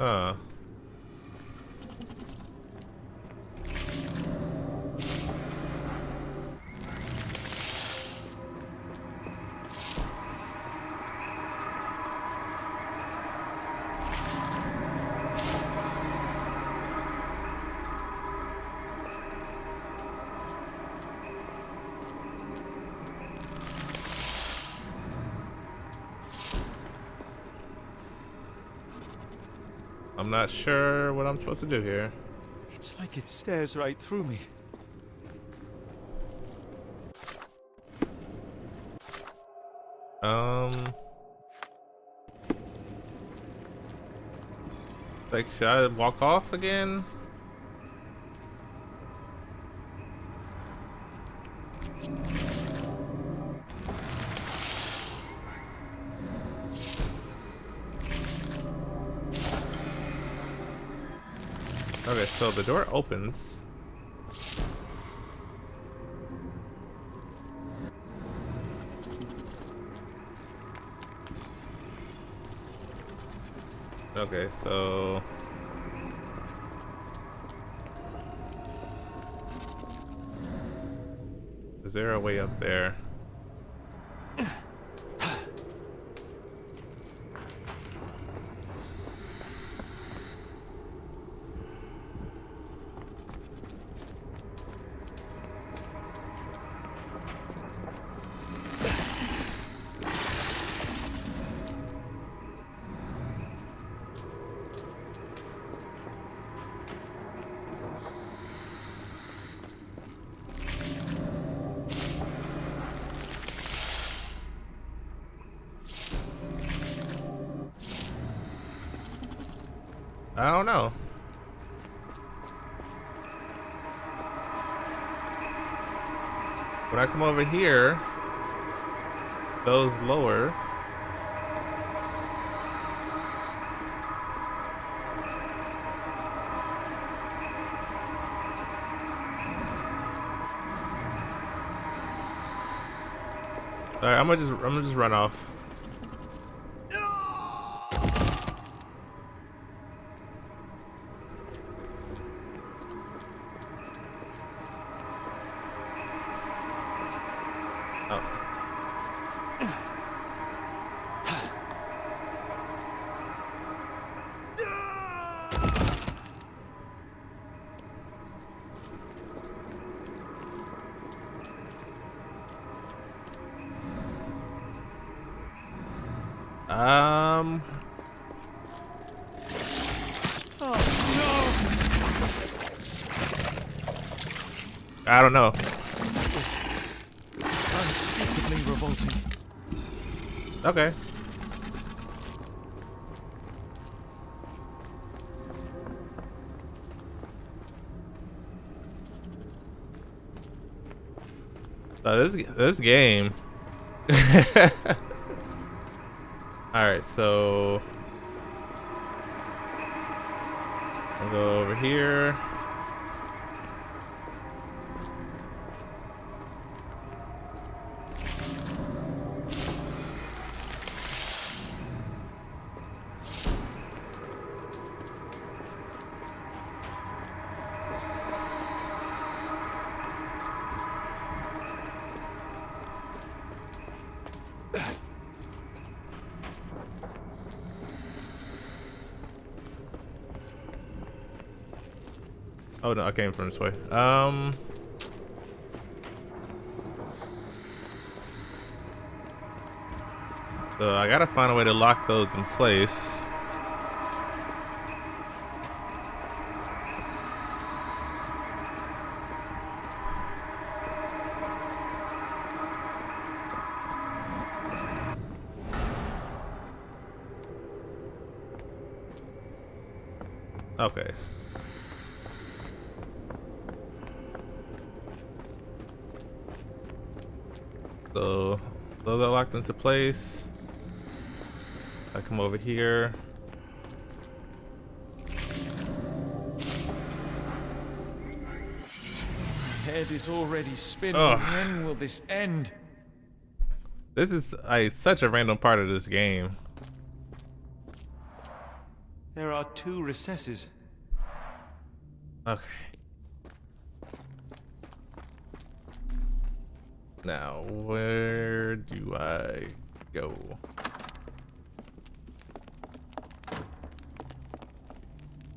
Hmm. I'm not sure what I'm supposed to do here. It's like it stares right through me. Like, should I walk off again? Okay, so the door opens. Okay, so is there a way up there? I don't know. When I come over here, those lower. All right, I'm gonna just run off. I don't know. That was unspeakably revolting. Okay. This game. All right, so I'll go over here. Oh no, I came from this way. So I gotta find a way to lock those in place. Okay. So those are locked into place. I come over here. My head is already spinning. Ugh. When will this end? This is such a random part of this game. There are 2 recesses. Okay. Now, where do I go?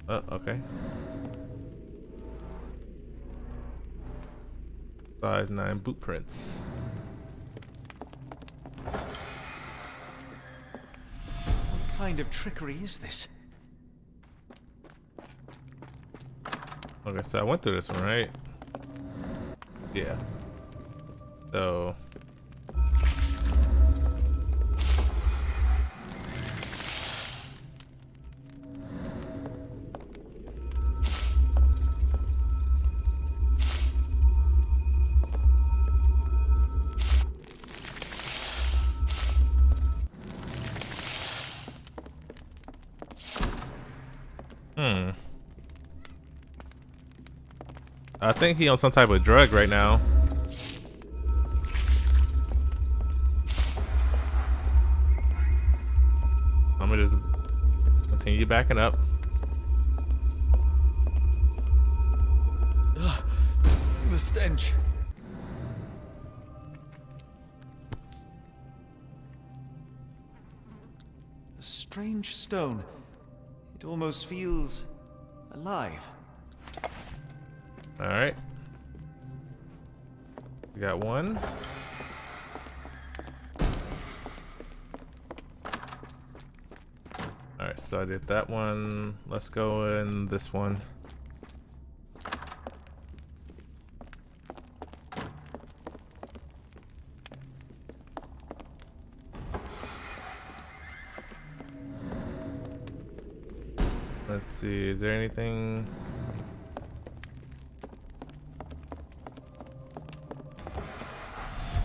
Oh, okay. Size 9 boot prints. What kind of trickery is this? Okay, so I went through this one, right? Yeah. So I think he on some type of drug right now. I'm gonna just continue backing up. The stench. A strange stone. It almost feels alive. All right. We got one. All right, so I did that one. Let's go in this one. Let's see, is there anything?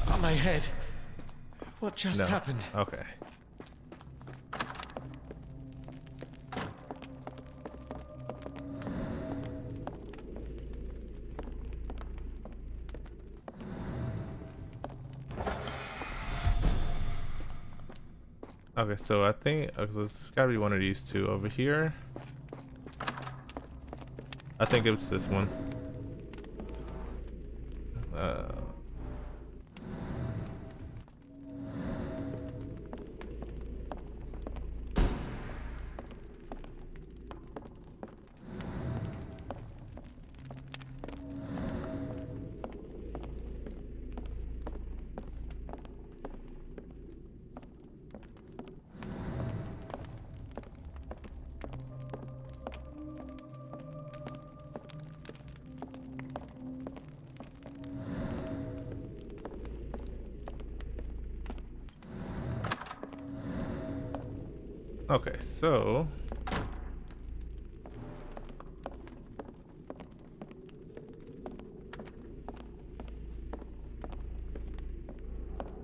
On my head. What just happened? Okay. Okay, so I think it's gotta be one of these two over here. I think it's this one. Okay, so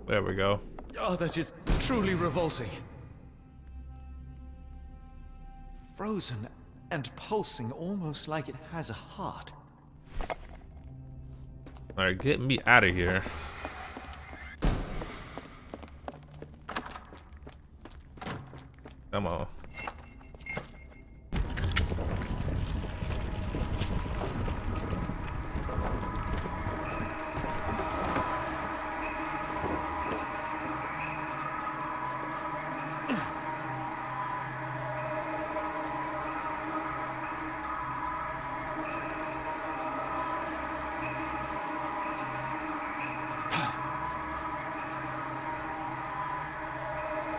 There we go. Oh, that is truly revolting. Frozen and pulsing almost like it has a heart. Alright, get me out of here. Come on.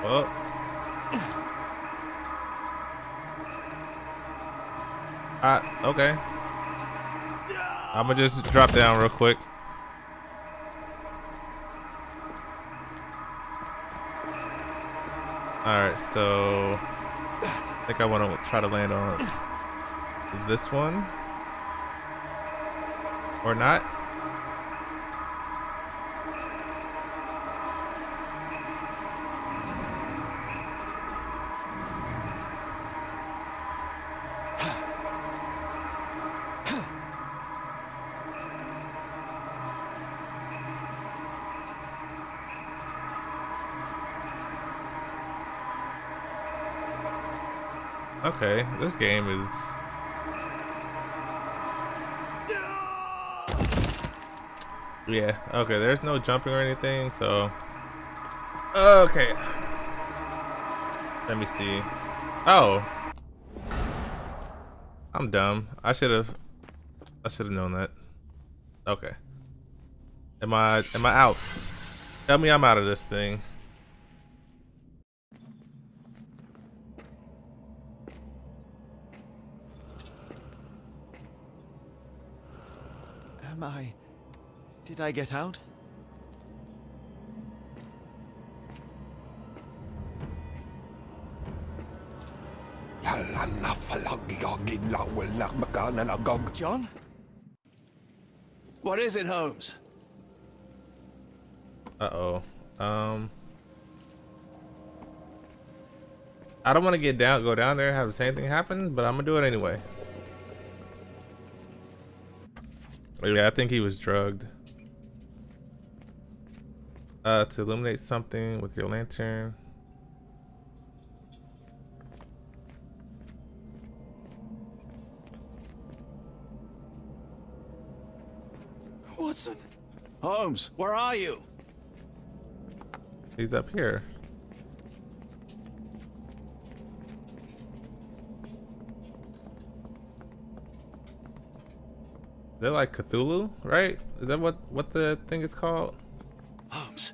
Well. Okay. I'ma just drop down real quick. Alright, so I think I want to try to land on this one. Or not. Okay, this game is... Yeah, okay, there's no jumping or anything, so... Okay. Let me see. Oh. I'm dumb. I should have known that. Okay. Am I out? Tell me I'm out of this thing. Did I get out? John? What is it, Holmes? Uh-oh. I don't want to go down there and have the same thing happen, but I'm gonna do it anyway. Yeah, I think he was drugged. To illuminate something with your lantern. Watson! Holmes, where are you? He's up here. They're like Cthulhu, right? Is that what the thing is called? Holmes.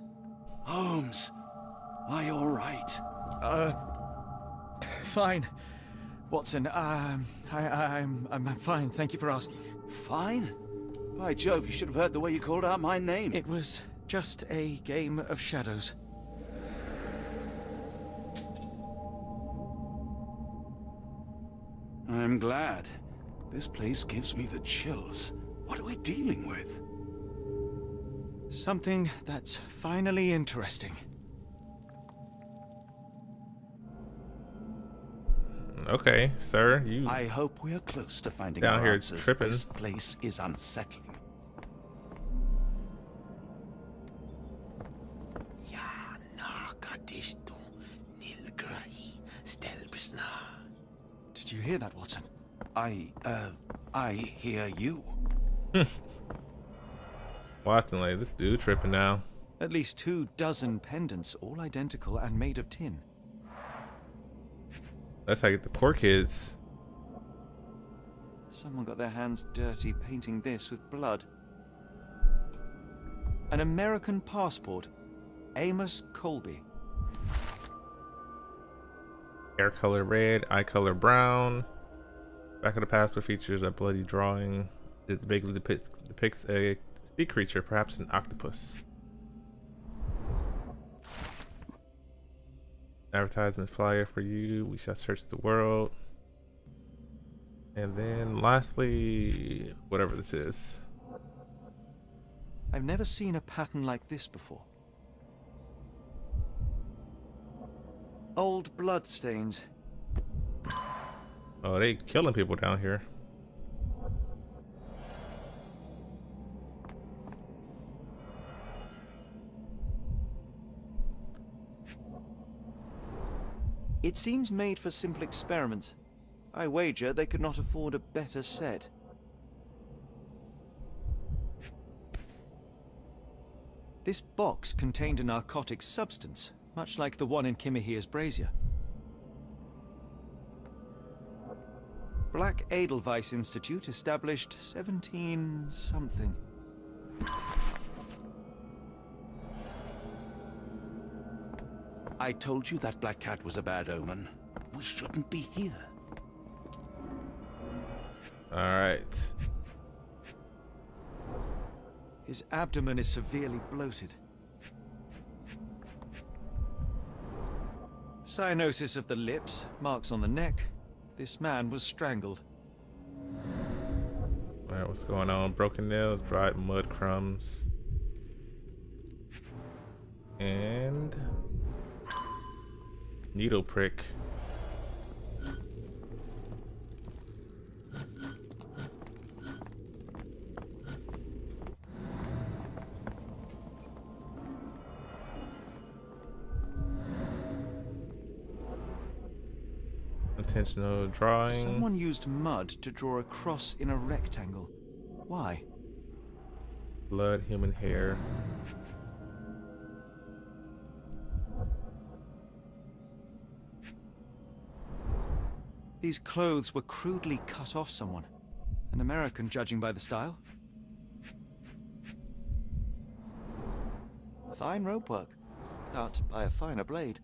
Holmes. Are you alright? Fine. Watson, I'm fine. Thank you for asking. Fine? By Jove, you should have heard the way you called out my name. It was just a game of shadows. I'm glad. This place gives me the chills. What are we dealing with? Something that's finally interesting. Okay, sir. You. I hope we are close to finding down our here answers. tripping. This place is unsettling. Did you hear that, Watson? I hear you. Watson, like, this dude tripping now. At least 24 pendants, all identical and made of tin. That's how you get the poor kids. Someone got their hands dirty painting this with blood. An American passport. Amos Colby. Hair color red, eye color brown. Back of the passport features a bloody drawing. It vaguely depicts a sea creature, perhaps an octopus. Advertisement flyer for you. We shall search the world. And then lastly, whatever this is. I've never seen a pattern like this before. Old bloodstains. Oh, they killing people down here. It seems made for simple experiments. I wager they could not afford a better set. This box contained a narcotic substance, much like the one in Kimihira's brazier. Black Edelweiss Institute, established 17-something. I told you that Black Cat was a bad omen. We shouldn't be here. Alright. His abdomen is severely bloated. Cyanosis of the lips, marks on the neck. This man was strangled. Alright, what's going on? Broken nails, dried mud crumbs. And needle prick. Intentional drawing. Someone used mud to draw a cross in a rectangle. Why? Blood, human hair. These clothes were crudely cut off someone. An American, judging by the style. Fine rope work, cut by a finer blade.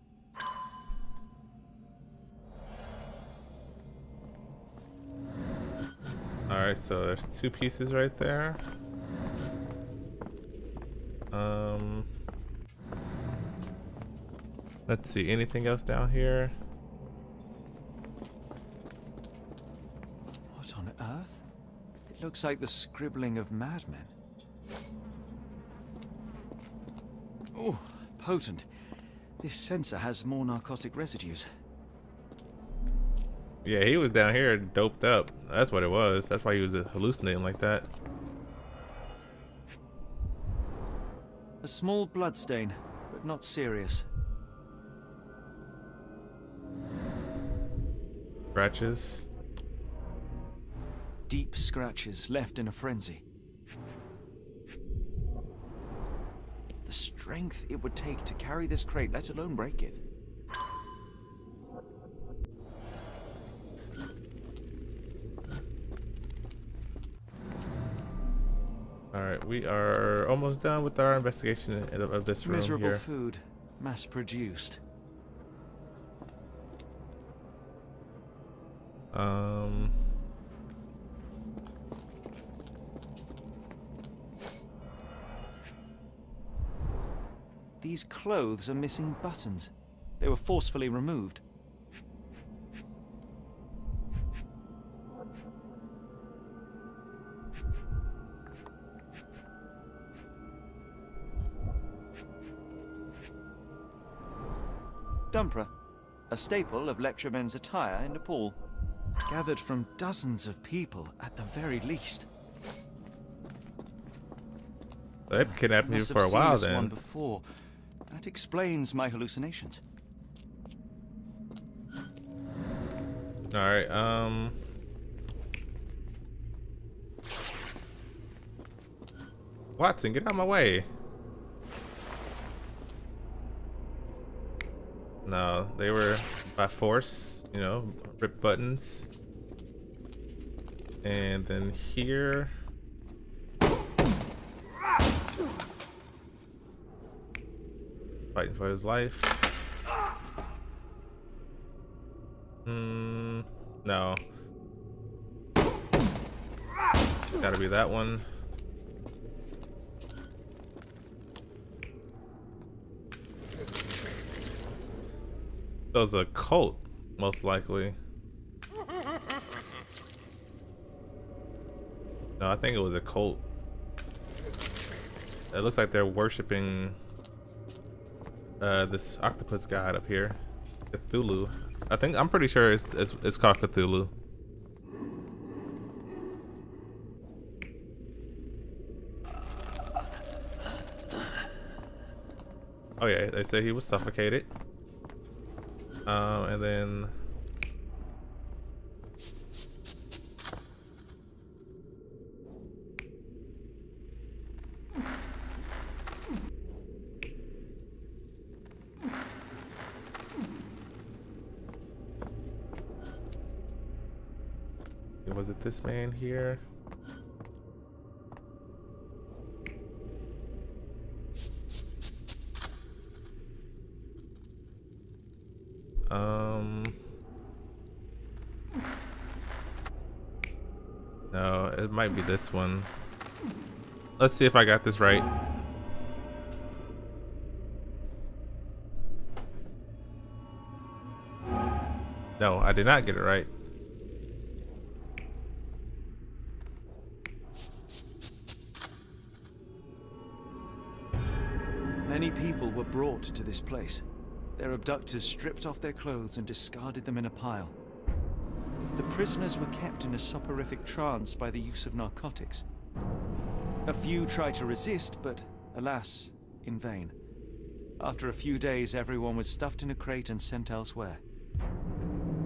Alright, so there's two pieces right there. Let's see, anything else down here? What on earth? It looks like the scribbling of madmen. Oh, potent. This sensor has more narcotic residues. Yeah, he was down here doped up. That's what it was. That's why he was hallucinating like that. A small bloodstain, but not serious. Scratches. Deep scratches left in a frenzy. The strength it would take to carry this crate, let alone break it. Alright, we are almost done with our investigation of this room Miserable here. food, mass-produced. These clothes are missing buttons. They were forcefully removed. Dumpra, a staple of lecturemen's attire in Nepal, gathered from dozens of people at the very least. They've kidnapped me Must for have a seen while this then. one before. That explains my hallucinations. Alright, Watson, get out of my way. No, they were by force, you know, rip buttons. And then here. Fighting for his life. No. Gotta be that one. That was a cult, most likely. No, I think it was a cult. It looks like they're worshiping this octopus god up here. Cthulhu. I'm pretty sure it's called Cthulhu. Oh yeah, they say he was suffocated. And then was it this man here? No, it might be this one. Let's see if I got this right. No, I did not get it right. Many people were brought to this place. Their abductors stripped off their clothes and discarded them in a pile. The prisoners were kept in a soporific trance by the use of narcotics. A few tried to resist, but alas, in vain. After a few days, everyone was stuffed in a crate and sent elsewhere.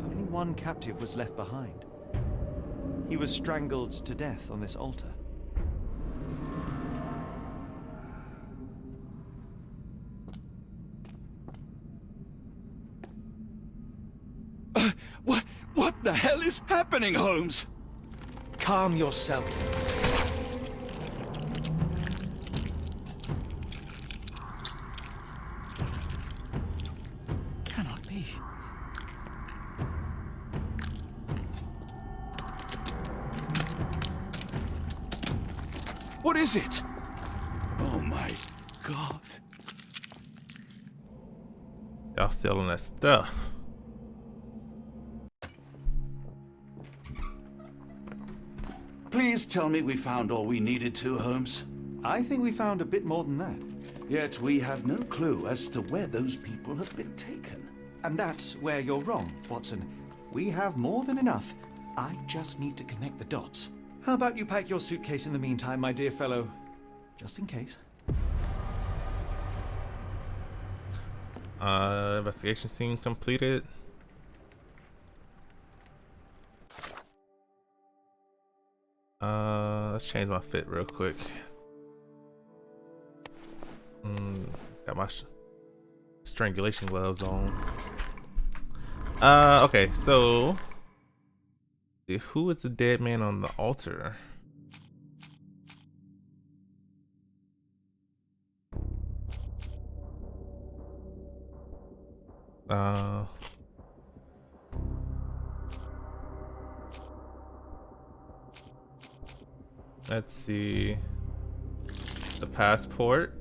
Only one captive was left behind. He was strangled to death on this altar. What the hell is happening, Holmes? Calm yourself. Cannot be. What is it? Oh my God. Y'all selling that stuff. Please tell me we found all we needed to, Holmes. I think we found a bit more than that. Yet we have no clue as to where those people have been taken. And that's where you're wrong, Watson. We have more than enough. I just need to connect the dots. How about you pack your suitcase in the meantime, my dear fellow? Just in case. Investigation scene completed. Let's change my fit real quick. Got my strangulation gloves on. Okay, so who is the dead man on the altar? Let's see. The passport.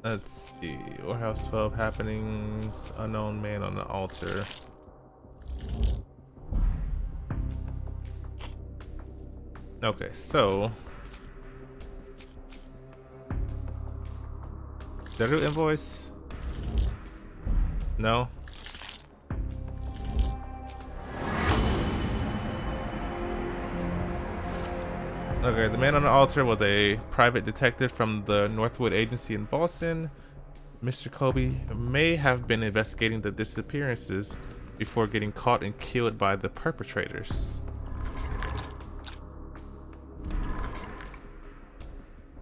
Let's see. Warehouse 12 happenings. Unknown man on the altar. Okay, so did I do invoice? No. Okay, the man on the altar was a private detective from the Northwood Agency in Boston. Mr. Kobe may have been investigating the disappearances before getting caught and killed by the perpetrators.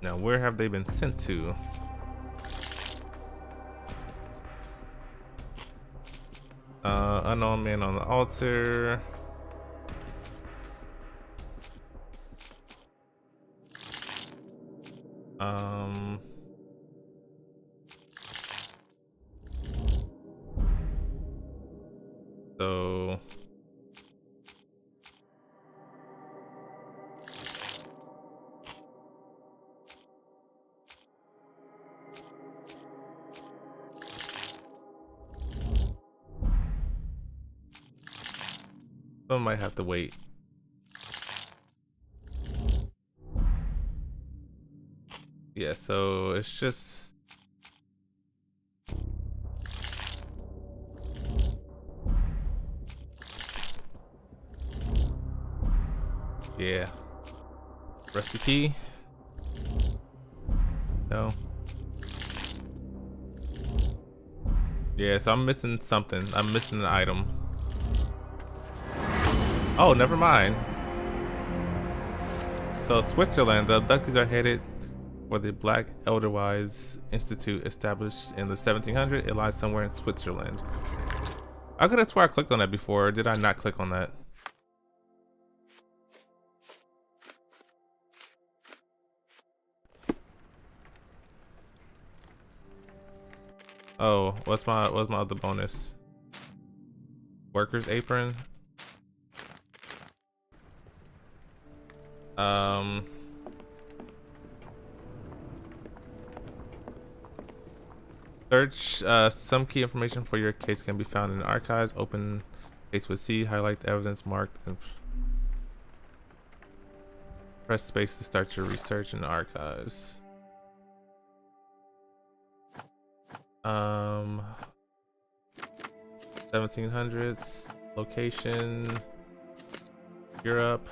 Now, where have they been sent to? Unknown man on the altar. So Some might have to wait. Yeah, so it's just yeah. Press the key. No. Yeah, so I'm missing something. I'm missing an item. Oh, never mind. So Switzerland, the abductees are headed for the Black Edelweiss Institute established in the 1700s. It lies somewhere in Switzerland. I could have sworn I clicked on that before. Did I not click on that? Oh, what's my other bonus? Worker's apron. Search some key information for your case can be found in the archives. Open case with C, highlight the evidence marked, and press space to start your research in the archives. 1700s, location, Europe.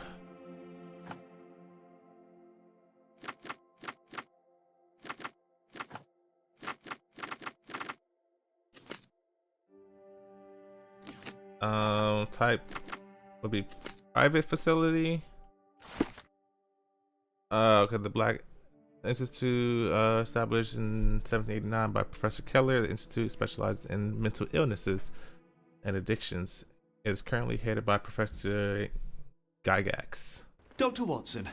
Type would be private facility. Okay, the Black Institute established in 1789 by Professor Keller. The institute specializes in mental illnesses and addictions. It is currently headed by Professor Gygax. Dr. Watson,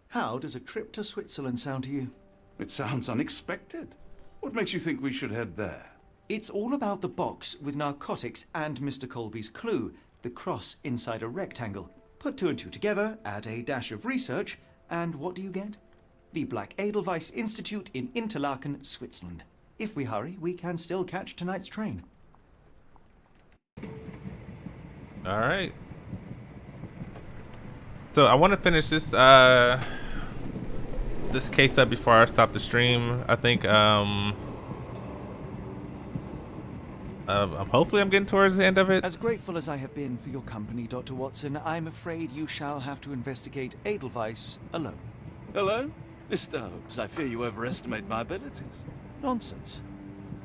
how does a trip to Switzerland sound to you? It sounds unexpected. What makes you think we should head there? It's all about the box with narcotics and Mr. Colby's clue, the cross inside a rectangle. Put two and two together, add a dash of research, and what do you get? The Black Edelweiss Institute in Interlaken, Switzerland. If we hurry, we can still catch tonight's train. All right. So I want to finish this this case up before I stop the stream. I think hopefully I'm getting towards the end of it. As grateful as I have been for your company, Dr. Watson, I'm afraid you shall have to investigate Edelweiss alone. Alone? Mr. Holmes, I fear you overestimate my abilities. Nonsense.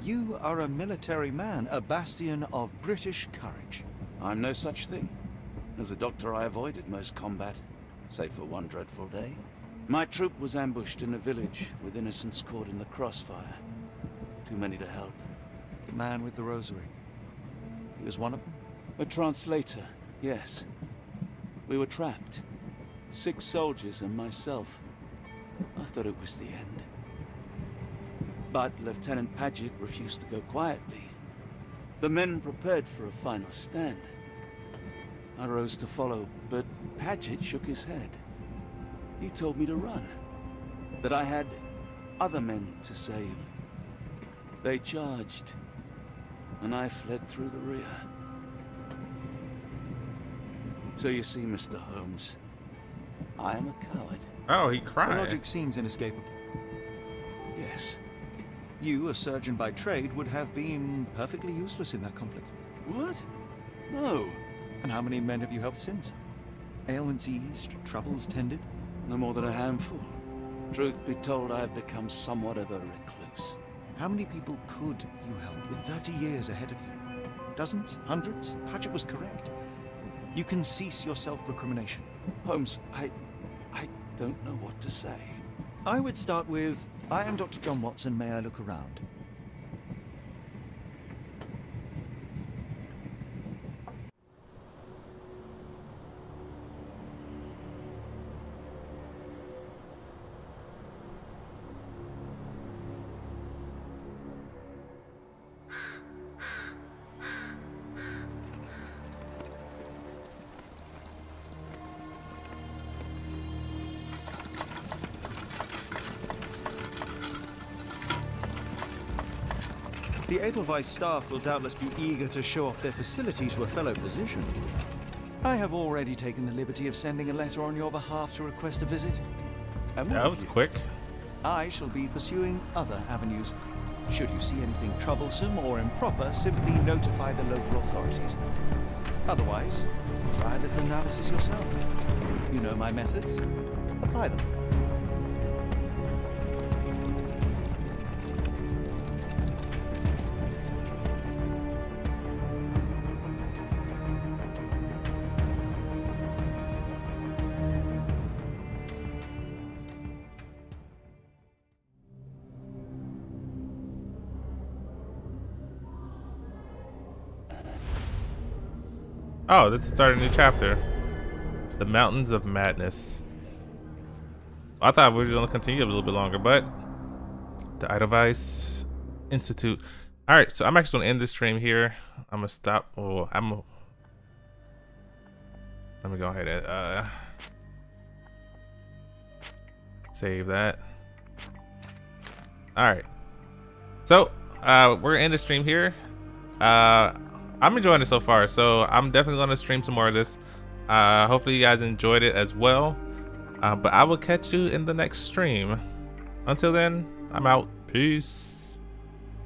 You are a military man, a bastion of British courage. I'm no such thing. As a doctor, I avoided most combat, save for one dreadful day. My troop was ambushed in a village with innocents caught in the crossfire. Too many to help. The man with the rosary. He was one of them? A translator, yes. We were trapped. 6 soldiers and myself. I thought it was the end. But Lieutenant Paget refused to go quietly. The men prepared for a final stand. I rose to follow, but Paget shook his head. He told me to run. That I had other men to save. They charged, and I fled through the rear. So you see, Mr. Holmes, I am a coward. Oh, he The cried. logic seems inescapable. Yes. You, a surgeon by trade, would have been perfectly useless in that conflict. What? No. And how many men have you helped since? Ailments eased, troubles tended? No more than a handful. Truth be told, I have become somewhat of a recluse. How many people could you help with 30 years ahead of you? Dozens? Hundreds? Paget was correct. You can cease your self-recrimination. Holmes, I don't know what to say. I would start with, I am Dr. John Watson, may I look around? The Edelweiss staff will doubtless be eager to show off their facility to a fellow physician. I have already taken the liberty of sending a letter on your behalf to request a visit. And That was quick. I shall be pursuing other avenues. Should you see anything troublesome or improper, simply notify the local authorities. Otherwise, try a little analysis yourself. You know my methods. Apply them. Oh, this is starting a new chapter. The Mountains of Madness. I thought we were going to continue a little bit longer, but the Edelweiss Institute. All right, so I'm actually going to end this stream here. I'm going to stop. Oh, let me go ahead and save that. All right. So we're going to end the stream here. I'm enjoying it so far, so I'm definitely going to stream some more of this. Hopefully you guys enjoyed it as well. But I will catch you in the next stream. Until then, I'm out. Peace.